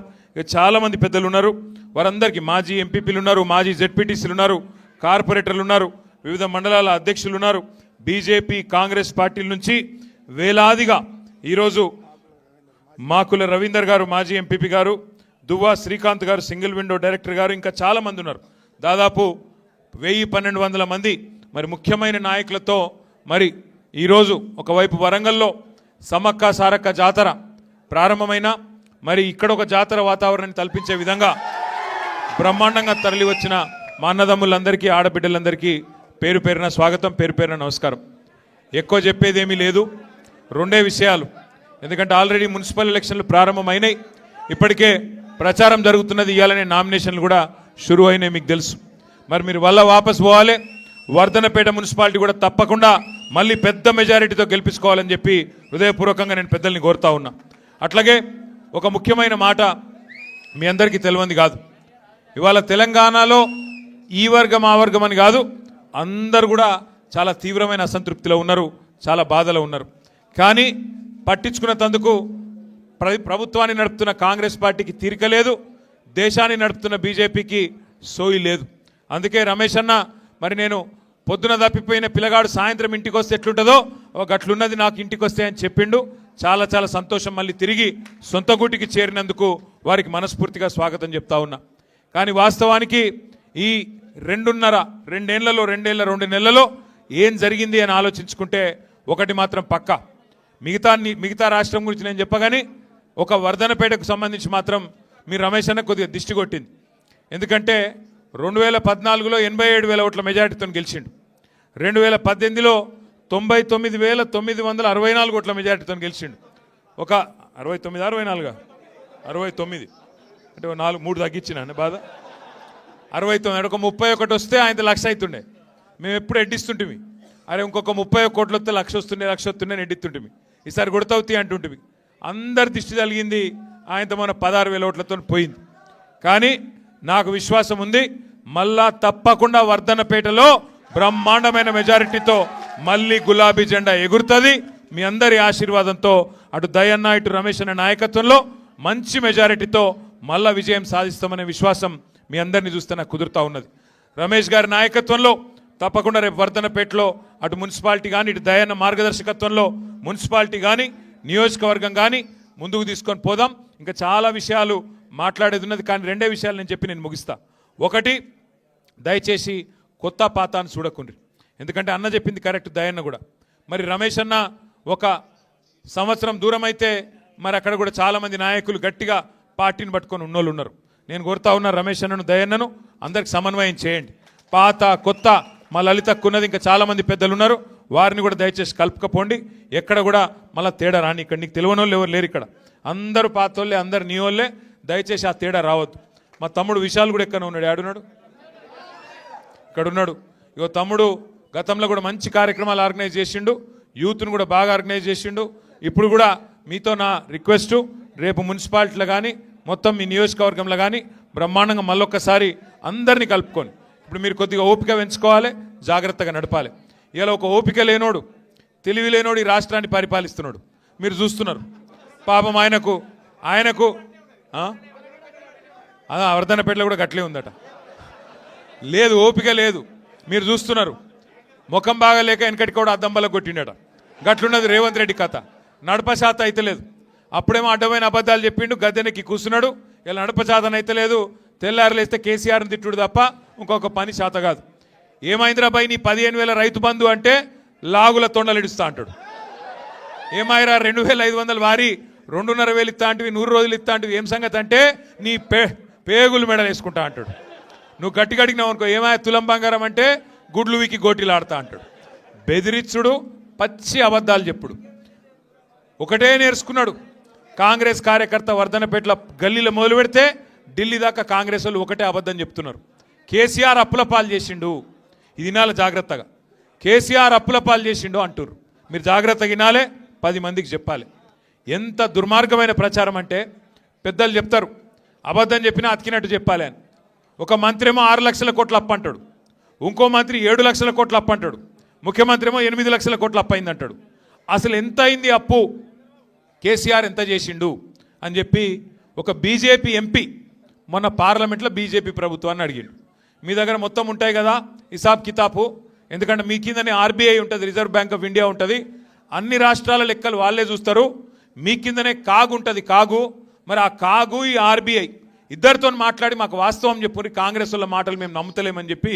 చాలామంది పెద్దలు ఉన్నారు. వారందరికీ మాజీ ఎంపీపీలు ఉన్నారు, మాజీ జెడ్పీటీసీలు ఉన్నారు, కార్పొరేటర్లు ఉన్నారు, వివిధ మండలాల అధ్యక్షులు ఉన్నారు. బీజేపీ కాంగ్రెస్ పార్టీల నుంచి వేలాదిగా ఈరోజు మాకుల రవీందర్ గారు మాజీ ఎంపీపీ గారు, దువ్వా శ్రీకాంత్ గారు సింగిల్ విండో డైరెక్టర్ గారు, ఇంకా చాలామంది ఉన్నారు. దాదాపు 1000-1200 మంది మరి ముఖ్యమైన నాయకులతో మరి ఈరోజు ఒకవైపు వరంగల్లో సమ్మక్క సారక్క జాతర ప్రారంభమైన మరి ఇక్కడ ఒక జాతర వాతావరణాన్ని కల్పించే విధంగా బ్రహ్మాండంగా తరలి వచ్చిన మా అన్నదమ్ములందరికీ, ఆడబిడ్డలందరికీ పేరు పేరున స్వాగతం, పేరు పేరున నమస్కారం. ఎక్కువ చెప్పేదేమీ లేదు, రెండే విషయాలు. ఎందుకంటే ఆల్రెడీ మున్సిపల్ ఎలక్షన్లు ప్రారంభమైనాయి, ఇప్పటికే ప్రచారం జరుగుతున్నది, ఇవ్వాలనే నామినేషన్లు కూడా షురు అయినాయి, మీకు తెలుసు. మరి మీరు వల్ల వాపస్ పోవాలి, వర్ధనపేట మున్సిపాలిటీ కూడా తప్పకుండా మళ్ళీ పెద్ద మెజారిటీతో గెలిపించుకోవాలని చెప్పి హృదయపూర్వకంగా నేను పెద్దల్ని కోరుతా ఉన్నా. అట్లాగే ఒక ముఖ్యమైన మాట మీ అందరికీ తెలియంది కాదు, ఇవాళ తెలంగాణలో ఈ వర్గం ఆ వర్గం అని కాదు, అందరు కూడా చాలా తీవ్రమైన అసంతృప్తిలో ఉన్నారు, చాలా బాధలో ఉన్నారు. కానీ పట్టించుకున్నందుకు ప్రభుత్వాన్ని నడుపుతున్న కాంగ్రెస్ పార్టీకి తీరిక లేదు, దేశాన్ని నడుపుతున్న బీజేపీకి సోయి లేదు. అందుకే రమేష్ అన్న మరి నేను పొద్దున తప్పిపోయిన పిల్లగాడు సాయంత్రం ఇంటికి వస్తే ఎట్లుంటుందో గట్లున్నది నాకు ఇంటికి వస్తే అని చెప్పిండు. చాలా చాలా సంతోషం. మళ్ళీ తిరిగి సొంత గూటికి చేరినందుకు వారికి మనస్ఫూర్తిగా స్వాగతం చెప్తా ఉన్నా. కానీ వాస్తవానికి ఈ 2 నెలల్లో ఏం జరిగింది అని ఆలోచించుకుంటే ఒకటి మాత్రం పక్కా, మిగతా రాష్ట్రం గురించి నేను చెప్పగానే ఒక వర్ధనపేటకు సంబంధించి మాత్రం మీ రమేష్ అన్న కొద్దిగా దిష్టి కొట్టింది. ఎందుకంటే 2014లో 87,000 ఓట్ల మెజారిటీతో గెలిచిండు. 2018లో 99,964 ఓట్ల మెజారిటీతో గెలిచిండు. ఒక 69 64 69 అంటే 3 తగ్గించిన బాధ 69 ఒక 31 వస్తే ఆయన 1,00,000 అవుతుండే. మేము ఎప్పుడు ఎడ్డిస్తుంటిమి, అరే ఇంకొక 31 కోట్లు వస్తే 1,00,000 వస్తుండే ఎడ్డిస్తుంటిమి. ఈసారి కొడతావుతీ అంటుంటిమి. అందరి దిష్టి తగిలింది, ఆయనతో మన 16,000 ఓట్లతో పోయింది. కానీ నాకు విశ్వాసం ఉంది, మళ్ళా తప్పకుండా వర్ధనపేటలో బ్రహ్మాండమైన మెజారిటీతో మళ్ళీ గులాబీ జెండా ఎగురుతుంది. మీ అందరి ఆశీర్వాదంతో అటు దయన్న ఇటు రమేష్ అనే నాయకత్వంలో మంచి మెజారిటీతో మళ్ళా విజయం సాధిస్తామనే విశ్వాసం మీ అందరినీ చూస్తే నాకు కుదురుతా ఉన్నది. రమేష్ గారి నాయకత్వంలో తప్పకుండా రేపు వర్ధనపేటలో అటు మున్సిపాలిటీ కానీ ఇటు దయన్న మార్గదర్శకత్వంలో మున్సిపాలిటీ కానీ నియోజకవర్గం కానీ ముందుకు తీసుకొని పోదాం. ఇంకా చాలా విషయాలు మాట్లాడేది ఉన్నది, కానీ 2 విషయాలు నేను చెప్పి నేను ముగిస్తా. ఒకటి, దయచేసి కొత్త పాతాన్ని చూడకుండ్రి. ఎందుకంటే అన్న చెప్పింది కరెక్ట్, దయన్న కూడా. మరి రమేష్ అన్న ఒక సంవత్సరం దూరం అయితే మరి అక్కడ కూడా చాలామంది నాయకులు గట్టిగా పార్టీని పట్టుకొని ఉన్నోళ్ళు ఉన్నారు. నేను కోరుతా ఉన్నా రమేష్ అన్నను దయన్నను అందరికి సమన్వయం చేయండి. పాత కొత్త మా లలితక్కున్నది ఇంకా చాలామంది పెద్దలు ఉన్నారు, వారిని కూడా దయచేసి కలుపుకపోండి. ఎక్కడ కూడా మళ్ళీ తేడా రాని. ఇక్కడ నీకు తెలియని వాళ్ళు ఎవరు లేరు, ఇక్కడ అందరూ పాత వాళ్ళే, అందరు నీ వాళ్ళే. దయచేసి ఆ తేడా రావద్దు. మా తమ్ముడు విశాల్ కూడా ఎక్కడ ఉన్నాడు, ఆడున్నాడు, ఇక్కడ ఉన్నాడు. ఇగో తమ్ముడు గతంలో కూడా మంచి కార్యక్రమాలు ఆర్గనైజ్ చేసిండు, యూత్ను కూడా బాగా ఆర్గనైజ్ చేసిండు. ఇప్పుడు కూడా మీతో నా రిక్వెస్టు, రేపు మున్సిపాలిటీలో కానీ మొత్తం మీ నియోజకవర్గంలో కానీ బ్రహ్మాండంగా మళ్ళొక్కసారి అందరినీ కలుపుకొని, ఇప్పుడు మీరు కొద్దిగా ఓపిక పెంచుకోవాలి, జాగ్రత్తగా నడపాలి. ఇలా ఒక ఓపిక లేనోడు, తెలివి లేనోడు ఈ రాష్ట్రాన్ని పరిపాలిస్తున్నాడు, మీరు చూస్తున్నారు. పాపం ఆయనకు వర్ధనపేటలో కూడా గట్లే ఉందట, లేదు ఓపిక లేదు, మీరు చూస్తున్నారు. ముఖం బాగా లేక వెనకటి కూడా అద్దంబల కొట్టిండట, గట్లున్నది రేవంత్ రెడ్డి కథ. నడపశాత అయితే లేదు, అప్పుడేమో అడ్డమైన అబద్ధాలు చెప్పిండు, గద్దెనెక్కి కూర్చున్నాడు. ఇలా నడపశాతం అయితే లేదు, తెల్లారులేస్తే కేసీఆర్ని తిట్టుడు తప్ప ఇంకొక పని శాత కాదు. ఏమైందిరా బాయ్ నీ 15,000 రైతు బంధు అంటే లాగుల తొండలు ఇడుస్తా అంటాడు. ఏమైరా 2,500 వారి 2,500 ఇస్తా అంటివి, 100 రోజులు ఇస్తా అంటివి, ఏం సంగతి అంటే నీ పేగులు మెడలు వేసుకుంటా అంటాడు. నువ్వు గట్టి అడిగినావు అనుకో, ఏమై తులం బంగారం అంటే గుడ్లు వీకి గోటీలు ఆడతా అంటాడు. బెదిరించుడు, పచ్చి అబద్ధాలు చెప్పుడు ఒకటే నేర్చుకున్నాడు. కాంగ్రెస్ కార్యకర్త వర్ధనపేటల గల్లీలో మొదలు పెడితే ఢిల్లీ దాకా కాంగ్రెస్ వాళ్ళు ఒకటే అబద్ధం చెప్తున్నారు. కేసీఆర్ అప్పుల పాలు చేసిండు, ఇది వినాలి జాగ్రత్తగా. కేసీఆర్ అప్పుల పాలు చేసిండు అంటారు, మీరు జాగ్రత్తగా వినాలే, 10 మందికి చెప్పాలి. ఎంత దుర్మార్గమైన ప్రచారం అంటే, పెద్దలు చెప్తారు అబద్ధం చెప్పినా అతికినట్టు చెప్పాలి అని. ఒక మంత్రి ఏమో 6 లక్షల కోట్ల అప్పు అంటాడు, ఇంకో మంత్రి 7 లక్షల కోట్ల అప్పు అంటాడు, ముఖ్యమంత్రి ఏమో 8 లక్షల కోట్ల అప్పు అయింది అంటాడు. అసలు ఎంత అయింది అప్పు, కేసీఆర్ ఎంత చేసిండు అని చెప్పి ఒక బీజేపీ ఎంపీ మొన్న పార్లమెంట్లో బీజేపీ ప్రభుత్వాన్ని అడిగిండు. మీ దగ్గర మొత్తం ఉంటాయి కదా హిసాబ్ కితాబు, ఎందుకంటే మీ కిందనే ఆర్బీఐ ఉంటుంది, రిజర్వ్ బ్యాంక్ ఆఫ్ ఇండియా ఉంటుంది, అన్ని రాష్ట్రాల లెక్కలు వాళ్ళే చూస్తారు. మీ కిందనే కాగు ఉంటుంది, కాగు. మరి ఆ కాగు ఈ ఆర్బీఐ ఇద్దరితో మాట్లాడి మాకు వాస్తవం చెప్పుని, కాంగ్రెస్ వాళ్ళ మాటలు మేము నమ్ముతలేమని చెప్పి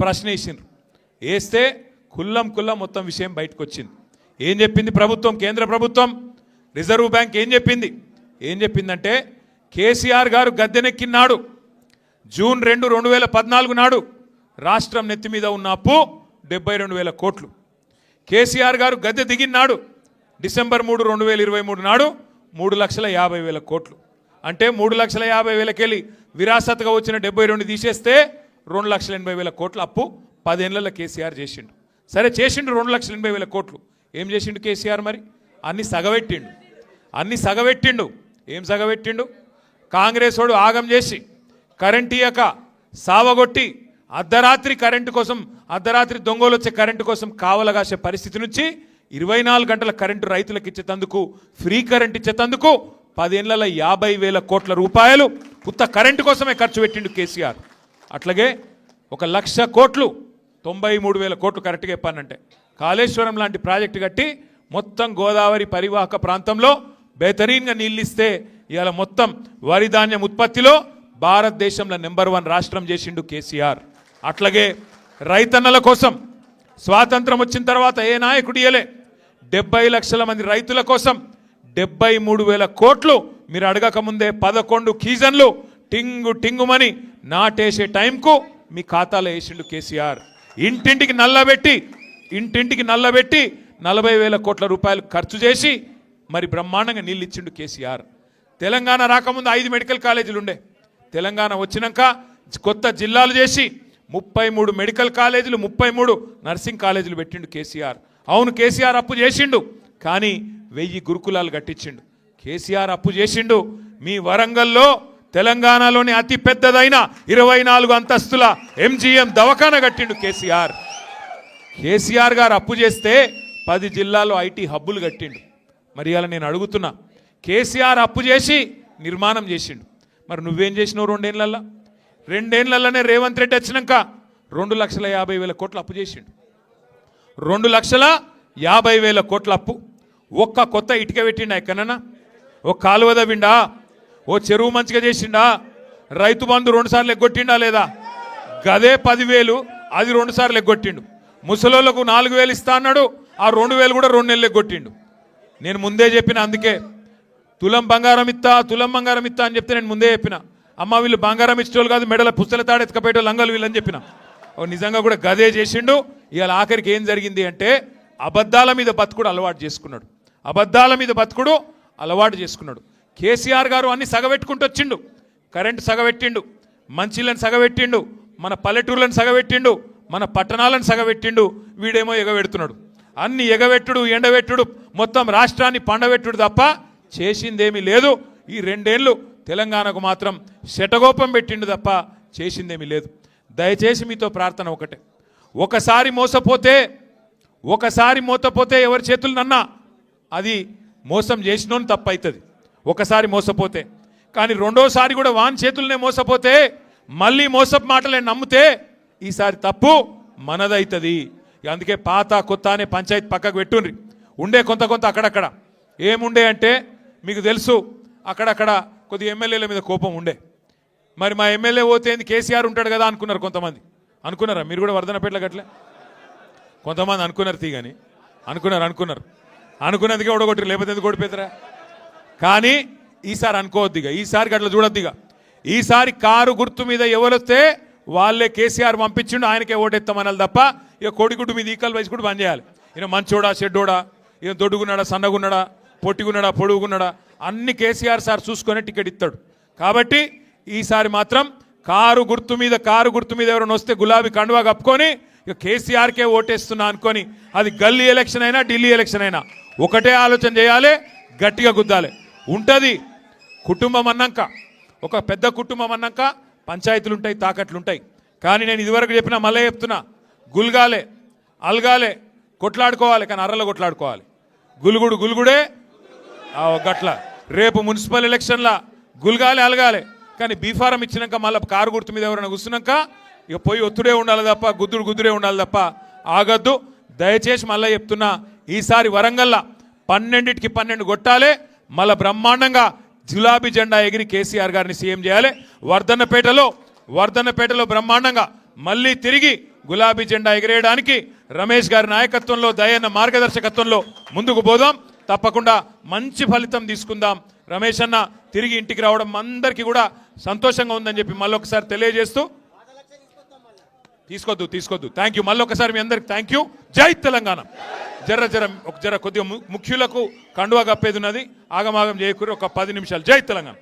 ప్రశ్న వేసిండ్రు. వేస్తే కుల్లం మొత్తం విషయం బయటకు వచ్చింది. ఏం చెప్పింది ప్రభుత్వం, కేంద్ర ప్రభుత్వం, రిజర్వ్ బ్యాంక్ ఏం చెప్పిందంటే కేసీఆర్ గారు గద్దెనెక్కినాడు జూన్ 2, 2014 నాడు రాష్ట్రం నెత్తి మీద ఉన్న అప్పు 72,000 కోట్లు. కేసీఆర్ గారు గద్దె దిగినాడు డిసెంబర్ 3, 2023 నాడు 3,50,000 కోట్లు. అంటే 3,50,000 వెళ్ళి విరాసత్గా వచ్చిన 72 తీసేస్తే 2,80,000 కోట్ల అప్పు 10 ఏళ్లలో కేసీఆర్ చేసిండు. సరే చేసిండు 2,80,000 కోట్లు. ఏం చేసిండు కేసీఆర్? మరి అన్ని సగబెట్టిండు. ఏం సగబెట్టిండు? కాంగ్రెస్ వాడు ఆగం చేసి కరెంట్ ఇయ్యక సావగొట్టి అర్ధరాత్రి కరెంటు కోసం, అర్ధరాత్రి దొంగలు వచ్చే కరెంటు కోసం కావలగాసే పరిస్థితి నుంచి 24 గంటల కరెంటు రైతులకు ఇచ్చేతందుకు, ఫ్రీ కరెంట్ ఇచ్చేతందుకు 10 ఏళ్లలో 50,000 కోట్ల రూపాయలు ఉత్త కరెంటు కోసమే ఖర్చు పెట్టిండు కేసీఆర్. అట్లాగే 1,00,000 కోట్లు, 93,000 కోట్లు కరెక్ట్గా చెప్పానంటే కాళేశ్వరం లాంటి ప్రాజెక్టు కట్టి మొత్తం గోదావరి పరివాహక ప్రాంతంలో బెహతరీన్గా నీళ్ళిస్తే ఇవాళ మొత్తం వరి ధాన్యం ఉత్పత్తిలో భారతదేశంలో నెంబర్ 1 రాష్ట్రం చేసిండు కేసీఆర్. అట్లాగే రైతన్నల కోసం స్వాతంత్రం వచ్చిన తర్వాత ఏ నాయకుడు ఇయ్యలే 70 లక్షల మంది రైతుల కోసం 73,000 కోట్లు మీరు అడగక ముందే 11 కీజన్లు టింగు టింగుమని నాటేసే టైంకు మీ ఖాతాలో వేసిండు కేసీఆర్. ఇంటింటికి నల్లబెట్టి 40,000 కోట్ల రూపాయలు ఖర్చు చేసి మరి బ్రహ్మాండంగా నీళ్ళు ఇచ్చిండు కేసీఆర్. తెలంగాణ రాకముందు 5 మెడికల్ కాలేజీలు ఉండే. తెలంగాణ వచ్చినాక కొత్త జిల్లాలు చేసి 33 మెడికల్ కాలేజీలు 33 నర్సింగ్ కాలేజీలు పెట్టిండు కేసీఆర్. అవును, కేసీఆర్ అప్పు చేసిండు, కానీ 1000 గురుకులాలు కట్టించిండు. కేసీఆర్ అప్పు చేసిండు. మీ వరంగల్లో తెలంగాణలోని అతి పెద్దదైన 24 అంతస్తుల MGM దవాఖాన కట్టిండు కేసీఆర్. కేసీఆర్ గారు అప్పు చేస్తే 10 జిల్లాల్లో IT హబ్బులు కట్టిండు. మరి అలా నేను అడుగుతున్నా, కేసీఆర్ అప్పు చేసి నిర్మాణం చేసిండు, మరి నువ్వేం చేసినావు 2 ఏళ్లలో? 2 ఏళ్లలోనే రేవంత్ రెడ్డి వచ్చినాక 2,50,000 కోట్ల అప్పు చేసిండు. 2,50,000 కోట్ల అప్పు. ఒక్క కొత్త ఇటుక పెట్టిండా ఎక్కడన్నా? ఓ కాలువ తవ్విండా? ఓ చెరువు మంచిగా చేసిండా? రైతు బంధు 2 సార్లు ఎగ్గొట్టిండా లేదా? గదే 10,000 అది 2 సార్లు ఎగ్గొట్టిండు. ముసలోళ్ళకు 4,000 ఇస్తా అన్నాడు, ఆ 2,000 కూడా 2 నెలలు ఎగ్గొట్టిండు. నేను ముందే చెప్పిన, అందుకే తులం బంగారం ఇస్తా అని చెప్తే నేను ముందే చెప్పిన, అమ్మ వీళ్ళు బంగారం ఇచ్చేవాళ్ళు కాదు, మెడల పుస్తల తాడు ఎత్తుకపోయేటో లంగలు వీళ్ళని చెప్పిన. నిజంగా కూడా గదే చేసిండు. ఇవాళ ఆఖరికి ఏం జరిగింది అంటే అబద్ధాల మీద బతుకుడు అలవాటు చేసుకున్నాడు. కేసీఆర్ గారు అన్ని సగబెట్టుకుంటూ వచ్చిండు. కరెంటు సగబెట్టిండు, మంచిళ్ళని సగబెట్టిండు, మన పల్లెటూర్లను సగబెట్టిండు, మన పట్టణాలను సగబెట్టిండు. వీడేమో ఎగబెడుతున్నాడు. అన్ని ఎగబెట్టుడు ఎండబెట్టుడు, మొత్తం రాష్ట్రాన్ని పండబెట్టుడు తప్ప చేసిందేమీ లేదు. ఈ 2 ఏళ్ళు తెలంగాణకు మాత్రం శటగోపం పెట్టిండు తప్ప చేసిందేమీ లేదు. దయచేసి మీతో ప్రార్థన ఒకటే, ఒకసారి మోసపోతే ఎవరి చేతులు నన్నా అది మోసం చేసినోని తప్పు అవుతుంది. ఒకసారి మోసపోతే, కానీ రెండోసారి కూడా వాని చేతులనే మోసపోతే, మళ్ళీ మోసపు మాటలే నమ్మితే ఈసారి తప్పు మనదవుతుంది. అందుకే పాత కొత్త అనే పంచాయతీ పక్కకు పెట్టుండ్రి. ఉండే కొంత అక్కడక్కడ ఏముండే అంటే మీకు తెలుసు, అక్కడక్కడ కొద్ది ఎమ్మెల్యేల మీద కోపం ఉండే. మరి మా ఎమ్మెల్యే పోతే కేసీఆర్ ఉంటాడు కదా అనుకున్నారు కొంతమంది. అనుకున్నారా మీరు కూడా వర్ధనపేటలో గట్లే? కొంతమంది అనుకున్నారు, తీగని అనుకున్నందుకే ఓడగొట్టరు, లేకపోతే ఎందుకు ఓడిపోతారా? కానీ ఈసారి అనుకోవద్దిగా, ఈసారి గట్ల చూడొద్దిగా. ఈసారి కారు గుర్తు మీద ఎవరొస్తే వాళ్ళే కేసీఆర్ పంపించిండు, ఆయనకే ఓటెత్తామనాలి తప్ప ఇక కోడిగుడ్డు మీద ఈకలు వేసి కూడా బంద్ చేయాలి. ఈయన మంచోడా చెడ్డోడా, ఈయన దొడ్డుగున్నాడా సన్నగున్నాడా, పొట్టిగున్నాడా పొడుగున్నాడా, అన్ని కేసీఆర్ సార్ చూసుకొని టికెట్ ఇస్తాడు. కాబట్టి ఈసారి మాత్రం కారు గుర్తు మీద ఎవరైనా వస్తే గులాబీ కండువా కప్పుకొని ఇక కేసీఆర్కే ఓటేస్తున్నా అనుకొని, అది గల్లీ ఎలక్షన్ అయినా ఢిల్లీ ఎలక్షన్ అయినా ఒకటే ఆలోచన చేయాలి, గట్టిగా గుద్దాలి. ఉంటుంది కుటుంబం అన్నాక, ఒక పెద్ద కుటుంబం అన్నాక పంచాయతీలు ఉంటాయి, తాకట్లు ఉంటాయి. కానీ నేను ఇదివరకు చెప్పినా మళ్ళీ చెప్తున్నా, గుల్గాలే అల్గాలే కొట్లాడుకోవాలి, కానీ అర్రలో కొట్లాడుకోవాలి. గుల్గుడే గట్ల. రేపు మున్సిపల్ ఎలక్షన్లా గుల్గాలే అలగాలే, కానీ బీఫారం ఇచ్చినాక మళ్ళీ కారు గుర్తు మీద ఎవరైనా కూర్చున్నాక ఇక పోయి ఒత్తుడే ఉండాలి తప్ప గుద్దుడే ఉండాలి తప్ప ఆగద్దు. దయచేసి మళ్ళీ చెప్తున్నా, ఈసారి వరంగల్లా 12కి 12 కొట్టాలి. మళ్ళీ బ్రహ్మాండంగా గులాబీ జెండా ఎగిరి కేసీఆర్ గారిని సీఎం చేయాలి. వర్ధన్నపేటలో బ్రహ్మాండంగా మళ్ళీ తిరిగి గులాబీ జెండా ఎగిరేయడానికి రమేష్ గారి నాయకత్వంలో, దయన్న మార్గదర్శకత్వంలో ముందుకు పోదాం. తప్పకుండా మంచి ఫలితం తీసుకుందాం. రమేష్ అన్న తిరిగి ఇంటికి రావడం అందరికీ కూడా సంతోషంగా ఉందని చెప్పి మళ్ళొకసారి తెలియజేస్తూ, తీసుకోద్దు. Thank you. మళ్ళొకసారి మీ అందరికి థ్యాంక్ యూ. జై తెలంగాణ. జర కొద్దిగా ముఖ్యులకు కండువా కప్పేది ఉన్నది, ఆగమాగం చేయకూరి ఒక 10 నిమిషాలు. జై తెలంగాణ.